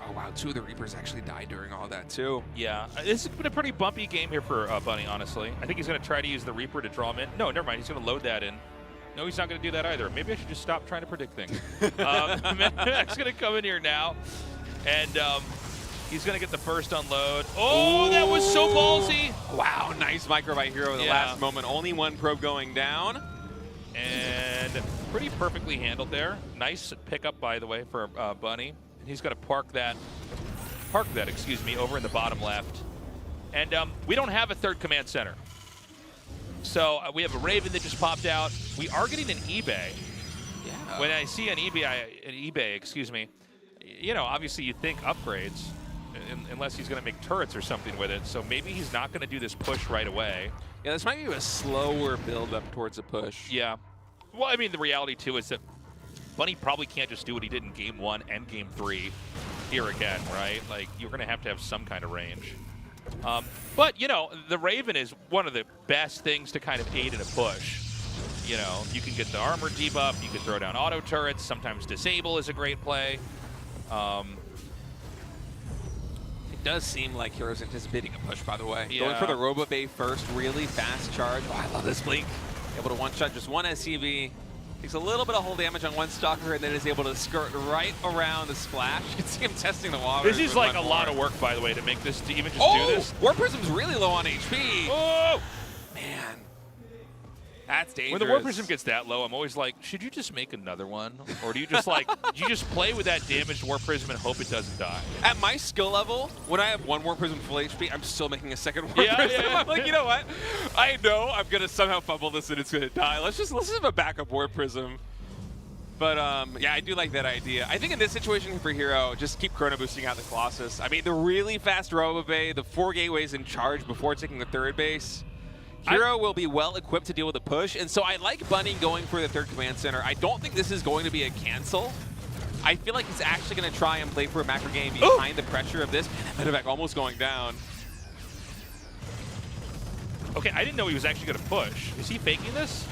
Oh, wow. 2 of the Reapers actually died during all that, too. Yeah. This has been a pretty bumpy game here for Bunny, honestly. I think he's going to try to use the Reaper to draw him in. No, never mind. He's going to load that in. No, he's not going to do that either. Maybe I should just stop trying to predict things. Medevac's going to come in here now. And he's going to get the first unload. Oh, that was so ballsy. Wow, nice micro by Hero in the last moment. Only 1 probe going down. And pretty perfectly handled there. Nice pickup, by the way, for Bunny. And he's going to park that, over in the bottom left. And we don't have a 3rd command center. So we have a Raven that just popped out. We are getting an eBay. Yeah. When I see an eBay, excuse me, you know, obviously you think upgrades, unless he's going to make turrets or something with it. So maybe he's not going to do this push right away. Yeah, this might be a slower build up towards a push. Yeah. Well, I mean, the reality, too, is that Bunny probably can't just do what he did in Game 1 and Game 3 here again, right? Like, you're going to have some kind of range. But, you know, the Raven is one of the best things to kind of aid in a push. You know, you can get the armor debuff, you can throw down auto turrets, sometimes disable is a great play. It does seem like Hero's anticipating a push, by the way. Yeah. Going for the Robo Bay first, really fast charge. Oh, I love this blink. Able to one-shot just 1 SCV. Takes a little bit of hull damage on 1 Stalker and then is able to skirt right around the splash. You can see him testing the water. This is like a lot of work, by the way, to make this, to even just do this. Warp Prism's really low on HP. Oh! Man. That's dangerous. When the Warp Prism gets that low, I'm always like, should you just make another one? Or do you just like, do you just play with that damaged Warp Prism and hope it doesn't die? At my skill level, when I have 1 Warp Prism full HP, I'm still making a 2nd Warp Prism. Yeah. I'm like, you know what? I know I'm gonna somehow fumble this and it's gonna die. Let's just have a backup Warp Prism. But yeah, I do like that idea. I think in this situation for Hero, just keep chrono boosting out the Colossus. I mean, the really fast Robo Bay, the 4 gateways in charge before taking the 3rd base. Hero will be well equipped to deal with the push, and so I like Bunny going for the 3rd command center. I don't think this is going to be a cancel. I feel like he's actually going to try and play for a macro game behind the pressure of this. Medevac almost going down. Okay, I didn't know he was actually going to push. Is he faking this?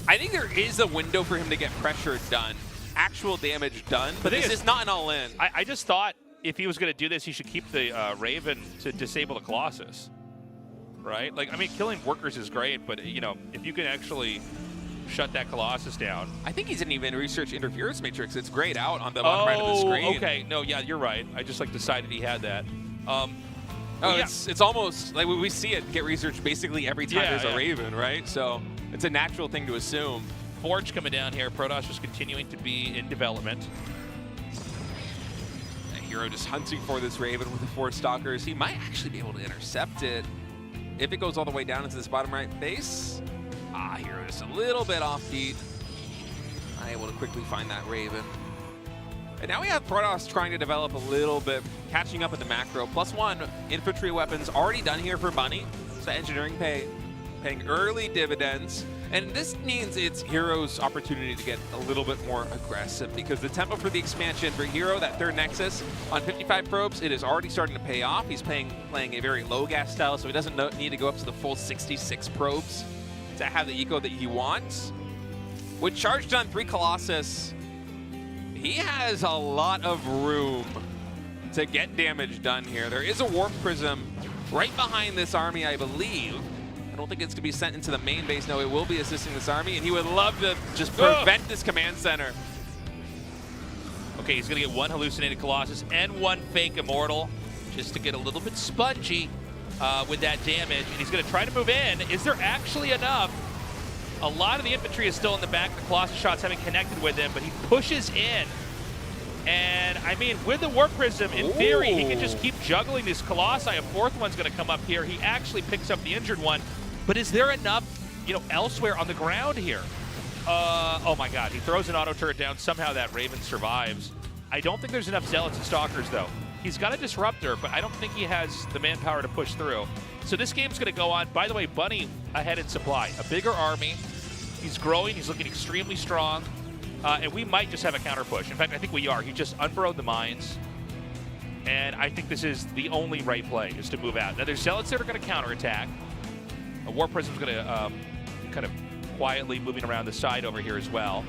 I think there is a window for him to get pressure done, actual damage done, but this is not an all-in. I just thought if he was going to do this, he should keep the Raven to disable the Colossus. Right? Like, I mean, killing workers is great, but, you know, if you can actually shut that Colossus down. I think he didn't even research interference matrix. It's grayed out on the bottom right of the screen. Okay. No, yeah, you're right. I just, like, decided he had that. It's almost like we see it get researched basically every time there's a Raven, right? So it's a natural thing to assume. Forge coming down here. Protoss just continuing to be in development. Hero just hunting for this Raven with the 4 Stalkers. He might actually be able to intercept it. If it goes all the way down into this bottom right base, Hero just a little bit offbeat. Not able to quickly find that Raven. And now we have Protoss trying to develop a little bit, catching up in the macro. +1 infantry weapons already done here for Bunny. So engineering paying early dividends. And this means it's Hero's opportunity to get a little bit more aggressive because the tempo for the expansion for Hero, that 3rd Nexus on 55 probes, it is already starting to pay off. He's playing a very low gas style, so he doesn't need to go up to the full 66 probes to have the eco that he wants. With charged on 3 Colossus, he has a lot of room to get damage done here. There is a Warp Prism right behind this army, I believe. I don't think it's going to be sent into the main base. No, it will be assisting this army, and he would love to just prevent this command center. Okay, he's going to get 1 hallucinated Colossus and 1 fake Immortal just to get a little bit spongy with that damage. And he's going to try to move in. Is there actually enough? A lot of the infantry is still in the back. The Colossus shots haven't connected with him, but he pushes in. And, I mean, with the Warp Prism, in theory, he can just keep juggling these Colossi. A fourth one's going to come up here. He actually picks up the injured one. But is there enough, you know, elsewhere on the ground here? Oh, my God. He throws an auto turret down. Somehow that Raven survives. I don't think there's enough Zealots and Stalkers, though. He's got a Disruptor, but I don't think he has the manpower to push through. So this game's going to go on. By the way, Bunny ahead in supply. A bigger army. He's growing. He's looking extremely strong. And we might just have a counter push. In fact, I think we are. He just unburrowed the mines. And I think this is the only right play, is to move out. Now, there's Zealots that are going to counterattack. A War Prism's going to kind of quietly moving around the side over here as well.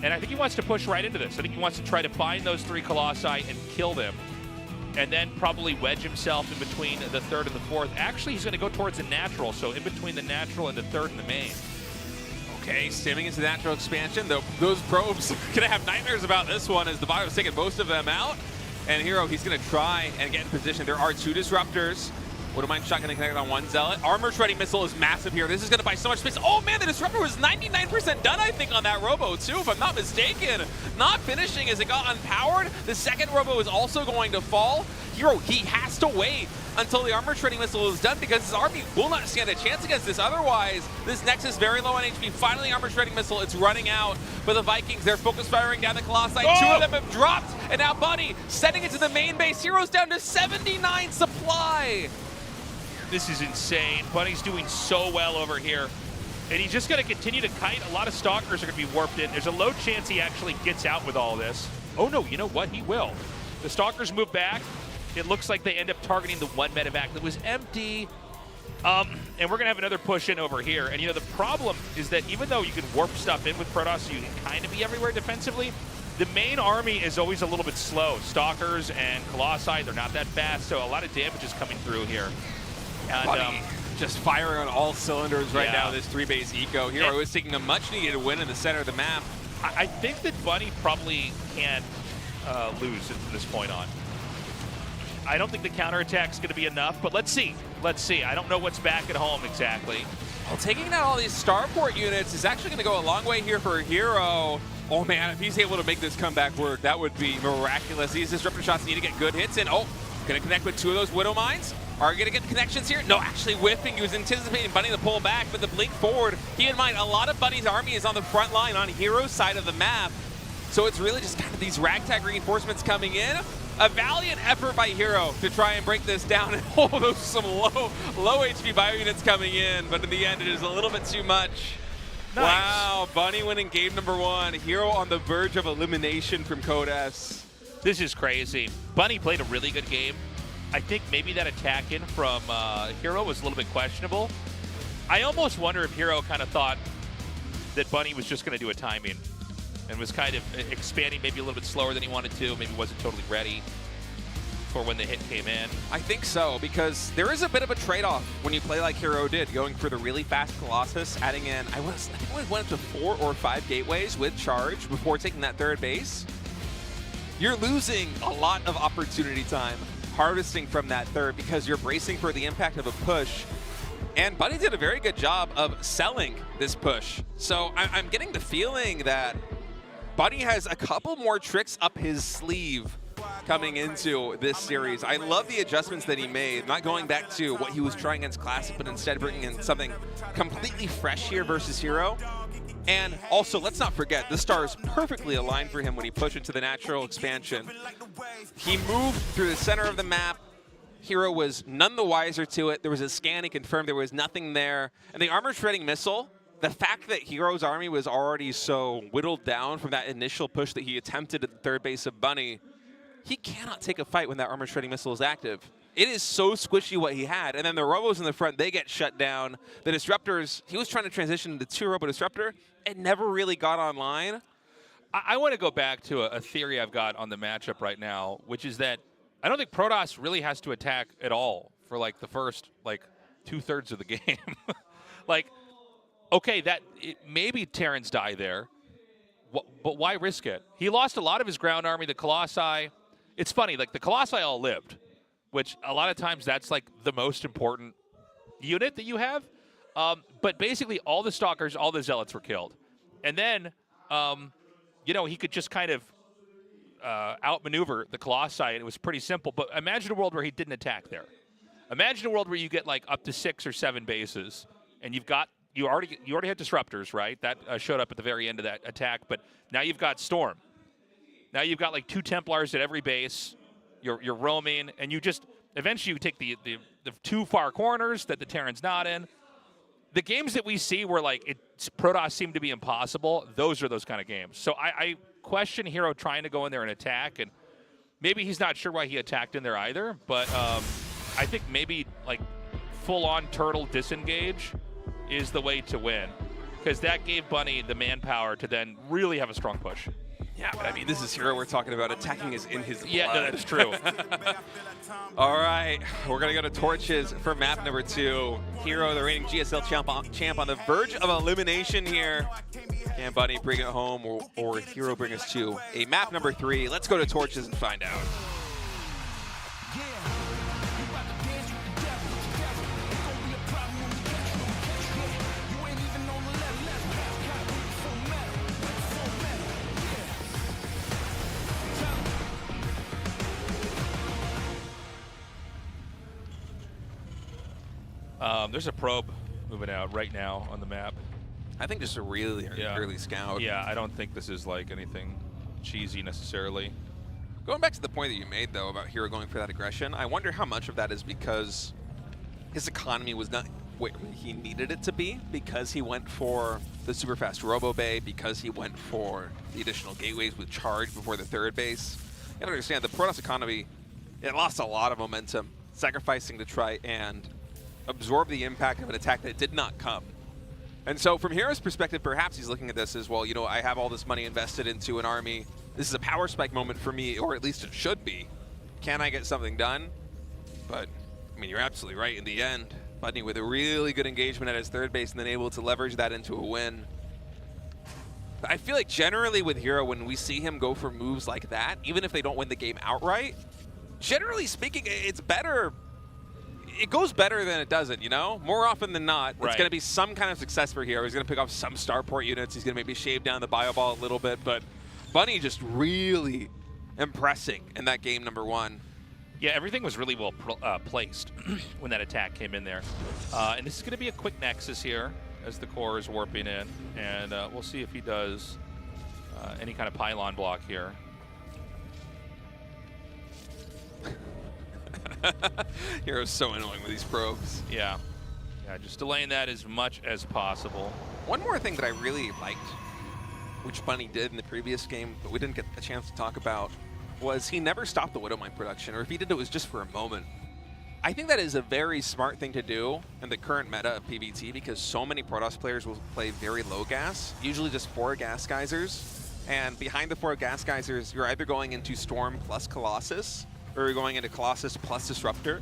And I think he wants to push right into this. I think he wants to try to find those 3 Colossi and kill them. And then probably wedge himself in between the 3rd and the 4th. Actually, he's going to go towards the natural, so in between the natural and the 3rd and the main. Okay, stimming into the natural expansion. Those probes are going to have nightmares about this one as the bottom's taking most of them out. And Hero, he's going to try and get in position. There are 2 Disruptors. Widowmine shot going to connect on 1 Zealot. Armor Shredding Missile is massive here. This is going to buy so much space. Oh, man, the Disruptor was 99% done, I think, on that Robo, too, if I'm not mistaken. Not finishing as it got unpowered. The second Robo is also going to fall. Hero, he has to wait until the Armor Shredding Missile is done because his army will not stand a chance against this. Otherwise, this Nexus very low on HP. Finally, Armor Shredding Missile, it's running out. But the Vikings, they're focus firing down the Colossi. Oh! 2 of them have dropped. And now Bunny sending it to the main base. Hero's down to 79 supply. This is insane. Bunny's doing so well over here. And he's just going to continue to kite. A lot of Stalkers are going to be warped in. There's a low chance he actually gets out with all this. Oh, no, you know what? He will. The Stalkers move back. It looks like they end up targeting the 1 medevac that was empty. And we're going to have another push in over here. And, you know, the problem is that even though you can warp stuff in with Protoss, so you can kind of be everywhere defensively, the main army is always a little bit slow. Stalkers and Colossi, they're not that fast, so a lot of damage is coming through here. And, just firing on all cylinders right now, this 3-base eco. Hero is taking a much-needed win in the center of the map. I think that Bunny probably can't lose from this point on. I don't think the counterattack's going to be enough, but let's see. Let's see. I don't know what's back at home exactly. Well, taking out all these starport units is actually going to go a long way here for Hero. Oh, man, if he's able to make this comeback work, that would be miraculous. These Disruptor shots need to get good hits in. Oh, going to connect with 2 of those Widow Mines. Are you going to get connections here? No, actually whiffing. He was anticipating Bunny to pull back, but the blink forward. Keep in mind, a lot of Bunny's army is on the front line on Hero's side of the map. So it's really just kind of these ragtag reinforcements coming in. A valiant effort by Hero to try and break this down. And oh, those are some low HP bio units coming in, but in the end, it is a little bit too much. Nice. Wow, Bunny winning game number 1. Hero on the verge of elimination from Code S. This is crazy. Bunny played a really good game. I think maybe that attack in from Hero was a little bit questionable. I almost wonder if Hero kind of thought that Bunny was just going to do a timing and was kind of expanding maybe a little bit slower than he wanted to, maybe wasn't totally ready for when the hit came in. I think so, because there is a bit of a trade-off when you play like Hero did, going for the really fast Colossus, adding in, I think we went up to 4 or 5 gateways with charge before taking that 3rd base. You're losing a lot of opportunity time harvesting from that 3rd because you're bracing for the impact of a push. And Bunny did a very good job of selling this push. So I'm getting the feeling that Bunny has a couple more tricks up his sleeve coming into this series. I love the adjustments that he made, not going back to what he was trying against Classic, but instead bringing in something completely fresh here versus Hero. And also, let's not forget, the stars perfectly aligned for him when he pushed into the natural expansion. He moved through the center of the map. Hero was none the wiser to it. There was a scan, he confirmed there was nothing there. And the armor shredding missile, the fact that Hero's army was already so whittled down from that initial push that he attempted at the 3rd base of Bunny, he cannot take a fight when that armor shredding missile is active. It is so squishy what he had. And then the Robos in the front, they get shut down. The Disruptors, he was trying to transition into 2 Robo Disruptor. It never really got online. I want to go back to a theory I've got on the matchup right now, which is that I don't think Protoss really has to attack at all for like the first like 2/3 of the game. Like, okay, maybe Terrans die there, but why risk it? He lost a lot of his ground army, the Colossi. It's funny, like the Colossi all lived, which a lot of times that's like the most important unit that you have. But basically, all the stalkers, all the zealots were killed. And then, you know, he could just kind of outmaneuver the Colossi, and it was pretty simple. But imagine a world where he didn't attack there. Imagine a world where you get like up to 6 or 7 bases, and you already had disruptors, right? That showed up at the very end of that attack. But now you've got Storm. Now you've got like 2 Templars at every base. You're roaming, and you just eventually you take the 2 far corners that the Terran's not in. The games that we see where like Protoss seem to be impossible, those are those kind of games. So I question Hero trying to go in there and attack, and maybe he's not sure why he attacked in there either. But I think maybe like full-on turtle disengage is the way to win, because that gave Bunny the manpower to then really have a strong push. Yeah, but I mean, this is Hero we're talking about. Attacking is in his blood. Yeah, no, that's true. All right, we're going to go to Torches for map number 2. Hero, the reigning GSL champ on the verge of elimination here. Can Bunny bring it home, or Hero bring us to a map number 3? Let's go to Torches and find out. There's a probe moving out right now on the map. I think just a really early scout. Yeah, I don't think this is like anything cheesy necessarily. Going back to the point that you made, though, about Hero going for that aggression, I wonder how much of that is because his economy was not where he needed it to be, because he went for the super fast Robo Bay, because he went for the additional gateways with charge before the 3rd base. You gotta understand, the Protoss economy, it lost a lot of momentum, sacrificing to try and absorb the impact of an attack that did not come. And so from Hero's perspective, perhaps he's looking at this as, well, you know, I have all this money invested into an army. This is a power spike moment for me, or at least it should be. Can I get something done? But, I mean, you're absolutely right. In the end, Bunny with a really good engagement at his 3rd base and then able to leverage that into a win. But I feel like generally with Hero, when we see him go for moves like that, even if they don't win the game outright, generally speaking, it's better. It goes better than it doesn't, you know? More often than not, it's going to be some kind of success for Hero. He's going to pick off some starport units. He's going to maybe shave down the bio ball a little bit, but Bunny just really impressing in that game number 1. Yeah, everything was really well placed when that attack came in there. And this is going to be a quick nexus here as the core is warping in, and we'll see if he does any kind of pylon block here. Hero's so annoying with these probes. Yeah. Yeah, just delaying that as much as possible. One more thing that I really liked, which Bunny did in the previous game, but we didn't get a chance to talk about, was he never stopped the Widowmine production, or if he did, it was just for a moment. I think that is a very smart thing to do in the current meta of PvT, because so many Protoss players will play very low gas, usually just 4 gas geysers. And behind the 4 gas geysers, you're either going into Storm plus Colossus, or you're going into Colossus plus Disruptor.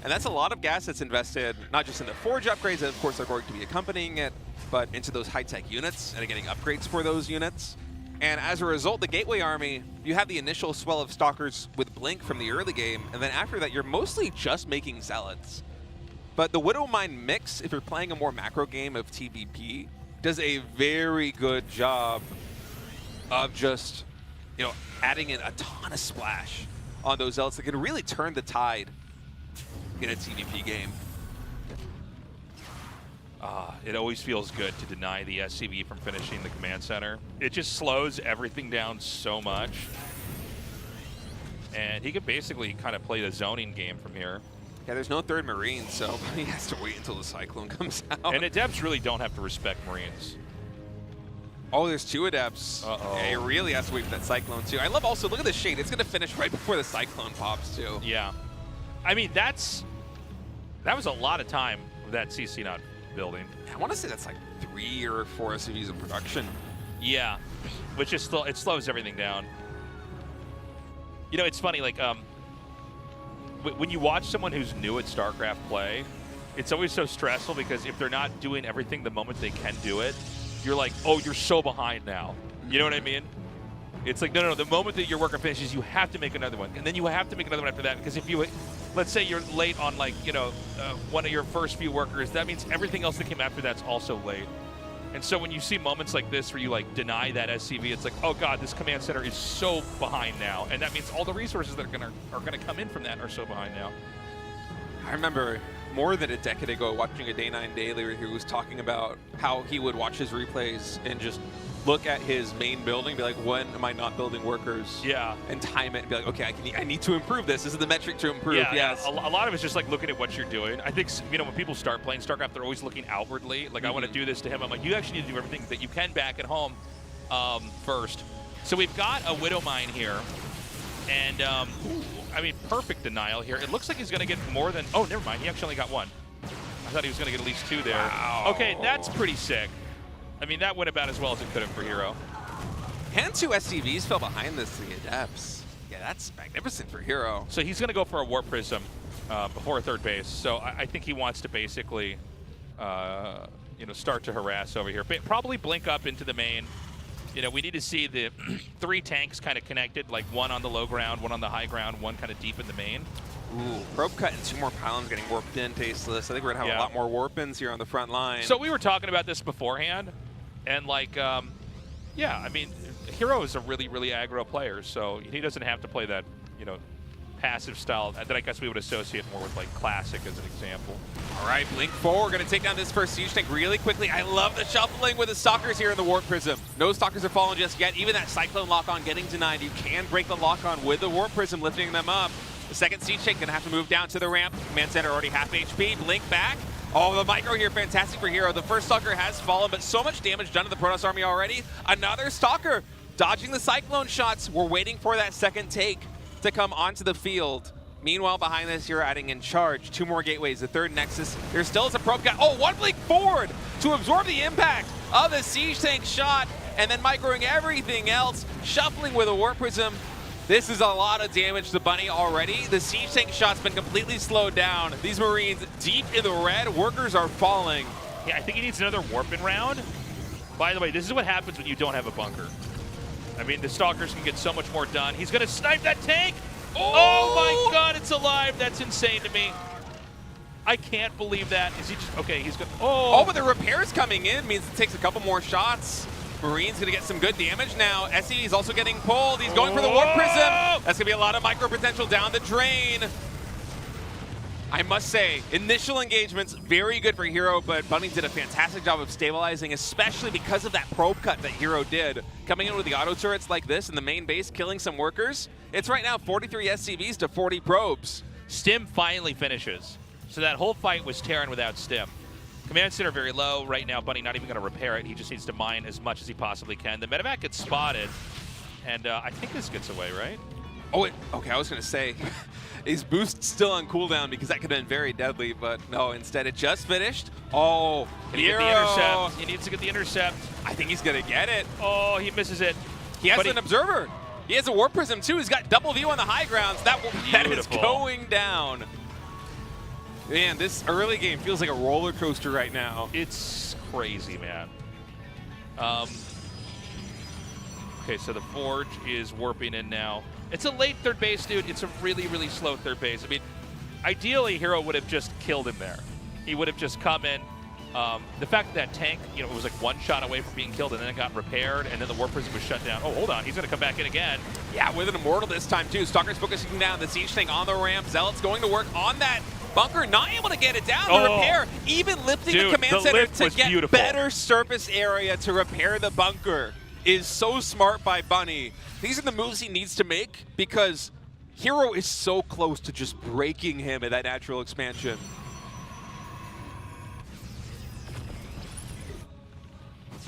And that's a lot of gas that's invested, not just in the Forge upgrades that of course are going to be accompanying it, but into those high-tech units and getting upgrades for those units. And as a result, the Gateway Army, you have the initial swell of Stalkers with Blink from the early game, and then after that, you're mostly just making Zealots. But the Widowmine mix, if you're playing a more macro game of TVP, does a very good job of just, you know, adding in a ton of splash on those Zealots that can really turn the tide in a TVP game. It always feels good to deny the SCV from finishing the command center. It just slows everything down so much. And he could basically kind of play the zoning game from here. Yeah, there's no 3rd Marine, so he has to wait until the Cyclone comes out. And Adepts really don't have to respect Marines. Oh, there's 2 Adepts. Uh-oh. Yeah, he really has to wait for that Cyclone, too. I love also, look at the shade. It's going to finish right before the Cyclone pops, too. Yeah. I mean, that was a lot of time with that CC not building. I want to say that's like 3 or 4 SCVs in production. Yeah, which is still, it slows everything down. You know, it's funny, like, when you watch someone who's new at StarCraft play, it's always so stressful because if they're not doing everything the moment they can do it, you're like, oh, you're so behind now. You know what I mean? It's like, no, the moment that your worker finishes, you have to make another one. And then you have to make another one after that. Because if you, let's say you're late on like, one of your first few workers, that means everything else that came after that's also late. And so when you see moments like this where you like deny that SCV, it's like, oh God, this command center is so behind now. And that means all the resources that are gonna come in from that are so behind now. I remember more than a decade ago watching a Day 9 Daily where he was talking about how he would watch his replays and just look at his main building and be like, when am I not building workers? Yeah. And time it and be like, okay, I need to improve this. This is the metric to improve. Yeah, yes. a lot of it's just like looking at what you're doing. I think, when people start playing StarCraft, they're always looking outwardly. Like, I want to do this to him. I'm like, you actually need to do everything that you can back at home first. So we've got a Widow Mine here. And, I mean, perfect denial here. It looks like he's going to get more than... Oh, never mind. He actually only got one. I thought he was going to get at least two there. Wow. Okay, that's pretty sick. I mean, that went about as well as it could have for Hero. And 2 SCVs fell behind this to the Adepts. Yeah, that's magnificent for Hero. So he's going to go for a Warp Prism before third base. So I think he wants to basically, start to harass over here. Probably blink up into the main. We need to see the 3 tanks kind of connected, like one on the low ground, one on the high ground, one kind of deep in the main. Ooh, probe cut and 2 more pylons getting warped in, Tasteless. I think we're going to have a lot more warp-ins here on the front line. So we were talking about this beforehand, and like, yeah, I mean, Hero is a really, really aggro player, so he doesn't have to play that, passive style that I guess we would associate more with like Classic as an example. All right, blink forward, going to take down this first siege tank really quickly. I love the shuffling with the Stalkers here in the Warp Prism. No Stalkers are falling just yet. Even that Cyclone lock-on getting denied. You can break the lock-on with the Warp Prism, lifting them up. The second siege tank going to have to move down to the ramp. Command center already half HP. Blink back. Oh, the micro here, fantastic for Hero. The first Stalker has fallen, but so much damage done to the Protoss army already. Another Stalker dodging the Cyclone shots. We're waiting for that second take to come onto the field. Meanwhile, behind this, you're adding in charge. 2 more gateways, the third Nexus. There still is a probe cut. Oh, 1 blink forward to absorb the impact of the siege tank shot, and then microing everything else, shuffling with a Warp Prism. This is a lot of damage to Bunny already. The siege tank shot's been completely slowed down. These Marines deep in the red. Workers are falling. Yeah, I think he needs another warping round. By the way, this is what happens when you don't have a bunker. I mean, the Stalkers can get so much more done. He's going to snipe that tank. Oh my God, it's alive. That's insane to me. I can't believe that. Is he just, okay, he's going to, oh, but the repairs coming in means it takes a couple more shots. Marine's going to get some good damage now. SE is also getting pulled. He's going for the Warp Prism. That's going to be a lot of micro potential down the drain. I must say, initial engagements, very good for Hero, but Bunny did a fantastic job of stabilizing, especially because of that probe cut that Hero did. Coming in with the auto turrets like this in the main base, killing some workers. It's right now 43 SCVs to 40 probes. Stim finally finishes. So that whole fight was Terran without Stim. Command center very low. Right now, Bunny not even going to repair it. He just needs to mine as much as he possibly can. The medevac gets spotted, and I think this gets away, right? Oh, okay, I was going to say, is Boost still on cooldown because that could have been very deadly, but no, instead it just finished. Oh, Can he get the intercept? He needs to get the intercept. I think he's going to get it. Oh, he misses it. He has an observer. He has a Warp Prism too. He's got double view on the high grounds. That is going down. Man, this early game feels like a roller coaster right now. It's crazy, man. Okay, so the Forge is warping in now. It's a late third base, dude. It's a really, really slow third base. I mean, ideally, Hero would have just killed him there. He would have just come in. The fact that tank, it was like 1 shot away from being killed, and then it got repaired, and then the Warp Prism was shut down. Oh, hold on. He's going to come back in again. Yeah, with an Immortal this time, too. Stalker's focusing down the siege tank on the ramp. Zealot's going to work on that bunker, not able to get it down. The repair, even lifting the command center to get better surface area to repair the bunker is so smart by Bunny. These are the moves he needs to make because Hero is so close to just breaking him at that natural expansion.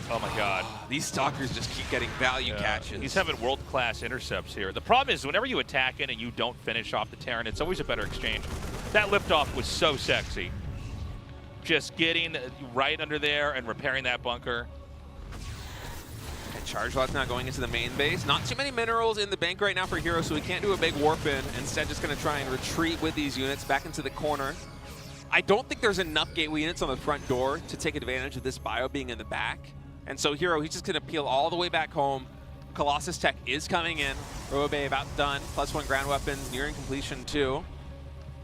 Oh my God. These Stalkers just keep getting value catches. He's having world-class intercepts here. The problem is whenever you attack in and you don't finish off the Terran, it's always a better exchange. That liftoff was so sexy. Just getting right under there and repairing that bunker. And Charge Lot's now going into the main base. Not too many minerals in the bank right now for Hero, so he can't do a big warp in. Instead, just going to try and retreat with these units back into the corner. I don't think there's enough gateway units on the front door to take advantage of this bio being in the back. And so Hero, he's just going to peel all the way back home, Colossus tech is coming in. Robe about done. +1 ground weapons, nearing completion too.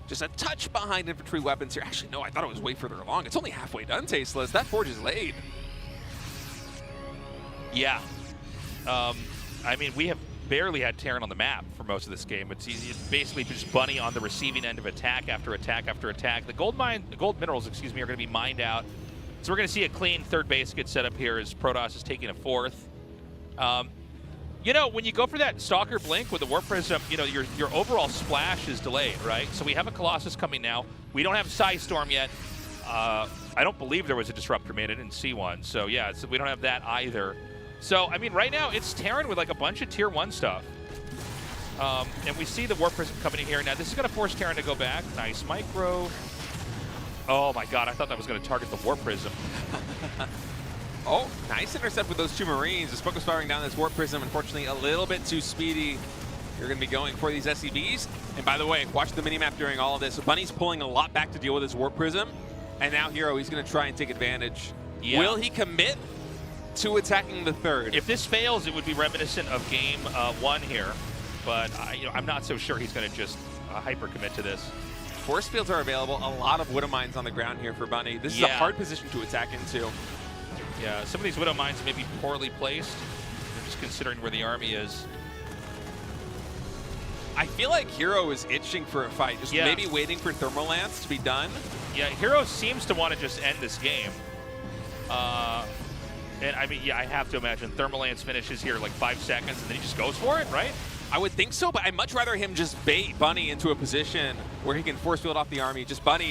Just a touch behind infantry weapons here. Actually, no, I thought it was way further along. It's only halfway done, Tasteless. That forge is laid. Yeah. I mean, we have barely had Terran on the map for most of this game. It's basically just Bunny on the receiving end of attack after attack after attack. The gold minerals, excuse me, are going to be mined out. So we're going to see a clean third base get set up here as Protoss is taking a fourth. You know, when you go for that Stalker Blink with the Warp Prism, you know, your overall splash is delayed, right? So we have a Colossus coming now. We don't have Psystorm yet. I don't believe there was a Disruptor made. I didn't see one. So yeah, so we don't have that either. So, I mean, right now it's Terran with like a bunch of tier 1 stuff. And we see the Warp Prism coming in here. Now this is going to force Terran to go back. Nice micro. Oh my god, I thought that was going to target the Warp Prism. Oh, nice intercept with those 2 Marines. The Spook was firing down this Warp Prism. Unfortunately, a little bit too speedy. You're going to be going for these SCVs. And by the way, watch the minimap during all of this. So Bunny's pulling a lot back to deal with his Warp Prism. And now Hero, he's going to try and take advantage. Yeah. Will he commit to attacking the third? If this fails, it would be reminiscent of game 1 here. But you know, I'm not so sure he's going to just hyper commit to this. Force fields are available. A lot of Widow Mines on the ground here for Bunny. This is a hard position to attack into. Yeah, some of these Widow Mines may be poorly placed. They're just considering where the army is. I feel like Hero is itching for a fight, just maybe waiting for Thermal Lance to be done. Yeah, Hero seems to want to just end this game. And I mean, yeah, I have to imagine Thermal Lance finishes here like 5 seconds and then he just goes for it, right? I would think so, but I'd much rather him just bait Bunny into a position where he can force field off the army. Just Bunny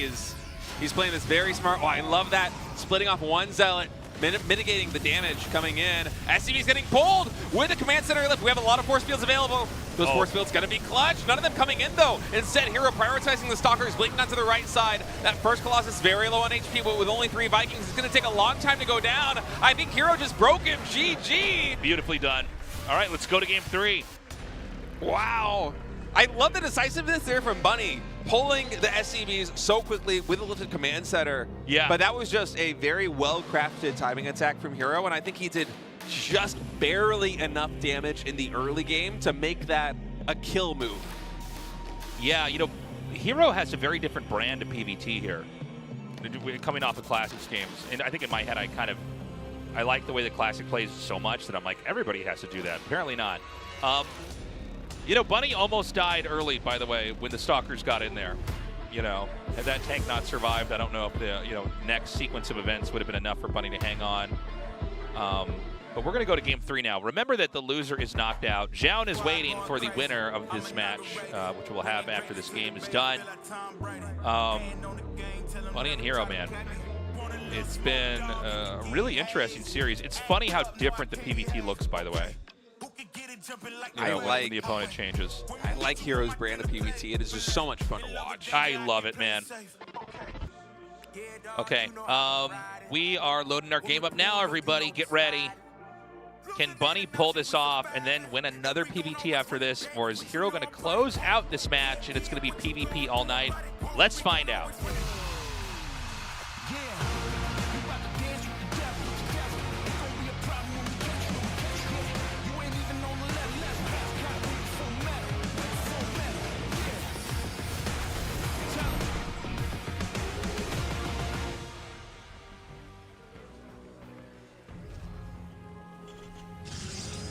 he's playing this very smart. Oh, I love that. Splitting off one Zealot, mitigating the damage coming in. SCV's getting pulled with a command center lift. We have a lot of force fields available. Those force fields gonna be clutch. None of them coming in though. Instead, Hero prioritizing the Stalkers, blinking onto the right side. That first Colossus very low on HP, but with only 3 Vikings, it's gonna take a long time to go down. I think Hero just broke him. GG. Beautifully done. All right, let's go to game 3. Wow. I love the decisiveness there from Bunny, pulling the SCVs so quickly with a lifted command center. Yeah. But that was just a very well-crafted timing attack from Hero, and I think he did just barely enough damage in the early game to make that a kill move. Yeah, you know, Hero has a very different brand of PvT here, coming off of Classics games. And I think in my head, I like the way the Classic plays so much that I'm like, everybody has to do that. Apparently not. You know, Bunny almost died early, by the way, when the Stalkers got in there. You know, had that tank not survived, I don't know if the next sequence of events would have been enough for Bunny to hang on. But we're going to go to game 3 now. Remember that the loser is knocked out. Zoun is waiting for the winner of this match, which we'll have after this game is done. Bunny and Hero, man. It's been a really interesting series. It's funny how different the PvT looks, by the way. You know, when the opponent changes. I like Hero's brand of PvT. It is just so much fun to watch. I love it, man. Okay, we are loading our game up now, everybody. Get ready. Can Bunny pull this off and then win another PvT after this? Or is Hero going to close out this match and it's going to be PvP all night? Let's find out.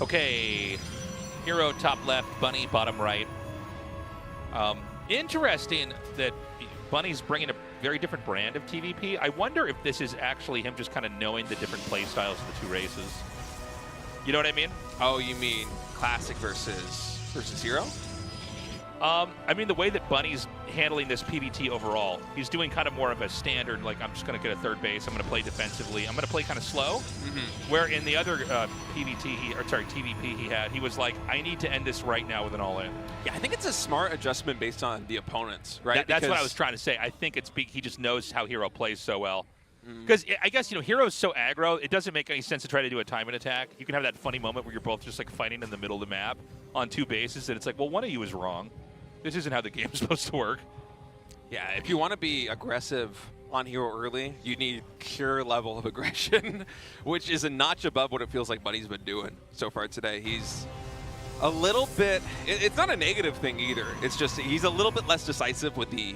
Okay, Hero top left, Bunny bottom right. Interesting that Bunny's bringing a very different brand of TVP. I wonder if this is actually him just kind of knowing the different play styles of the 2 races. You know what I mean? Oh, you mean Classic versus Hero? I mean the way that Bunny's handling this PvT overall. He's doing kind of more of a standard, like I'm just going to get a third base, I'm going to play defensively, I'm going to play kind of slow. Where in the other TVP he had, he was like, I need to end this right now with an all-in. Yeah, I think it's a smart adjustment based on the opponents, right? That's what I was trying to say. I think it's he just knows how Hero plays so well. Because I guess, Hero's so aggro, it doesn't make any sense to try to do a timing attack. You can have that funny moment where you're both just like fighting in the middle of the map on 2 bases, and it's like, well, one of you is wrong. This isn't how the game's supposed to work. Yeah, if you want to be aggressive on Hero early, you need pure level of aggression, which is a notch above what it feels like Bunny's been doing so far today. He's a little bit, it's not a negative thing either. It's just he's a little bit less decisive with the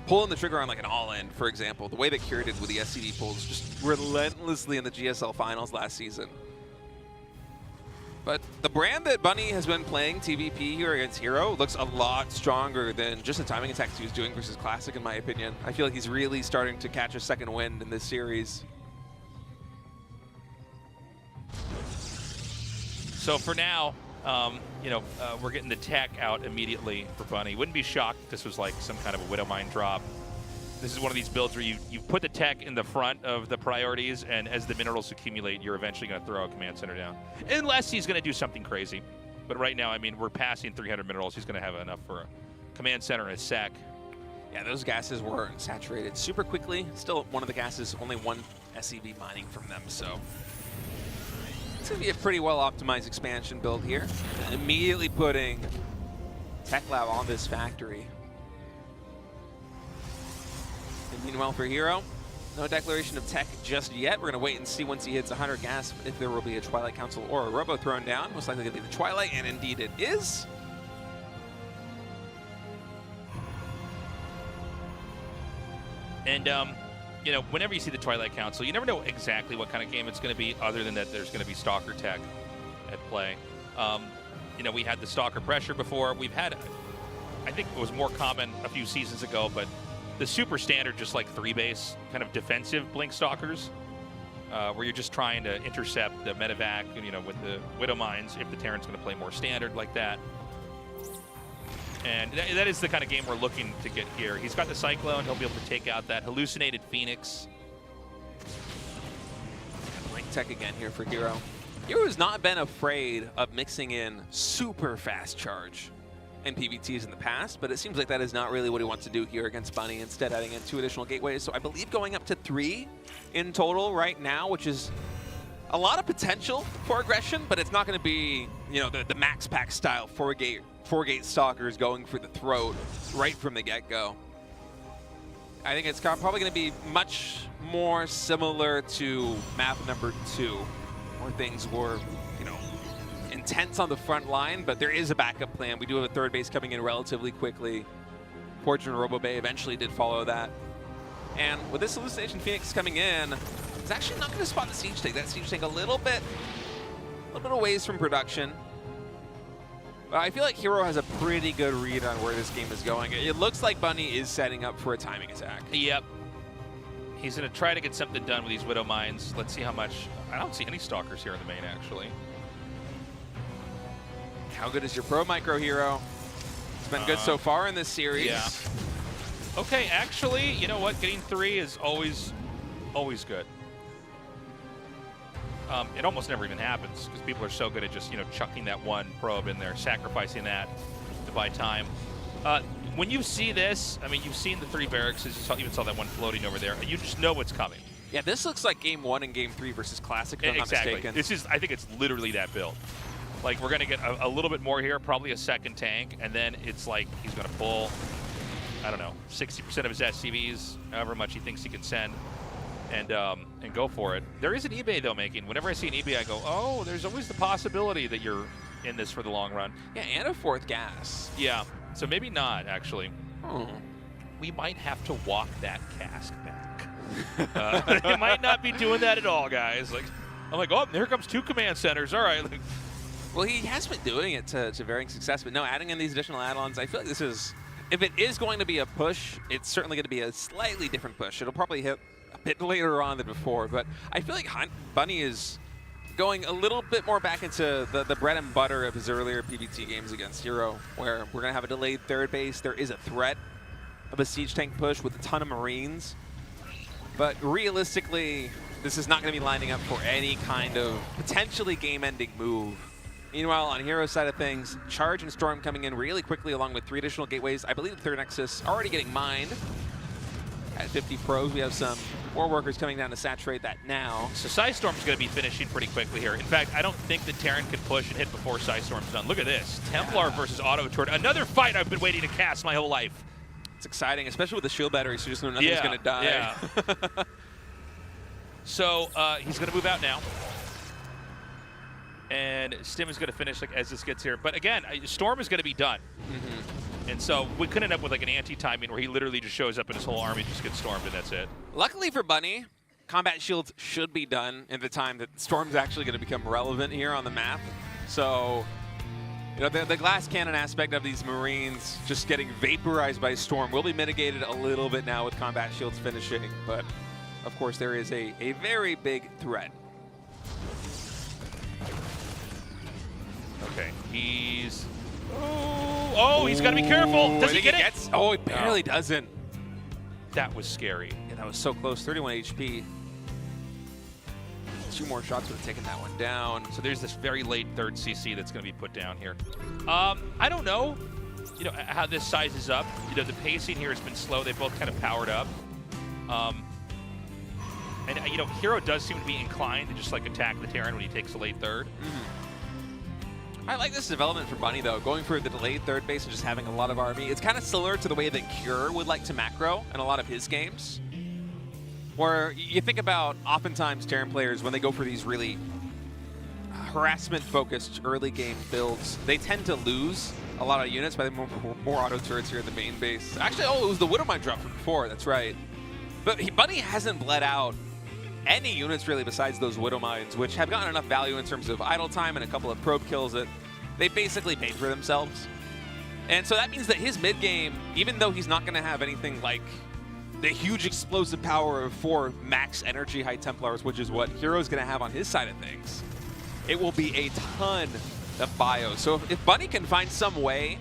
pulling the trigger on like an all-in, for example. The way that Cure did with the SCD pulls just relentlessly in the GSL finals last season. But the brand that Bunny has been playing TVP here against Hero looks a lot stronger than just the timing attacks he was doing versus Classic, in my opinion. I feel like he's really starting to catch a second wind in this series. So for now, we're getting the tech out immediately for Bunny. Wouldn't be shocked if this was like some kind of a Widow Mine drop. This is one of these builds where you put the tech in the front of the priorities, and as the minerals accumulate, you're eventually going to throw a command center down. Unless he's going to do something crazy. But right now, I mean, we're passing 300 minerals. He's going to have enough for a command center and a sec. Yeah, those gases were saturated super quickly. Still, one of the gases, only one SCV mining from them, so it's going to be a pretty well-optimized expansion build here. And immediately putting Tech Lab on this factory. And meanwhile for Hero, no declaration of tech just yet. We're going to wait and see once he hits 100 gas if there will be a Twilight Council or a Robo thrown down. Most likely going to be the Twilight, and indeed it is. And, whenever you see the Twilight Council, you never know exactly what kind of game it's going to be, other than that there's going to be Stalker tech at play. We had the Stalker pressure before. We've had, I think it was more common a few seasons ago, but the super standard, just like 3-base kind of defensive Blink Stalkers, where you're just trying to intercept the medevac, with the Widow Mines, if the Terran's going to play more standard like that. And that is the kind of game we're looking to get here. He's got the Cyclone. He'll be able to take out that hallucinated Phoenix. Blink tech again here for Hero. Hero has not been afraid of mixing in super fast charge in PVTs in the past, but it seems like that is not really what he wants to do here against Bunny, instead adding in 2 additional gateways. So I believe going up to 3 in total right now, which is a lot of potential for aggression, but it's not going to be, the max pack style 4-gate Stalkers going for the throat right from the get-go. I think it's probably going to be much more similar to map number 2, where things were, intense on the front line, but there is a backup plan. We do have a 3rd base coming in relatively quickly. Fortune Robo Bay eventually did follow that. And with this Hallucination Phoenix coming in, it's actually not going to spot the Siege Tank. That Siege Tank a little bit away from production. But I feel like Hero has a pretty good read on where this game is going. It looks like Bunny is setting up for a timing attack. Yep. He's going to try to get something done with these Widow Mines. Let's see how much. I don't see any Stalkers here in the main, actually. How good is your Pro Micro, Hero? It's been good so far in this series. Yeah. Okay, actually, you know what? Getting 3 is always good. It almost never even happens because people are so good at just, chucking that one probe in there, sacrificing that to buy time. When you see this, I mean, you've seen the 3 barracks. You even saw that one floating over there. You just know what's coming. Yeah, this looks like Game 1 and Game 3 versus Classic, if I'm not mistaken. I think it's literally that build. Like, we're going to get a little bit more here, probably a second tank, and then it's like he's going to pull, I don't know, 60% of his SCVs, however much he thinks he can send, and go for it. There is an eBay, though, making. Whenever I see an eBay, I go, oh, there's always the possibility that you're in this for the long run. Yeah, and a 4th gas. Yeah, so maybe not, actually. We might have to walk that cask back. They might not be doing that at all, guys. Like, I'm like, oh, here comes 2 command centers. All right. Like, well, he has been doing it to varying success, but no, adding in these additional add-ons, I feel like this is, if it is going to be a push, it's certainly going to be a slightly different push. It'll probably hit a bit later on than before, but I feel like Bunny is going a little bit more back into the bread and butter of his earlier PVT games against Hero, where we're going to have a delayed 3rd base. There is a threat of a Siege Tank push with a ton of Marines, but realistically, this is not going to be lining up for any kind of potentially game-ending move. Meanwhile, on Hero's side of things, Charge and Storm coming in really quickly along with 3 additional gateways. I believe the 3rd Nexus already getting mined. At 50 pros, we have some more workers coming down to saturate that now. So Storm's going to be finishing pretty quickly here. In fact, I don't think the Terran can push and hit before Storm's done. Look at this. Templar versus Auto Turret. Another fight I've been waiting to cast my whole life. It's exciting, especially with the shield battery, so you just know nothing's going to die. Yeah. So he's going to move out now. And Stim is going to finish like as this gets here. But again, Storm is going to be done. And so we could end up with like an anti-timing where he literally just shows up and his whole army just gets stormed and that's it. Luckily for Bunny, combat shields should be done in the time that Storm's actually going to become relevant here on the map. So, you know, the glass cannon aspect of these Marines just getting vaporized by Storm will be mitigated a little bit now with combat shields finishing. But, of course, there is a very big threat. Okay, he's... Oh, he's got to be careful. Does he get it? Oh, he barely doesn't. That was scary. Yeah, that was so close. 31 HP. 2 more shots would have taken that one down. So there's this very late third CC that's going to be put down here. I don't know, you know, how this sizes up. You know, the pacing here has been slow. They both kind of powered up. And, you know, Hero does seem to be inclined to just, like, attack the Terran when he takes the late third. I like this development for Bunny, though, going for the delayed third base and just having a lot of army. It's kind of similar to the way that Cure would like to macro in a lot of his games. Where you think about oftentimes Terran players, when they go for these really harassment-focused early game builds, they tend to lose a lot of units by the more auto turrets here in the main base. Actually, oh, it was the Widowmine drop from before, that's right. But Bunny hasn't bled out any units really besides those Widow Mines, which have gotten enough value in terms of idle time and a couple of probe kills that they basically paid for themselves. And so that means that his mid game, even though he's not going to have anything like the huge explosive power of 4 max energy High Templars, which is what Hero's going to have on his side of things, it will be a ton of bio. So if Bunny can find some way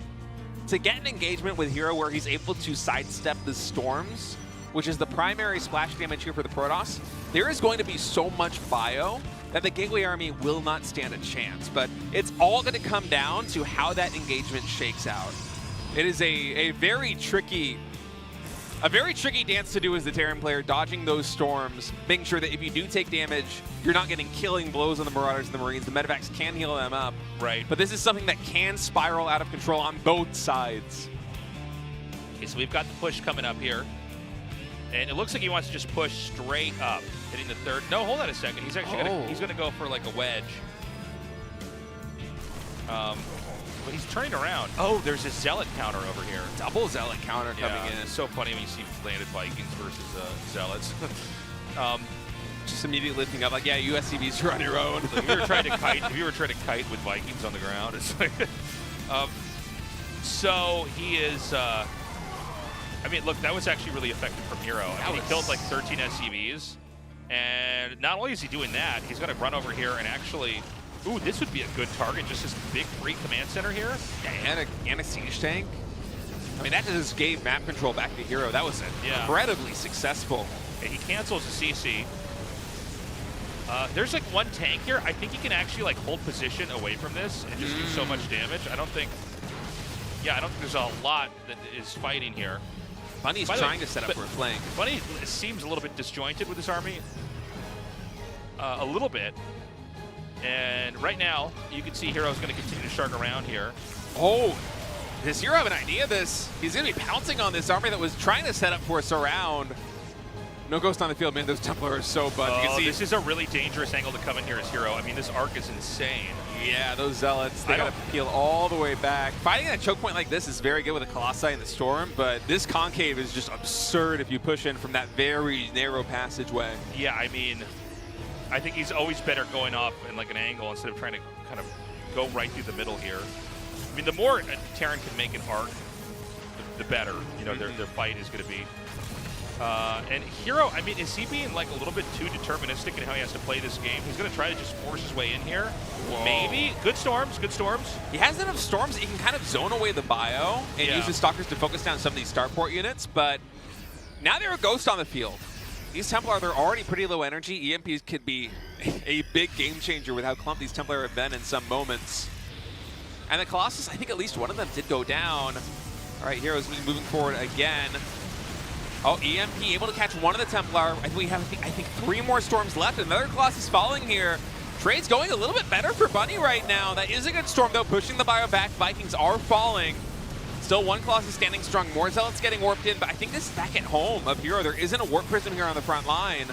to get an engagement with Hero where he's able to sidestep the storms, which is the primary splash damage here for the Protoss, there is going to be so much bio that the Gateway Army will not stand a chance. But it's all going to come down to how that engagement shakes out. It is a very tricky dance to do as the Terran player, dodging those storms, making sure that if you do take damage, you're not getting killing blows on the Marauders and the Marines. The Medivacs can heal them up. Right. But this is something that can spiral out of control on both sides. Okay, so we've got the push coming up here. And it looks like he wants to just push straight up, hitting the third. No, hold on a second. He's actually gonna go for like a wedge. But he's turning around. Oh, there's a Zealot counter over here. Double Zealot counter coming in. It's so funny when you see landed Vikings versus Zealots. Just immediately lifting up, like, yeah, USCVs are on your own. Like, if you were trying to kite with Vikings on the ground, it's like. So he is. I mean, look, that was actually really effective from Hero. I mean, he killed like 13 SCVs. And not only is he doing that, he's going to run over here and actually... Ooh, this would be a good target, just this big free command center here. Yeah, and a siege tank. I mean, that just gave map control back to Hero. That was incredibly successful. Okay, he cancels the CC. There's like one tank here. I think he can actually like hold position away from this and just do so much damage. I don't think there's a lot that is fighting here. Bunny's trying to set up for a flank. Bunny seems a little bit disjointed with his army. A little bit. And right now, you can see Hero's going to continue to shark around here. Oh, does Hero have an idea of this? He's going to be pouncing on this army that was trying to set up for a surround. No Ghost on the field, man. Those Templar are so buzzed. You can see this is a really dangerous angle to come in here as Hero. I mean, this arc is insane. Yeah, those Zealots, they got to peel all the way back. Fighting at a choke point like this is very good with the Colossi and the Storm, but this concave is just absurd if you push in from that very narrow passageway. Yeah, I mean, I think he's always better going off in like an angle instead of trying to kind of go right through the middle here. I mean, the more Terran can make an arc, the better. You know, their fight is going to be. And Hero, I mean, is he being like a little bit too deterministic in how he has to play this game? He's going to try to just force his way in here. Whoa. Maybe. Good storms, good storms. He has enough storms that he can kind of zone away the bio and use his Stalkers to focus down some of these starport units, but now they're a Ghost on the field. These Templar, they're already pretty low energy. EMPs could be a big game changer with how clumped these Templar have been in some moments. And the Colossus, I think at least one of them did go down. All right, Hero's moving forward again. Oh, EMP able to catch one of the Templar. I think we have, I think 3 more storms left. Another Colossus following here. Trade's going a little bit better for Bunny right now. That is a good storm, though, pushing the bio back. Vikings are falling. Still, one Colossus standing strong. More Zealots getting warped in, but I think this is back at home of Hero. There isn't a Warp Prism here on the front line.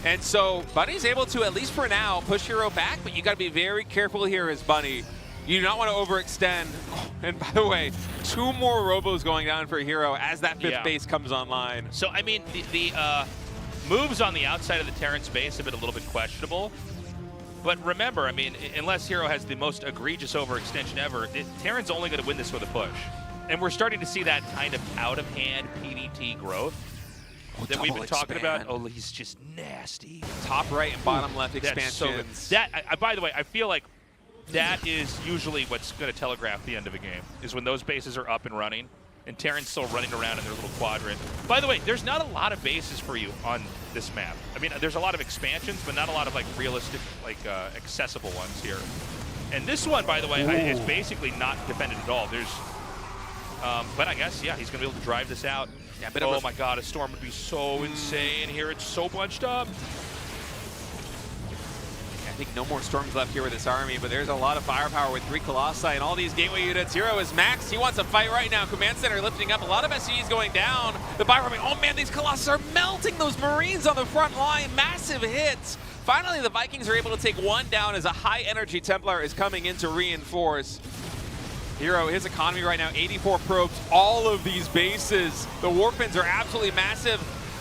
And so Bunny's able to, at least for now, push Hero back, but you got to be very careful here as Bunny. You do not want to overextend. Oh, and by the way, 2 more Robos going down for Hero as that 5th base comes online. So, I mean, the moves on the outside of the Terran's base have been a little bit questionable. But remember, I mean, unless Hero has the most egregious overextension ever, Terran's only going to win this with a push. And we're starting to see that kind of out-of-hand PvT growth that we've been talking about. Oh, he's just nasty. Top right and bottom left expansions. So that, by the way, I feel like that is usually what's going to telegraph the end of a game, is when those bases are up and running, and Terran's still running around in their little quadrant. By the way, there's not a lot of bases for you on this map. I mean, there's a lot of expansions, but not a lot of, like, realistic, like, accessible ones here. And this one, by the way, is basically not defended at all. There's, but I guess, yeah, he's going to be able to drive this out. Yeah, oh my God, a storm would be so insane here. It's so bunched up. I think no more storms left here with this army, but there's a lot of firepower with 3 Colossi and all these gateway units. Hero is maxed. He wants a fight right now. Command Center lifting up. A lot of SCVs going down. The Bioarmy, oh man, these Colossus are melting those Marines on the front line. Massive hits. Finally, the Vikings are able to take 1 down as a high-energy Templar is coming in to reinforce. Hero, his economy right now, 84 probes, all of these bases. The Warpins are absolutely massive.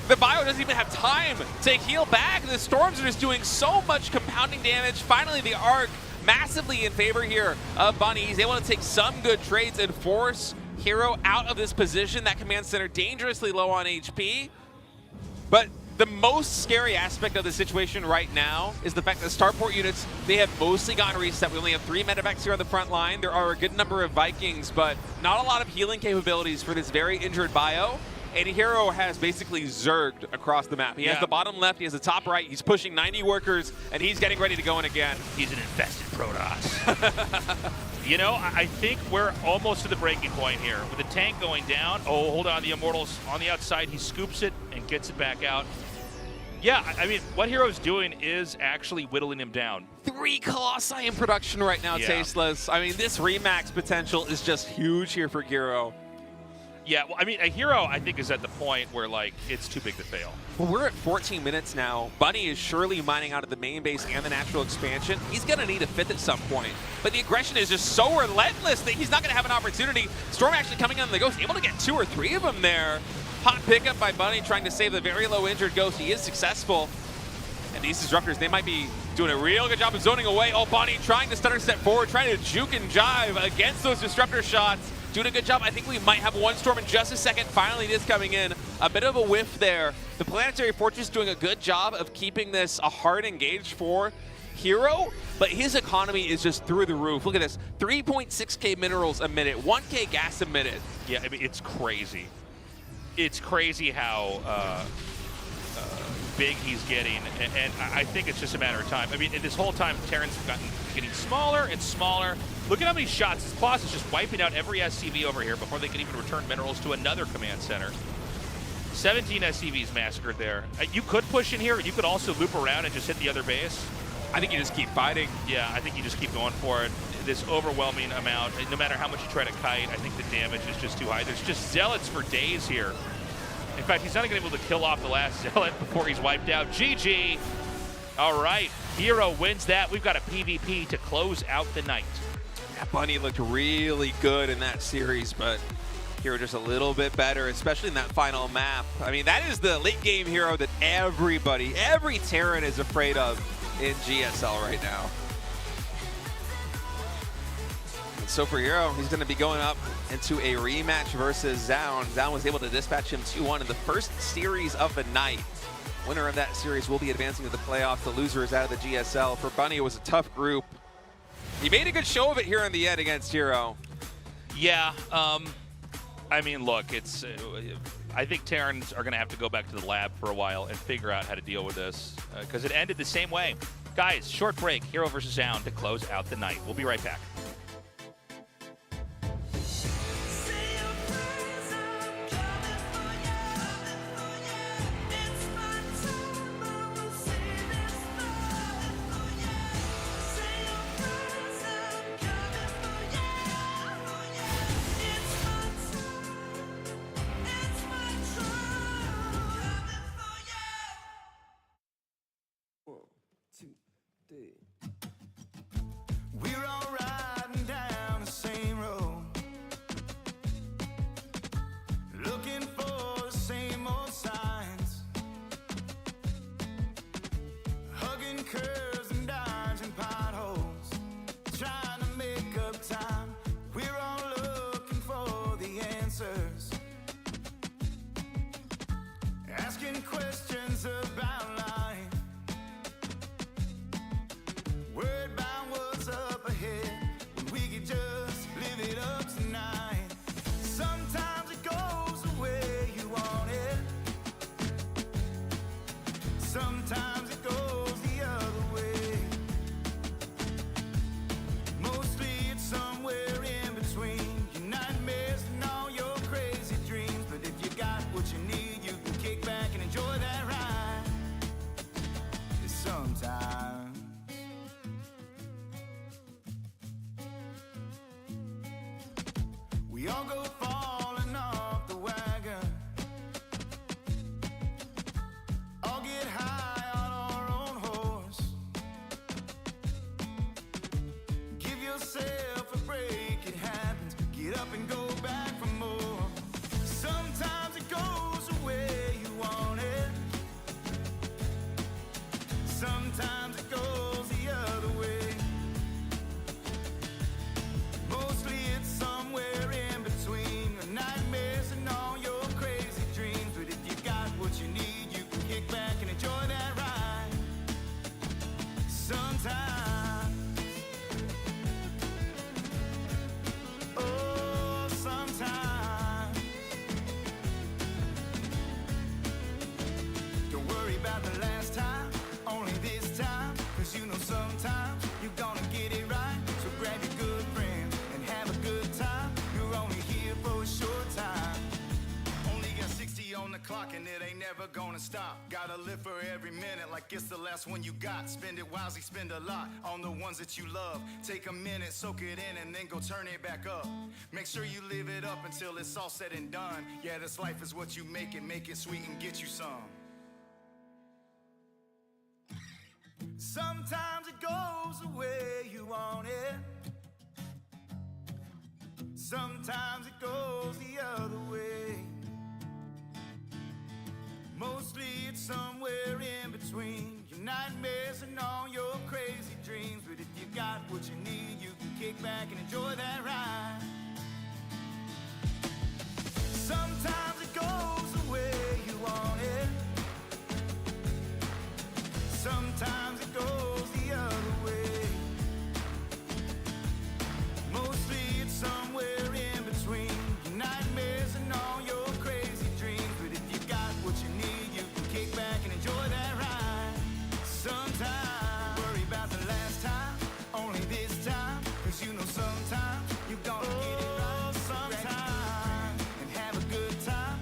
The Bio doesn't even have time to heal back. The Storms are just doing so much compounding damage. Finally, the Arc massively in favor here of Bunny. He's able to take some good trades and force Hero out of this position. That Command Center dangerously low on HP. But the most scary aspect of the situation right now is the fact that Starport units, they have mostly gotten reset. We only have 3 medevacs here on the front line. There are a good number of Vikings, but not a lot of healing capabilities for this very injured Bio. And Hero has basically zerged across the map. He has the bottom left, he has the top right, he's pushing 90 workers, and he's getting ready to go in again. He's an infested Protoss. You know, I think we're almost to the breaking point here. With the tank going down, oh, hold on, the Immortals on the outside, he scoops it and gets it back out. Yeah, I mean, what Hero's doing is actually whittling him down. 3 Colossi in production right now, Tasteless. I mean, this Remax potential is just huge here for Hero. Yeah, well, I mean, a Hero, I think, is at the point where, like, it's too big to fail. Well, we're at 14 minutes now. Bunny is surely mining out of the main base and the natural expansion. He's going to need a 5th at some point. But the aggression is just so relentless that he's not going to have an opportunity. Storm actually coming on the Ghost, able to get 2 or 3 of them there. Hot pickup by Bunny trying to save the very low injured Ghost. He is successful. And these Disruptors, they might be doing a real good job of zoning away. Oh, Bunny trying to stutter step forward, trying to juke and jive against those Disruptor shots. Doing a good job. I think we might have 1 Storm in just a second. Finally, it is coming in. A bit of a whiff there. The Planetary Fortress doing a good job of keeping this a hard engage for Hero, but his economy is just through the roof. Look at this. 3.6k minerals a minute, 1k gas a minute. Yeah, I mean, it's crazy. It's crazy how big he's getting, and I think it's just a matter of time. I mean, this whole time, Terran's getting smaller and smaller. Look at how many shots. This Colossus is just wiping out every SCV over here before they can even return minerals to another command center. 17 SCVs massacred there. You could push in here. You could also loop around and just hit the other base. I think you just keep fighting. Yeah, I think you just keep going for it. This overwhelming amount, no matter how much you try to kite, I think the damage is just too high. There's just Zealots for days here. In fact, he's not even able to kill off the last Zealot before he's wiped out. GG. All right, Hero wins that. We've got a PvP to close out the night. Yeah, Bunny looked really good in that series, but Hero just a little bit better, especially in that final map. I mean, that is the late game Hero that every Terran is afraid of in GSL right now. And so for Hero, he's going to be going up into a rematch versus Zoun. Zoun was able to dispatch him 2-1 in the first series of the night. Winner of that series will be advancing to the playoffs. The loser is out of the GSL. For Bunny, it was a tough group. He made a good show of it here in the end against Hero. Yeah, I mean, look, it's. I think Terrans are going to have to go back to the lab for a while and figure out how to deal with this because it ended the same way. Guys, short break. Hero versus Zoun to close out the night. We'll be right back. We're all riding down the same road, looking for the same old signs, hugging curves and dodging potholes, trying to make up time. We're all looking for the answers, asking questions about life, worried about what's up ahead, when we could just live it up tonight. Sometimes it goes the way you want it, sometimes it goes the other way. Mostly it's somewhere in between your nightmares and all your crazy dreams. But if you got what you need, you can kick back and enjoy that ride. Sometimes we all go falling off the wagon, all get high on our own horse. Give yourself a break, it happens. Get up and go back for more. Sometimes it goes the way you want it, sometimes it goes the other way. Mostly it's somewhere in between your nightmares and all your crazy dreams. But if you got what you need, you can kick back and enjoy that ride. Sometimes, oh, sometimes. Don't worry about the last time, only this time. Cause you know sometimes you're gonna get it right. So grab your good friends and have a good time. You're only here for a short time. Only got 60 on the clock and it ain't never gonna stop. Gotta live for every minute like it's the last one you got. Spend it wisely, spend a lot on the ones that you love. Take a minute, soak it in, and then go turn it back up. Make sure you live it up until it's all said and done. Yeah, this life is what you make it sweet and get you some. Sometimes it goes the way you want it, sometimes it goes the other way. Mostly it's somewhere in between your nightmares and all your crazy dreams. But if you got what you need, you can kick back and enjoy that ride. Sometimes it goes the way you want it, sometimes it goes the other way. Mostly it's somewhere in between your nightmares and all your crazy dreams. But if you got what you need, you can kick back and enjoy that ride. Sometimes worry about the last time, only this time. Cause you know sometimes you're gonna get it right. Sometimes and have a good time.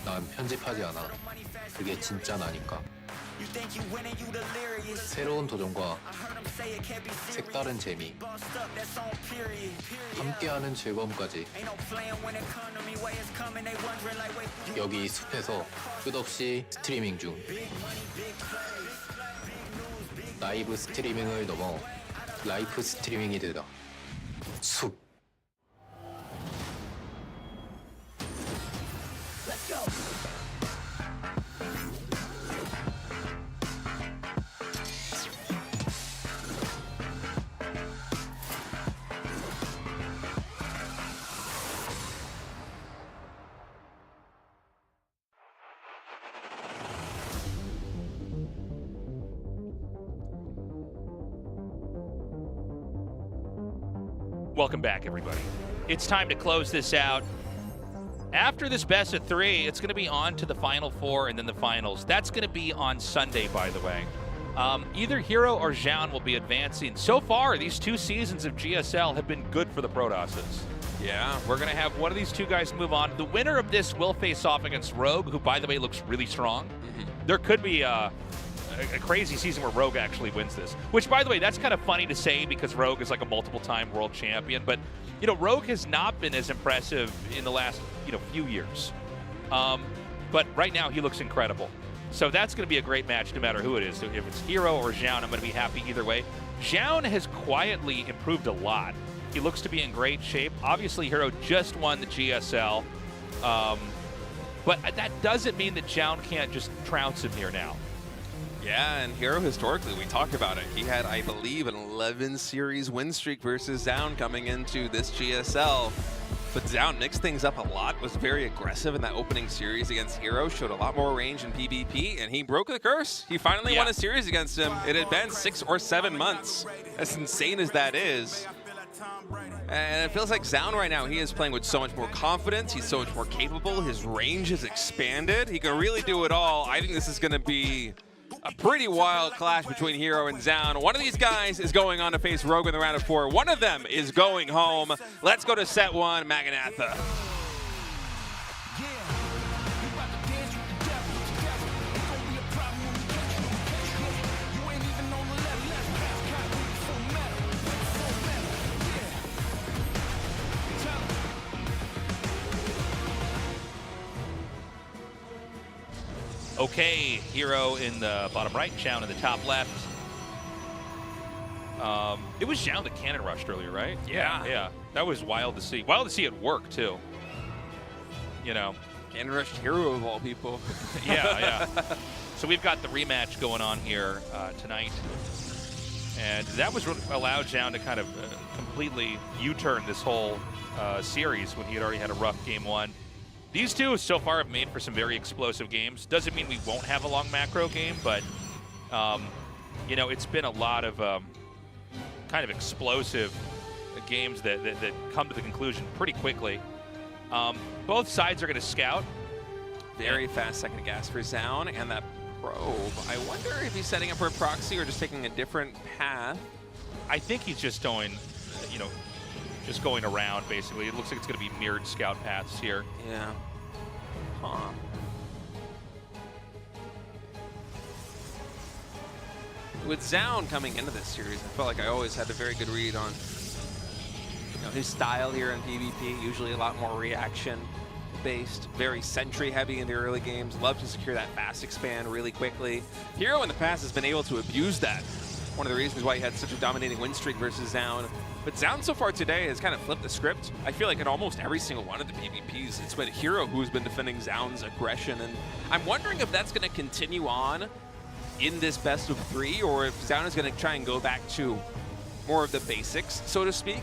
난 편집하지 않아. 그게 진짜 나니까. 새로운 도전과 색다른 재미, 함께하는 즐거움까지. 여기 숲에서 끝없이 스트리밍 중. 라이브 스트리밍을 넘어 라이프 스트리밍이 되다. 숲. Welcome back, everybody. It's time to close this out. After this best of 3, it's going to be on to the Final 4 and then the finals. That's going to be on Sunday, by the way. Either Hero or Zoun will be advancing. So far, these 2 seasons of GSL have been good for the Protosses. Yeah. We're going to have one of these 2 guys move on. The winner of this will face off against Rogue, who, by the way, looks really strong. There could be a crazy season where Rogue actually wins this. Which, by the way, that's kind of funny to say because Rogue is like a multiple-time world champion. But, you know, Rogue has not been as impressive in the last, few years. But right now, he looks incredible. So that's going to be a great match no matter who it is. So if it's Hero or Zoun, I'm going to be happy either way. Zoun has quietly improved a lot. He looks to be in great shape. Obviously, Hero just won the GSL. But that doesn't mean that Zoun can't just trounce him here now. Yeah, and Hero historically, we talked about it. He had, I believe, an 11 series win streak versus Zoun coming into this GSL. But Zoun mixed things up a lot, was very aggressive in that opening series against Hero, showed a lot more range in PvP, and he broke the curse. He finally won a series against him. It had been 6 or 7 months, as insane as that is. And it feels like Zoun right now, he is playing with so much more confidence. He's so much more capable. His range has expanded. He can really do it all. I think this is going to be a pretty wild clash between Hero and Zoun. One of these guys is going on to face Rogue in the round of 4. One of them is going home. Let's go to set 1, Maganatha. Okay, Hero in the bottom right, Zoun in the top left. It was Zoun that cannon rushed earlier, right? Yeah. That was wild to see. Wild to see it work, too. Cannon rushed Hero of all people. Yeah. So we've got the rematch going on here tonight. And that was what allowed Zoun to kind of completely U-turn this whole series when he had already had a rough game 1. These 2 so far have made for some very explosive games. Doesn't mean we won't have a long macro game, but, it's been a lot of kind of explosive games that come to the conclusion pretty quickly. Both sides are going to scout. Very fast second gas for Zoun, and that probe. I wonder if he's setting up for a proxy or just taking a different path. I think he's just going, just going around, basically. It looks like it's going to be mirrored scout paths here. Yeah. Huh. With Zoun coming into this series, I felt like I always had a very good read on his style here in PvP. Usually a lot more reaction-based, very sentry-heavy in the early games. Love to secure that fast expand really quickly. Hero in the past has been able to abuse that. One of the reasons why he had such a dominating win streak versus Zoun. But Zoun so far today has kind of flipped the script. I feel like in almost every single one of the PvPs, it's been Hero who's been defending Zoun's aggression. And I'm wondering if that's going to continue on in this best of 3, or if Zoun is going to try and go back to more of the basics, so to speak,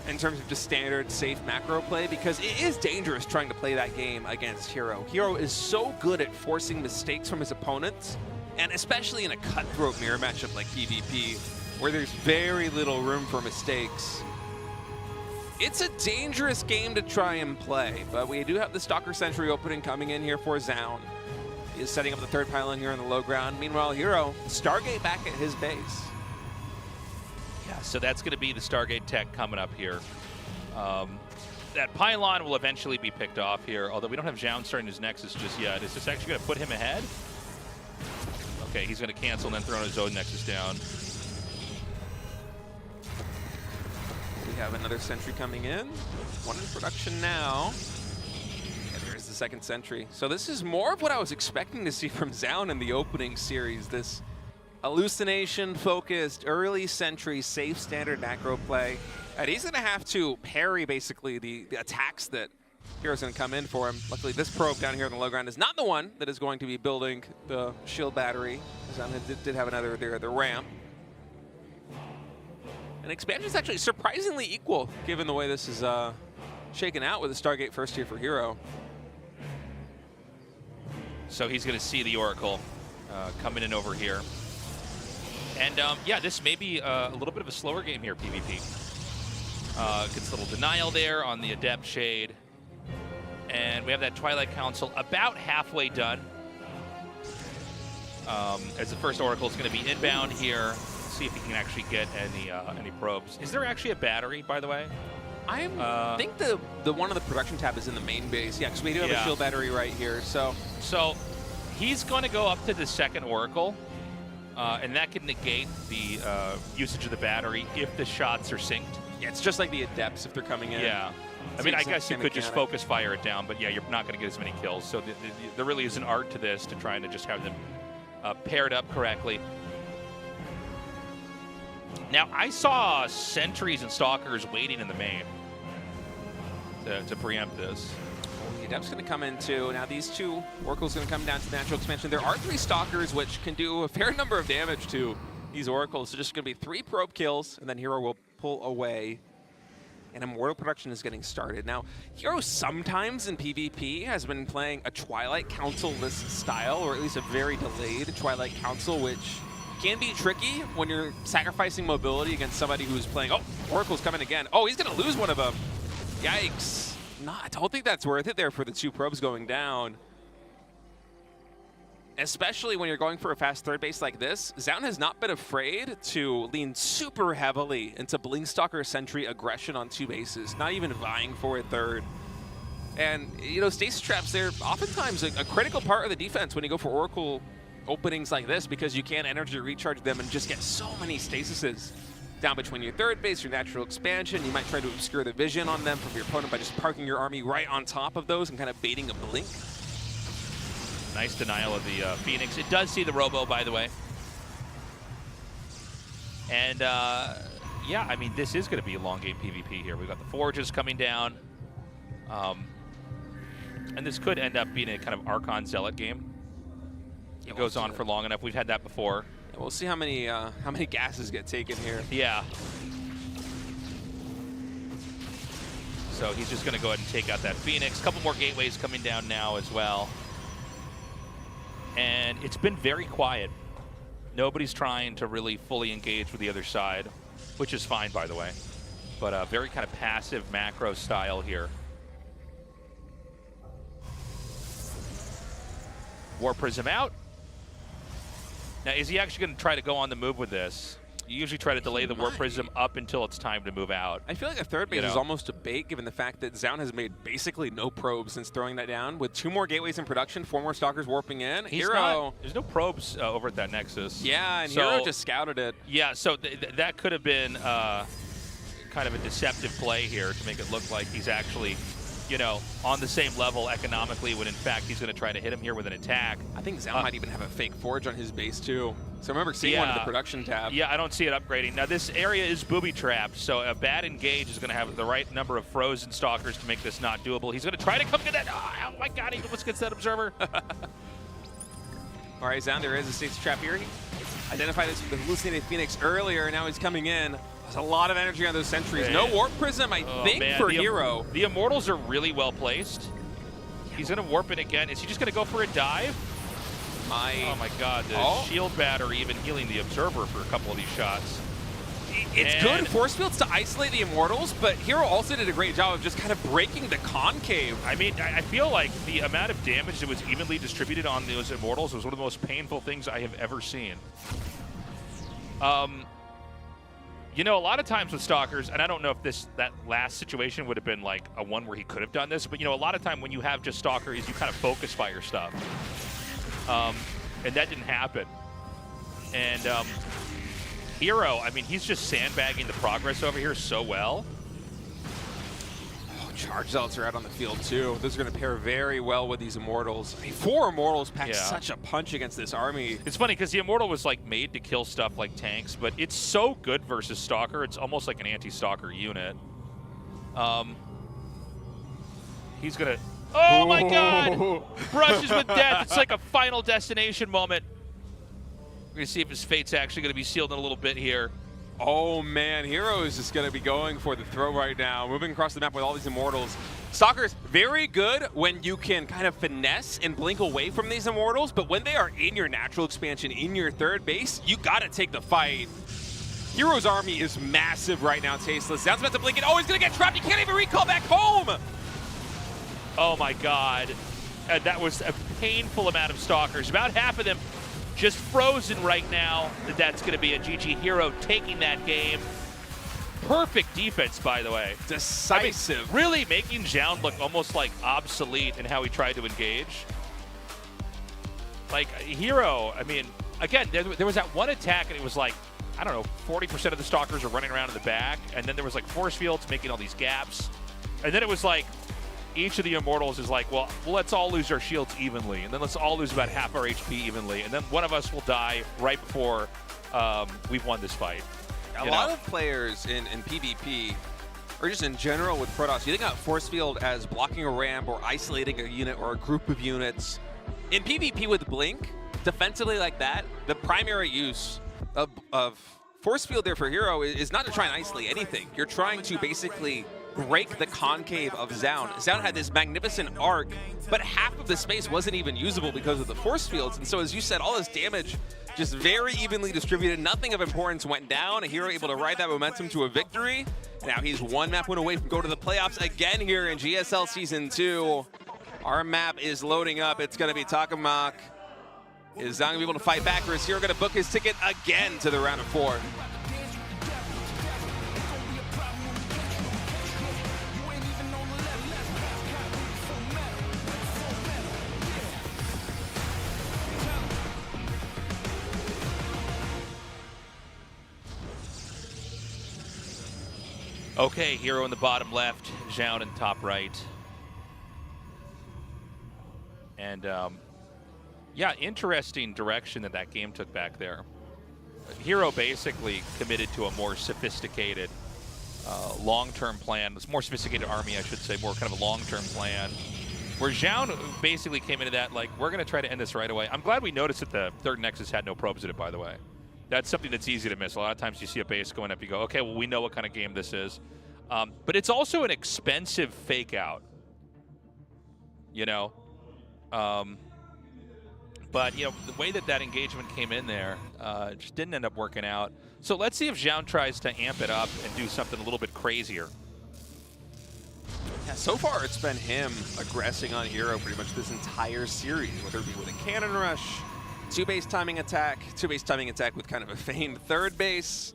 in terms of just standard, safe macro play, because it is dangerous trying to play that game against Hero. Hero is so good at forcing mistakes from his opponents, and especially in a cutthroat mirror matchup like PvP, where there's very little room for mistakes. It's a dangerous game to try and play, but we do have the Stalker Sentry opening coming in here for Zoun. He is setting up the 3rd pylon here on the low ground. Meanwhile, Hero, Stargate back at his base. Yeah, so that's going to be the Stargate tech coming up here. that pylon will eventually be picked off here, although we don't have Zoun starting his Nexus just yet. Is this actually going to put him ahead? Okay, he's going to cancel and then throw his own Nexus down. We have another sentry coming in. One in production now. And there's the second sentry. So this is more of what I was expecting to see from Zoun in the opening series. This hallucination-focused, early sentry, safe standard macro play. And he's going to have to parry, basically, the attacks that Hero's going to come in for him. Luckily, this probe down here on the low ground is not the one that is going to be building the shield battery. Zoun did have another there at the ramp. And expansion is actually surprisingly equal, given the way this is shaken out with the Stargate first here for Hero. So he's going to see the Oracle coming in over here. And yeah, this may be a little bit of a slower game here, PvP. Gets a little denial there on the Adept Shade. And we have that Twilight Council about halfway done. As the first Oracle is going to be inbound here. See if he can actually get any probes. Is there actually a battery, by the way? I think the one on the production tab is in the main base. Yeah, because we do have a shield battery right here. So he's going to go up to the second Oracle, and that can negate the usage of the battery if the shots are synced. Yeah, it's just like the Adepts if they're coming in. Yeah. I mean, I guess you could just focus fire it down, but yeah, you're not going to get as many kills. So there really is an art to this, to trying to just have them paired up correctly. Now, I saw sentries and stalkers waiting in the main to preempt this. The Adept's going to come in too. Now these two Oracles going to come down to the natural expansion. There are 3 stalkers, which can do a fair number of damage to these Oracles. So just going to be 3 probe kills, and then Hero will pull away. And Immortal production is getting started. Now, Hero sometimes in PvP has been playing a Twilight Council-less style, or at least a very delayed Twilight Council, which can be tricky when you're sacrificing mobility against somebody who's playing, oh, Oracle's coming again. Oh, he's going to lose one of them. Yikes. No, I don't think that's worth it there for the 2 probes going down. Especially when you're going for a fast third base like this, Zoun has not been afraid to lean super heavily into Blinkstalker Sentry aggression on 2 bases, not even vying for a third. And, you know, stasis traps, they're oftentimes a critical part of the defense when you go for Oracle openings like this, because you can energy recharge them and just get so many stasises down between your third base, your natural expansion. You might try to obscure the vision on them from your opponent by just parking your army right on top of those and kind of baiting a blink. Nice denial of the Phoenix. It does see the Robo, by the way. And yeah, I mean, this is going to be a long game PvP here. We've got the Forges coming down. And this could end up being a kind of Archon Zealot game. It goes on for long enough. We've had that before. Yeah, we'll see how many gases get taken here. Yeah. So he's just going to go ahead and take out that Phoenix. A couple more gateways coming down now as well. And it's been very quiet. Nobody's trying to really fully engage with the other side, which is fine, by the way. But a very kind of passive macro style here. War Prism out. Now, is he actually going to try to go on the move with this? You usually try to delay the War Prism up until it's time to move out. I feel like a third base is almost a bait, given the fact that Zoun has made basically no probes since throwing that down. With 2 more gateways in production, 4 more stalkers warping in. There's no probes over at that Nexus. Yeah, and Hero just scouted it. Yeah, so that could have been kind of a deceptive play here to make it look like he's actually, you know, on the same level economically, when in fact he's going to try to hit him here with an attack. I think Zoun might even have a fake forge on his base too. So I remember seeing one in the production tab. Yeah, I don't see it upgrading. Now this area is booby-trapped, so a bad engage is going to have the right number of frozen stalkers to make this not doable. He's going to try to come to that. Oh my god, he almost gets that observer. All right, Zoun, there is a stasis trap here. He identified this with the hallucinated Phoenix earlier. Now he's coming in. There's a lot of energy on those sentries. No Warp Prism, I think, for Hero. The Immortals are really well placed. He's going to warp it again. Is he just going to go for a dive? Oh my god, the shield battery even healing the Observer for a couple of these shots. It's good force fields to isolate the Immortals, but Hero also did a great job of just kind of breaking the concave. I mean, I feel like the amount of damage that was evenly distributed on those Immortals was one of the most painful things I have ever seen. You know, a lot of times with Stalkers, and I don't know if that last situation would have been like a one where he could have done this, but you know, a lot of time when you have just Stalker is you kind of focus fire stuff. And that didn't happen. And Hero, I mean, he's just sandbagging the progress over here so well. Charge Zealots are out on the field too. Those are going to pair very well with these Immortals. I mean, 4 Immortals pack such a punch against this army. It's funny because the Immortal was like made to kill stuff like tanks, but it's so good versus Stalker. It's almost like an anti-Stalker unit. He's going to... Oh my God! Brushes with death. It's like a Final Destination moment. We're going to see if his fate's actually going to be sealed in a little bit here. Oh man, Hero is just going to be going for the throw right now, moving across the map with all these Immortals. Stalker's very good when you can kind of finesse and blink away from these Immortals, but when they are in your natural expansion, in your third base, you got to take the fight. Hero's army is massive right now, Tasteless. Zoun's about to blink it. Oh, he's going to get trapped. He can't even recall back home. Oh my God. That was a painful amount of Stalkers. About half of them just frozen right now. That's going to be a GG. Hero taking that game. Perfect defense, by the way. Decisive. I mean, really making Zoun look almost like obsolete in how he tried to engage. Like, Hero, I mean, again, there was that one attack, and it was like, I don't know, 40% of the Stalkers are running around in the back, and then there was like force fields making all these gaps. And then it was like, each of the Immortals is like, well, let's all lose our shields evenly, and then let's all lose about half our HP evenly, and then one of us will die right before we've won this fight. A lot of players in PvP, or just in general with Protoss, you think about force field as blocking a ramp or isolating a unit or a group of units. In PvP with Blink, defensively like that, the primary use of force field there for Hero is not to try and isolate anything. You're trying to basically break the concave of Zoun. Zoun had this magnificent arc, but half of the space wasn't even usable because of the force fields. And so, as you said, all this damage just very evenly distributed. Nothing of importance went down. A Hero able to ride that momentum to a victory. Now he's one map win away from going to the playoffs again here in GSL Season 2. Our map is loading up. It's going to be Takamak. Is Zoun going to be able to fight back, or is Hero going to book his ticket again to the round of 4? Okay, Hero in the bottom left, Zoun in top right. And yeah, interesting direction that game took back there. Hero basically committed to a more sophisticated long-term plan. It's more sophisticated army, I should say, more kind of a long-term plan. Where Zoun basically came into that like, we're going to try to end this right away. I'm glad we noticed that the third Nexus had no probes in it, by the way. That's something that's easy to miss. A lot of times you see a base going up, you go, okay, well, we know what kind of game this is. But it's also an expensive fake out, you know? But, you know, the way that engagement came in there just didn't end up working out. So let's see if Zoun tries to amp it up and do something a little bit crazier. Yeah, so far it's been him aggressing on Hero pretty much this entire series, whether it be with a cannon rush, two-base timing attack with kind of a feigned third base.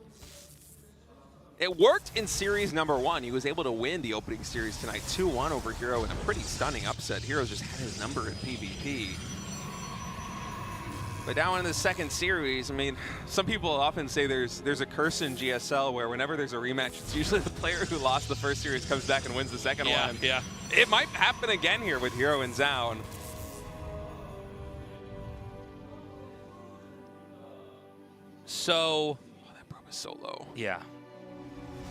It worked in series number 1. He was able to win the opening series tonight 2-1 over Hero in a pretty stunning upset. Hero's just had his number in PvP. But now in the second series, I mean, some people often say there's a curse in GSL where whenever there's a rematch, it's usually the player who lost the first series comes back and wins the second one. Yeah. It might happen again here with Hero and Zoun. So, oh, that probe is so low. Yeah.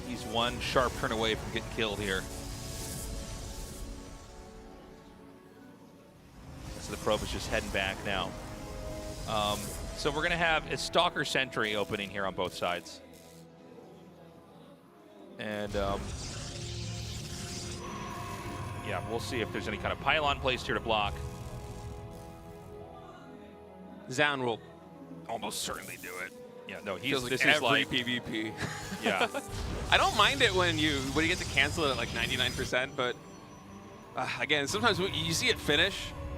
He's one sharp turn away from getting killed here. So the probe is just heading back now. So we're going to have a Stalker Sentry opening here on both sides. And yeah, we'll see if there's any kind of pylon placed here to block. Zoun will almost certainly do it. Yeah, no, this is every like PvP. Yeah. I don't mind it when you get to cancel it at like 99%, but again, sometimes you see it finish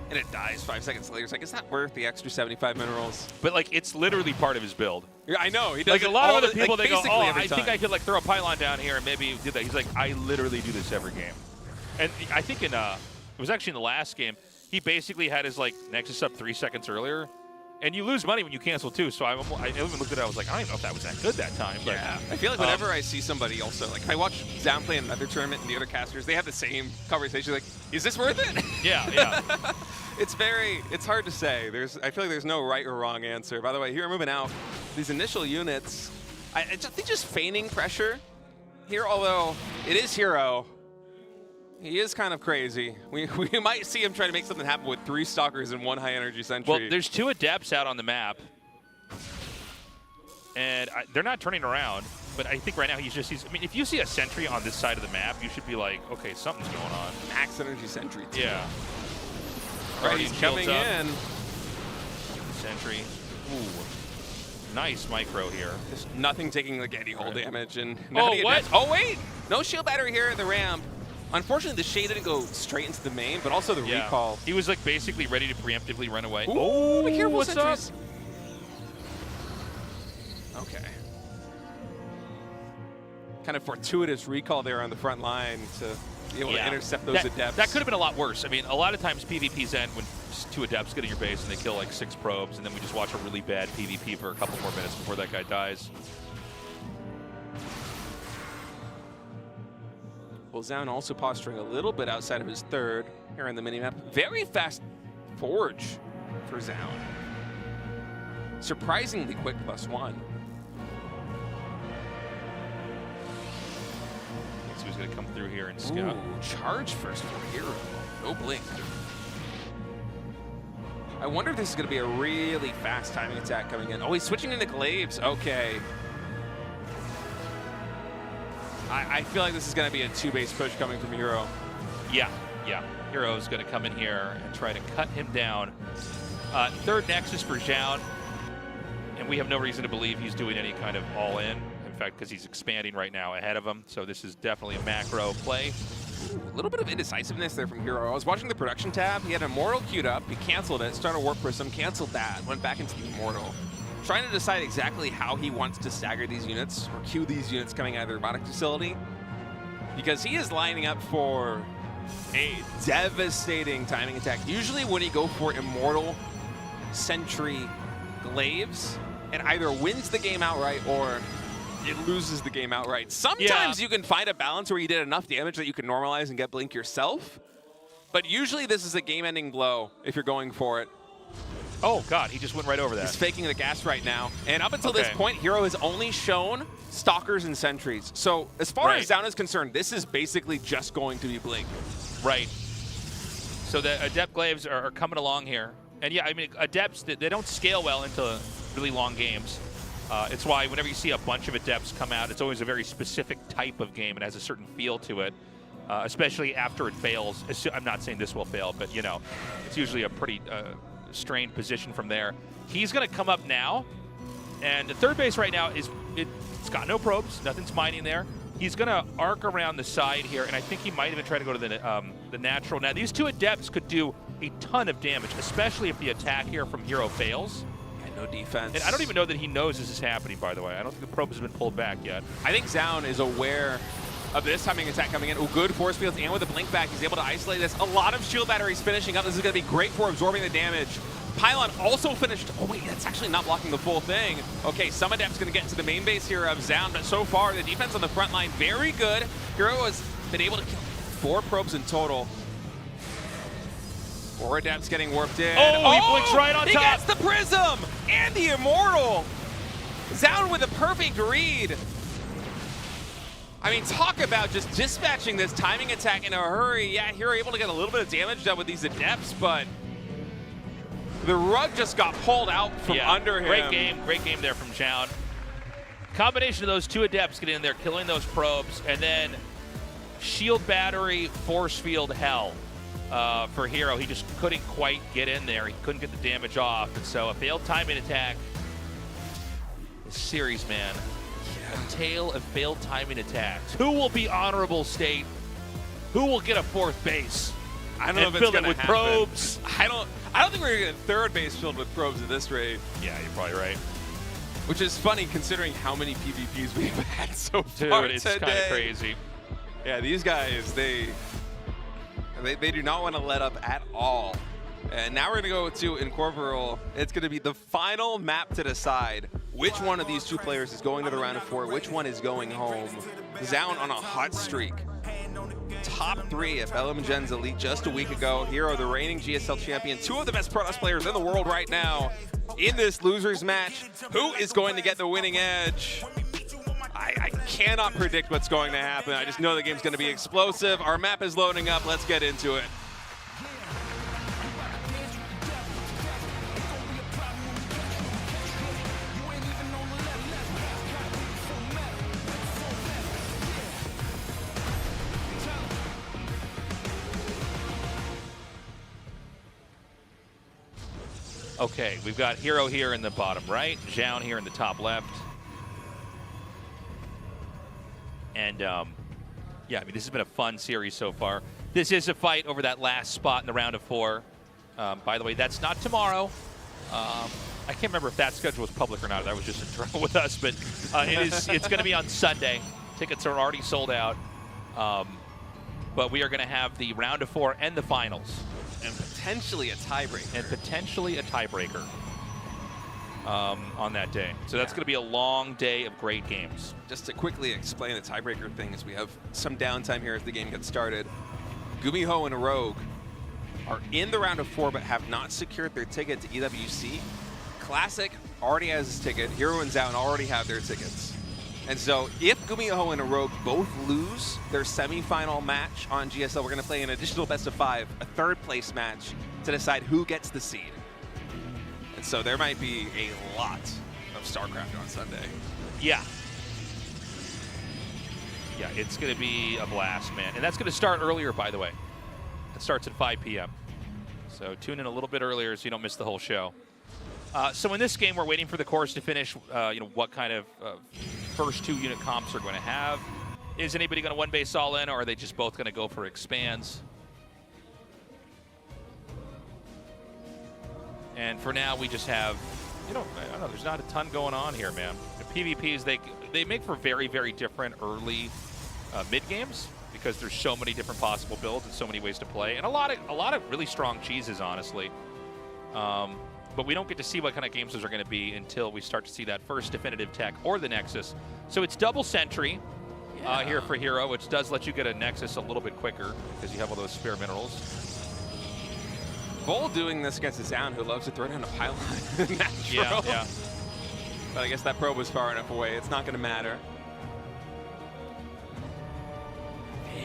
and it dies 5 seconds later. It's like, it's not worth the extra 75 minerals. But like, it's literally part of his build. Yeah, I know. He does Like a it lot of all other the- people, like, they go, basically oh, every I think time. I could like throw a pylon down here and maybe do that. He's like, I literally do this every game. And I think it was actually in the last game, he basically had his like Nexus up 3 seconds earlier. And you lose money when you cancel too. So I even looked at it, I was like, I don't even know if that was that good that time. But, Yeah, I feel like whenever I see somebody also, like I watch Zoun play in another tournament and the other casters, they have the same conversation, like, is this worth it? Yeah. It's hard to say. I feel like there's no right or wrong answer. By the way, here moving out, these initial units, I think just feigning pressure here, although it is Hero. He is kind of crazy. We might see him try to make something happen with 3 Stalkers and 1 high energy sentry. Well, there's 2 Adepts out on the map. And they're not turning around. But I think right now he's I mean, if you see a sentry on this side of the map, you should be like, okay, something's going on. Max energy sentry, too. Yeah. Right, he's coming in. Sentry. Ooh. Nice micro here. Just nothing taking like any hull damage. And oh, what? Oh, wait! No shield battery here at the ramp. Unfortunately, the shade didn't go straight into the main, but also the recall. He was like basically ready to preemptively run away. Ooh, be careful, what's sentries. up? Okay. Kind of fortuitous recall there on the front line to be able to intercept those Adepts. That could have been a lot worse. I mean, a lot of times PvPs end when 2 Adepts get in your base and they kill like 6 probes, and then we just watch a really bad PvP for a couple more minutes before that guy dies. Well, Zoun also posturing a little bit outside of his third here on the minimap. Very fast forge for Zoun. Surprisingly quick +1. So he's going to come through here and scout. Ooh, charge first for Hero. No blink. I wonder if this is going to be a really fast timing attack coming in. Oh, he's switching into Glaives. Okay. I feel like this is going to be a 2-base push coming from Hero. Yeah. Hero's going to come in here and try to cut him down. Third Nexus for Zoun, and we have no reason to believe he's doing any kind of all-in. In fact, because he's expanding right now ahead of him, so this is definitely a macro play. A little bit of indecisiveness there from Hero. I was watching the production tab. He had Immortal queued up. He canceled it, started Warp Prism, canceled that, went back into the Immortal. Trying to decide exactly how he wants to stagger these units or queue these units coming out of the robotic facility, because he is lining up for a devastating timing attack. Usually when you go for Immortal, Sentry, Glaives, it either wins the game outright or it loses the game outright. Sometimes you can find a balance where you did enough damage that you can normalize and get blink yourself, but usually this is a game-ending blow if you're going for it. Oh, God, he just went right over that. He's faking the gas right now. And up until this point, Hero has only shown Stalkers and Sentries. So as far as Zoun is concerned, this is basically just going to be blink. Right. So the Adept Glaives are coming along here. And yeah, I mean, Adepts, they don't scale well into really long games. It's why whenever you see a bunch of Adepts come out, it's always a very specific type of game. It has a certain feel to it, especially after it fails. I'm not saying this will fail, but, you know, it's usually a pretty strained position from there. He's going to come up now, and the third base right now it's got no probes, nothing's mining there. He's going to arc around the side here, and I think he might even try to go to the natural. Now, these 2 Adepts could do a ton of damage, especially if the attack here from Hero fails. Yeah, no defense. And I don't even know that he knows this is happening, by the way. I don't think the probe has been pulled back yet. I think Zoun is aware of this timing attack coming in. Oh, good force fields, and with the blink back, he's able to isolate this. A lot of shield batteries finishing up. This is going to be great for absorbing the damage. Pylon also finished. Oh, wait, that's actually not blocking the full thing. Okay, some Adept's going to get into the main base here of Zoun, but so far, the defense on the front line, very good. Hero has been able to kill 4 probes in total. 4 Adepts getting warped in. Oh, he blinks right on top. He gets the Prism and the Immortal. Zoun with a perfect read. I mean, talk about just dispatching this timing attack in a hurry. Yeah, Hero able to get a little bit of damage done with these Adepts, but the rug just got pulled out from under him. Great game there from Zoun. Combination of those 2 Adepts getting in there, killing those probes, and then shield battery, force field hell for Hero. He just couldn't quite get in there. He couldn't get the damage off, and so a failed timing attack. This series, man. A tale of failed timing attacks. Who will be honorable state? Who will get a 4th base? I don't know if it's going to with happen. Probes. I don't think we're going to get 3rd base filled with probes at this rate. Yeah, you're probably right. Which is funny considering how many PvPs we've had so Dude, far it's today. kind of crazy. Yeah, these guys, they do not want to let up at all. And now we're going to go to Incorporeal. It's going to be the final map to decide which one of these two players is going to the round of 4, which one is going home. Zoun on a hot streak. Top 3 at BellamGen's Elite just a week ago. Hero, the reigning GSL champion, 2 of the best Protoss players in the world right now in this losers match. Who is going to get the winning edge? I cannot predict what's going to happen. I just know the game's going to be explosive. Our map is loading up. Let's get into it. Okay, we've got Hero here in the bottom right, Zoun here in the top left. And yeah, I mean, this has been a fun series so far. This is a fight over that last spot in the round of 4. By the way, that's not tomorrow. I can't remember if that schedule was public or not. That was just in trouble with us, but it's going to be on Sunday. Tickets are already sold out. But we are going to have the round of 4 and the finals. And potentially a tiebreaker. On that day. So that's going to be a long day of great games. Just to quickly explain the tiebreaker thing, as we have some downtime here as the game gets started. Gumiho and Rogue are in the round of 4 but have not secured their ticket to EWC. Classic already has his ticket. Hero and Zoun already have their tickets. And so if Gumiho and Rogue both lose their semifinal match on GSL, we're going to play an additional best of 5, a 3rd place match to decide who gets the seed. And so there might be a lot of StarCraft on Sunday. Yeah. Yeah, it's going to be a blast, man. And that's going to start earlier, by the way. It starts at 5 p.m. So tune in a little bit earlier so you don't miss the whole show. So in this game, we're waiting for the course to finish. What kind of first 2 unit comps are going to have. Is anybody going to one base all in, or are they just both going to go for expands? And for now, we just have, I don't know, there's not a ton going on here, man. The PvPs, they make for very, very different early mid games because there's so many different possible builds and so many ways to play, and a lot of really strong cheeses, honestly. But we don't get to see what kind of games those are going to be until we start to see that first definitive tech or the Nexus. So it's double sentry here for Hero, which does let you get a Nexus a little bit quicker because you have all those spare minerals. Bull doing this against a Zoun who loves to throw down a pylon. Yeah. But I guess that probe was far enough away. It's not going to matter.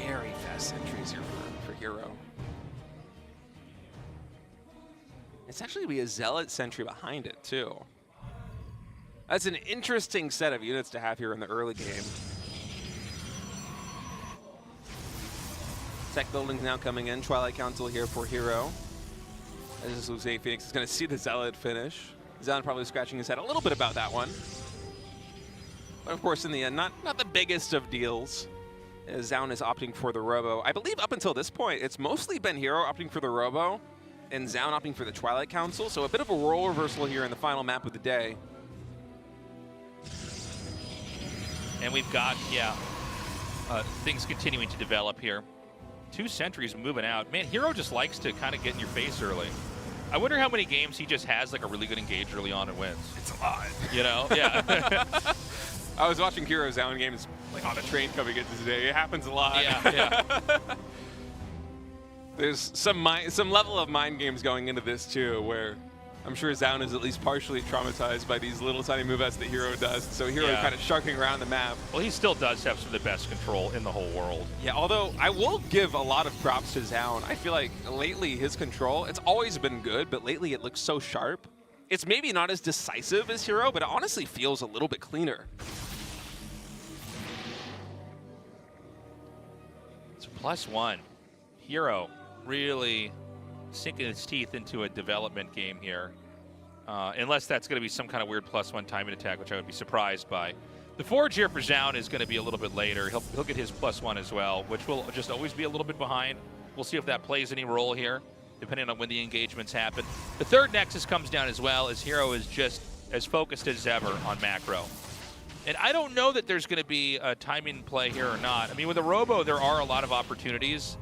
Very fast sentries here for Hero. It's actually going to be a Zealot sentry behind it, too. That's an interesting set of units to have here in the early game. Tech buildings now coming in. Twilight Council here for Hero. As this looks, Phoenix is going to see the Zealot finish. Zoun probably scratching his head a little bit about that one. But of course, in the end, not the biggest of deals. As Zoun is opting for the Robo. I believe up until this point, it's mostly been Hero opting for the Robo and Zoun opting for the Twilight Council. So a bit of a role reversal here in the final map of the day. And we've got, things continuing to develop here. 2 sentries moving out. Man, Hero just likes to kind of get in your face early. I wonder how many games he just has like a really good engage early on and wins. It's a lot. Yeah. I was watching Hero Zoun games like on a train coming into today. It happens a lot. Yeah. There's some level of mind games going into this too, where I'm sure Zoun is at least partially traumatized by these little tiny move-outs that Hero does. So Hero kind of sharking around the map. Well, he still does have some of the best control in the whole world. Yeah, although I will give a lot of props to Zoun. I feel like lately his control, it's always been good, but lately it looks so sharp. It's maybe not as decisive as Hero, but it honestly feels a little bit cleaner. So +1. Hero really sinking its teeth into a development game here. Unless that's going to be some kind of weird +1 timing attack, which I would be surprised by. The Forge here for Zoun is going to be a little bit later. He'll get his +1 as well, which will just always be a little bit behind. We'll see if that plays any role here, depending on when the engagements happen. The 3rd Nexus comes down as well, as Hero is just as focused as ever on macro. And I don't know that there's going to be a timing play here or not. I mean, with a Robo, there are a lot of opportunities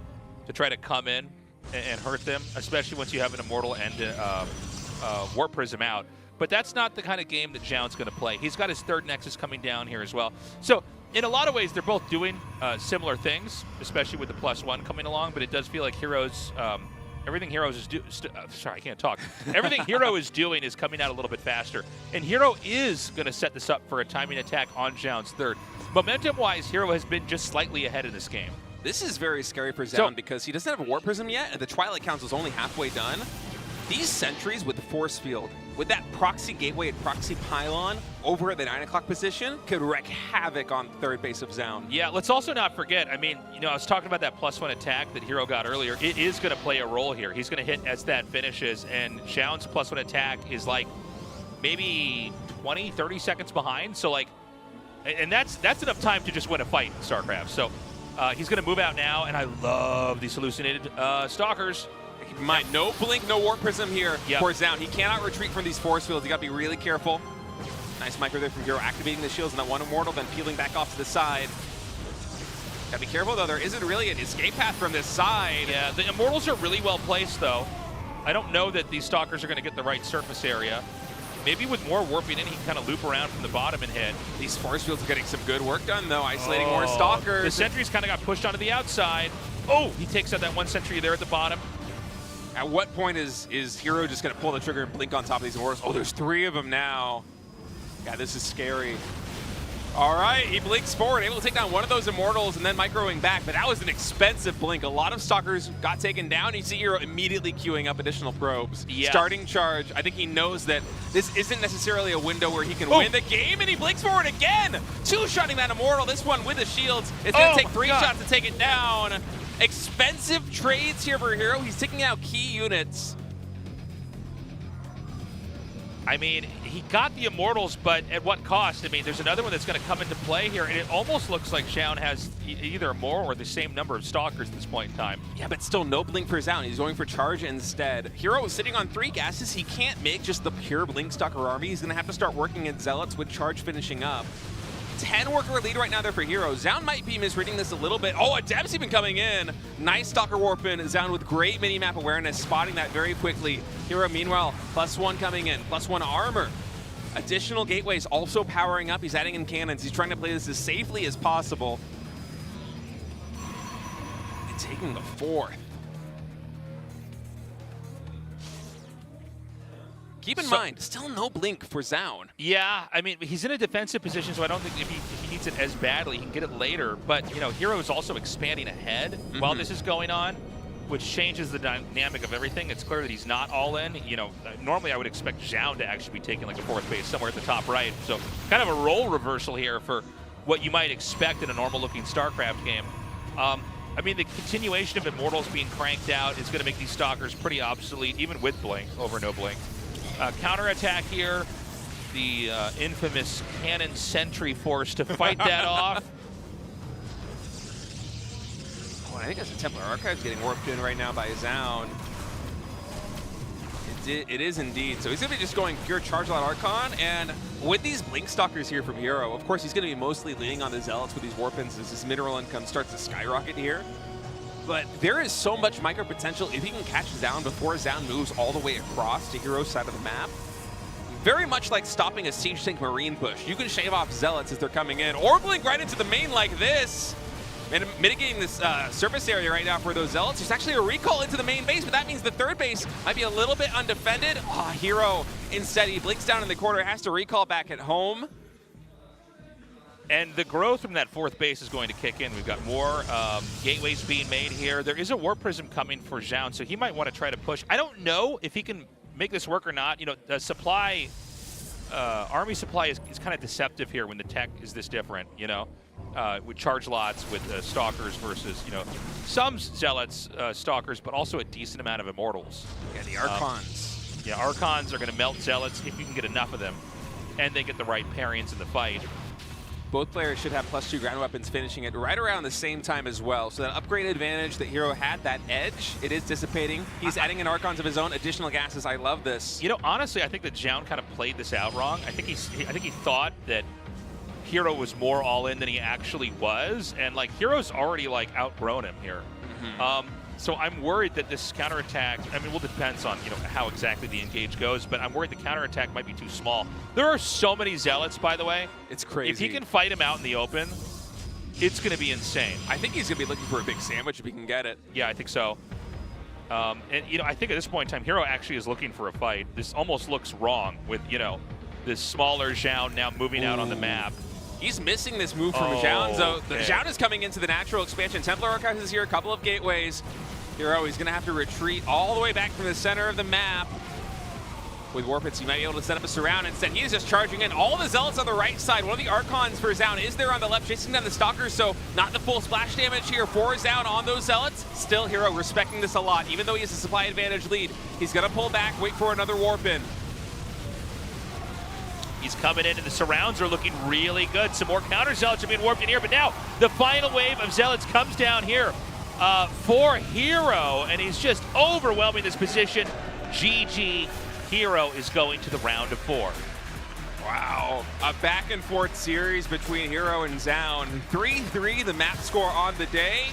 to try to come in and hurt them, especially once you have an Immortal and Warp Prism out. But that's not the kind of game that Zoun's going to play. He's got his third Nexus coming down here as well. So in a lot of ways, they're both doing similar things, especially with the +1 coming along. But it does feel like Heroes, everything Heroes is sorry, I can't talk. Everything Hero is doing is coming out a little bit faster. And Hero is going to set this up for a timing attack on Zoun's third. Momentum-wise, Hero has been just slightly ahead in this game. This is very scary for Zoun because he doesn't have a Warp Prism yet, and the Twilight Council is only halfway done. These sentries with the Force Field, with that proxy gateway and proxy pylon over at the 9 o'clock position, could wreak havoc on third base of Zoun. Yeah, let's also not forget, I mean, you know, I was talking about that +1 attack that Hero got earlier. It is going to play a role here. He's going to hit as that finishes, and Zoun's +1 attack is like maybe 20, 30 seconds behind. So, like, and that's enough time to just win a fight in StarCraft. So he's going to move out now, and I love these hallucinated Stalkers. No blink, no Warp Prism here for Zoun. He cannot retreat from these force fields. You got to be really careful. Nice micro there from Hero, activating the shields and that one Immortal, then peeling back off to the side. Got to be careful, though. There isn't really an escape path from this side. Yeah, the Immortals are really well placed, though. I don't know that these Stalkers are going to get the right surface area. Maybe with more warping in, he can kind of loop around from the bottom and hit. These force fields are getting some good work done, though, isolating more Stalkers. The sentries kind of got pushed onto the outside. Oh, he takes out that one sentry there at the bottom. At what point is Hero just going to pull the trigger and blink on top of these Immortals? Oh, there's 3 of them now. Yeah, this is scary. All right, he blinks forward, able to take down one of those Immortals and then microing back, but that was an expensive blink. A lot of Stalkers got taken down. You see Hero immediately queuing up additional probes. Yeah. Starting charge. I think he knows that this isn't necessarily a window where he can win the game, and he blinks forward again. 2-shotting that Immortal, this one with the shields. It's going to take 3 shots to take it down. Expensive trades here for Hero. He's taking out key units. I mean, he got the Immortals, but at what cost? I mean, there's another one that's going to come into play here, and it almost looks like Zoun has either more or the same number of Stalkers at this point in time. Yeah, but still no blink for Zoun. He's going for charge instead. Hero is sitting on 3 gases. He can't make just the pure blink Stalker army. He's going to have to start working in Zealots with charge finishing up. 10 worker lead right now there for Hero. Zoun might be misreading this a little bit. Oh, a Deb's even coming in. Nice Stalker warp in. Zoun with great mini-map awareness, spotting that very quickly. Hero, meanwhile, +1 coming in, +1 armor. Additional gateways also powering up. He's adding in cannons. He's trying to play this as safely as possible. And taking the 4th. Keep in mind, still no blink for Zoun. Yeah, I mean, he's in a defensive position, so I don't think if he needs it as badly, he can get it later. But, you know, Hero is also expanding ahead while this is going on, which changes the dynamic of everything. It's clear that he's not all in. You know, normally I would expect Zoun to actually be taking like a 4th base somewhere at the top right. So kind of a role reversal here for what you might expect in a normal-looking StarCraft game. I mean, the continuation of Immortals being cranked out is going to make these Stalkers pretty obsolete, even with blink, over no blink. Counterattack here, the infamous cannon sentry force to fight that off. Oh, I think that's the Templar Archives getting warped in right now by Zoun. It is indeed. So he's going to be just going pure charge lot Archon, and with these blink Stalkers here from Hero, of course he's going to be mostly leaning on the Zealots with these warp-ins as his mineral income starts to skyrocket here. But there is so much micro potential if he can catch Zoun before Zoun moves all the way across to Hero's side of the map. Very much like stopping a Siege Tank Marine push. You can shave off Zealots as they're coming in, or blink right into the main like this. And mitigating this surface area right now for those Zealots. There's actually a recall into the main base, but that means the 3rd base might be a little bit undefended. Hero, instead, he blinks down in the corner, has to recall back at home. And the growth from that 4th base is going to kick in. We've got more gateways being made here. There is a Warp Prism coming for Zoun, so he might want to try to push. I don't know if he can make this work or not. You know, the supply, army supply is kind of deceptive here when the tech is this different, you know, with charge lots, with Stalkers versus, you know, some Zealots, Stalkers, but also a decent amount of Immortals. Yeah, the Archons. Yeah, Archons are going to melt Zealots if you can get enough of them, and they get the right pairings in the fight. Both players should have +2 ground weapons, finishing it right around the same time as well. So that upgrade advantage that Hero had, that edge, it is dissipating. He's adding in Archons of his own, additional gases. I love this. You know, honestly, I think that Zoun kind of played this out wrong. I think he thought that Hero was more all in than he actually was, and like Hero's already like outgrown him here. So I'm worried that this counterattack, I mean, well, it depends on, you know, how exactly the engage goes, but I'm worried the counterattack might be too small. There are so many Zealots, by the way. It's crazy. If he can fight him out in the open, it's going to be insane. I think he's going to be looking for a big sandwich if he can get it. Yeah, I think so. And, you know, I think at this point in time, Hero actually is looking for a fight. This almost looks wrong with, you know, this smaller Zoun now moving out on the map. He's missing this move from Zoun. So the Zoun is coming into the natural expansion. Templar Archives is here, a couple of gateways. Hero, he's going to have to retreat all the way back from the center of the map. With Warpits, he might be able to set up a surround. Instead, he's just charging in. All the Zealots on the right side. One of the Archons for Zoun is there on the left, chasing down the Stalkers, so not the full splash damage here for Zoun on those Zealots. Still, Hero respecting this a lot. Even though he has a supply advantage lead, he's going to pull back, wait for another warp in. He's coming in, and the surrounds are looking really good. Some more counter Zealots are being warped in here, but now the final wave of Zealots comes down here for Hero, and he's just overwhelming this position. GG. Hero is going to the round of 4. Wow, a back and forth series between Hero and Zoun. 3-3, the map score on the day,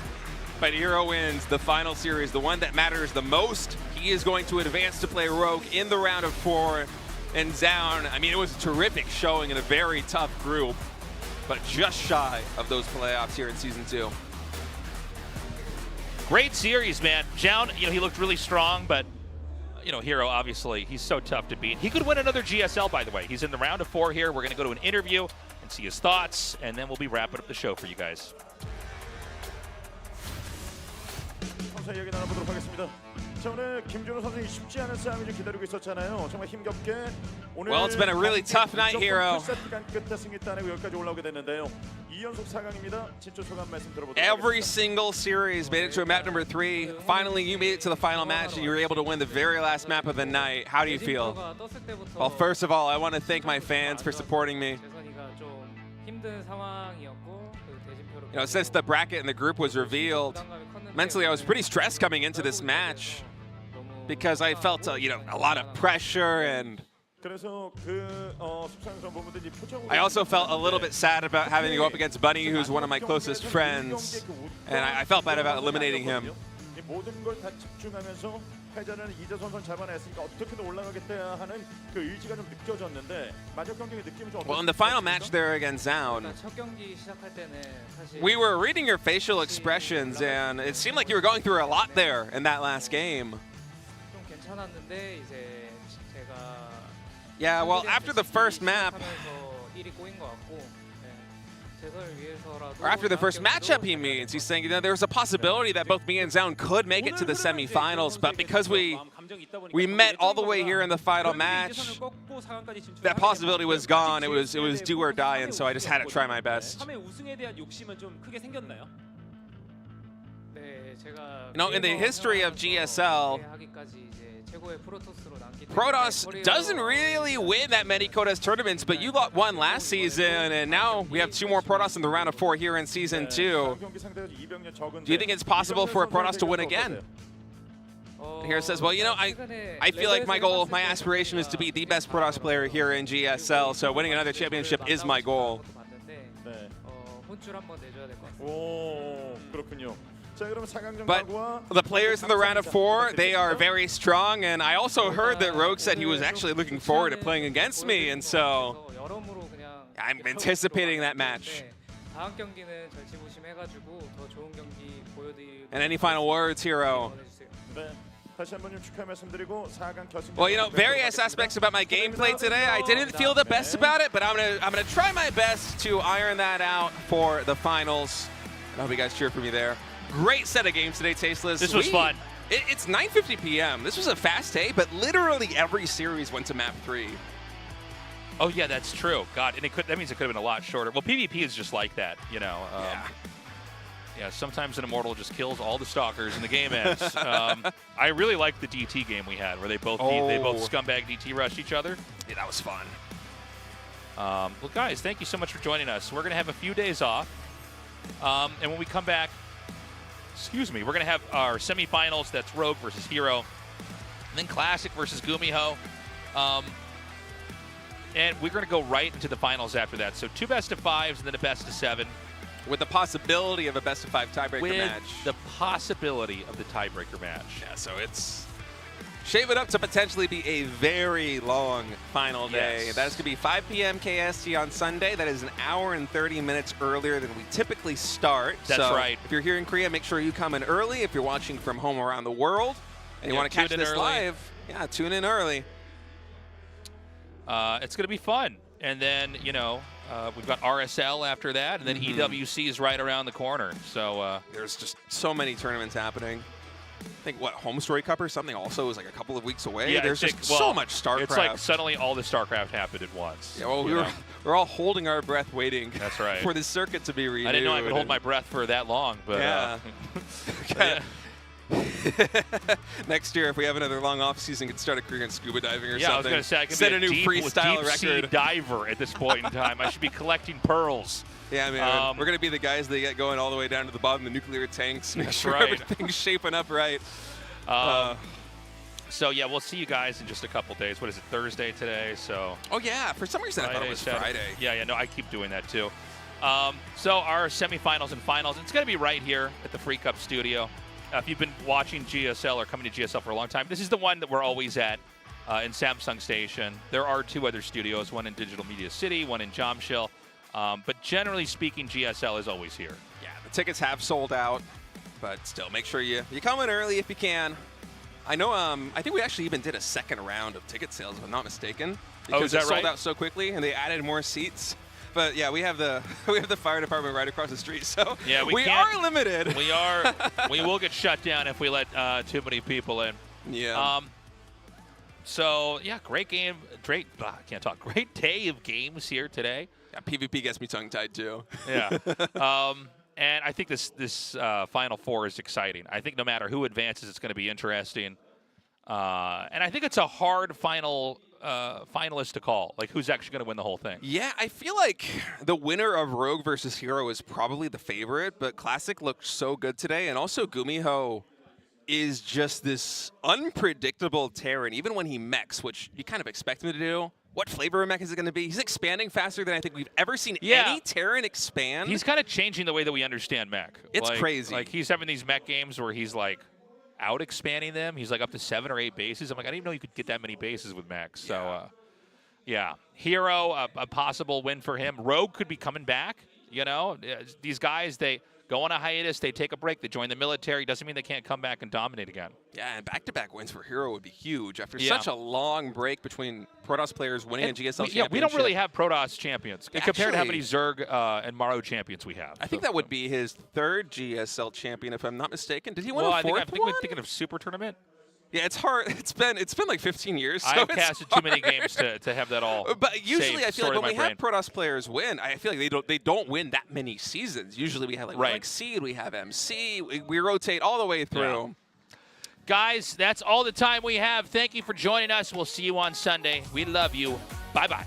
but Hero wins the final series, the one that matters the most. He is going to advance to play Rogue in the round of 4. And Zoun, I mean, it was a terrific showing in a very tough group, but just shy of those playoffs here in Season 2. Great series, man. Zoun, you know, he looked really strong, but, you know, Hero, obviously, he's so tough to beat. He could win another GSL, by the way. He's in the round of 4 here. We're going to go to an interview and see his thoughts, and then we'll be wrapping up the show for you guys. 이야기 나눠보도록 하겠습니다. 자, 오늘 김준호 선수는 쉽지 않은 싸움을 좀 기다리고 있었잖아요. 정말 힘겹게 오늘 Well, it's been a really tough night, Hero. 끝에 승리 따내고 여기까지 올라오게 됐는데요. 2연속 4강입니다. 진짜 소감 말씀 들어보도록 Every 하겠습니다. single series made it to a map number 3. Finally, you made it to the final match, and you were able to win the very last map of the night. How do you feel? Well, first of all, I want to thank my fans for supporting me. You know, since the bracket and the group was revealed, mentally I was pretty stressed coming into this match because I felt, you know, a lot of pressure, and I also felt a little bit sad about having to go up against Bunny, who's one of my closest friends, and I felt bad about eliminating him. 패자는 이재선 선수 잡아냈으니까 어떻게든 올라가겠다 하는 그 의지가 좀 느껴졌는데 마지막 경기 느낌이 좀 Well, in the final match there against Zoun, we were reading your facial expressions, and it seemed like you were going through a lot there in that last game. Yeah, well, after the first map, or after the first matchup, he means. He's saying, you know, there's a possibility that both me and Zoun could make it to the semifinals, but because we met all the way here in the final match, that possibility was gone. It was do or die, and so I just had to try my best. You know, in the history of GSL, Protoss doesn't really win that many Kodas tournaments, but you won last season, and now we have 2 more Protoss in the round of 4 here in Season 2. Do you think it's possible for a Protoss to win again? Here it says, well, you know, I feel like my goal, my aspiration is to be the best Protoss player here in GSL, so winning another championship is my goal. But the players in the round of 4, they are very strong, and I also heard that Rogue said he was actually looking forward to playing against me, and so I'm anticipating that match. And any final words, Hero? Well, you know, various aspects about my gameplay today, I didn't feel the best about it, but I'm gonna try my best to iron that out for the finals. I hope you guys cheer for me there. Great set of games today, Tasteless. This was fun. It's 9:50 p.m. This was a fast day, but literally every series went to map 3. Oh yeah, that's true. God, and that means it could have been a lot shorter. Well, PvP is just like that, you know. Yeah, sometimes an Immortal just kills all the Stalkers and the game ends. I really liked the DT game we had, where they both scumbag DT rushed each other. Yeah, that was fun. Well, guys, thank you so much for joining us. We're going to have a few days off. And when we come back, we're going to have our semifinals. That's Rogue versus Hero. And then Classic versus Gumiho. And we're going to go right into the finals after that. So 2 best-of-5s and then a best-of-7. With the possibility of a best-of-5 tiebreaker match. The possibility of the tiebreaker match. Yeah, so it's shaping up to potentially be a very long final day. Yes. That is going to be 5 p.m. KST on Sunday. That is an hour and 30 minutes earlier than we typically start. That's so right. If you're here in Korea, make sure you come in early. If you're watching from home around the world and you want to catch tune in this early. live, yeah, tune in early. It's going to be fun. And then, we've got RSL after that, and then EWC is right around the corner. So there's just so many tournaments happening. I think, Home Story Cup or something also is like a couple of weeks away. Yeah, There's just so much StarCraft. It's like suddenly all the StarCraft happened at once. Yeah, well, we're all holding our breath waiting. That's right. For the circuit to be renewed. I didn't know I could hold my breath for that long, but yeah. Next year, if we have another long off season, could start a career in scuba diving or something. I was going to say I could set be a new deep freestyle sea record. diver at this point in time. I should be collecting pearls. Yeah, man. We're going to be the guys that get going all the way down to the bottom of the nuclear tanks. Make sure right. everything's shaping up right. So yeah, we'll see you guys in just a couple days. What is it, Thursday today? So. Oh yeah, for some reason I thought it was Friday. Yeah, no, I keep doing that too. So our semifinals and finals, it's going to be right here at the Free Cup studio. If you've been watching GSL or coming to GSL for a long time, this is the one that we're always at in Samsung Station. There are 2 other studios, one in Digital Media City, one in Jamshil. But generally speaking, GSL is always here. Yeah, the tickets have sold out, but still, make sure you come in early if you can. I know. I think we actually even did a second round of ticket sales, if I'm not mistaken, because is that it sold right? out so quickly and they added more seats. But yeah, we have the fire department right across the street, so yeah, we are limited. We are. We will get shut down if we let too many people in. Yeah. So yeah, great game. Great. I can't talk. Great day of games here today. Yeah, PvP gets me tongue-tied too. Yeah. And I think this Final Four is exciting. I think no matter who advances, it's going to be interesting. And I think it's a hard finalist to call. Like, who's actually going to win the whole thing? Yeah, I feel like the winner of Rogue versus Hero is probably the favorite, but Classic looked so good today, and also Gumiho is just this unpredictable Terran, even when he mechs, which you kind of expect him to do. What flavor of mech is it going to be? He's expanding faster than I think we've ever seen any Terran expand. He's kind of changing the way that we understand mech. It's crazy. Like, he's having these mech games where he's, like, out-expanding them. He's, like, up to 7 or 8 bases. I'm like, I didn't even know you could get that many bases with mechs. So, yeah. Hero, a possible win for him. Rogue could be coming back, These guys, they go on a hiatus, they take a break, they join the military. Doesn't mean they can't come back and dominate again. Yeah, and back-to-back wins for Hero would be huge. After such a long break between Protoss players winning a GSL championship. Yeah, we don't really have Protoss champions compared to how many Zerg and Maro champions we have. I think that would be his 3rd GSL champion, if I'm not mistaken. Did he win a 4th one? I think we're thinking of Super Tournament. Yeah, it's hard. It's been like 15 years. So I've casted too many games to have that all. But usually, I feel like when we brain. have Protoss players win, I feel like they don't win that many seasons. Usually, we have like Seed, we have MC, we rotate all the way through. Yeah. Guys, that's all the time we have. Thank you for joining us. We'll see you on Sunday. We love you. Bye bye.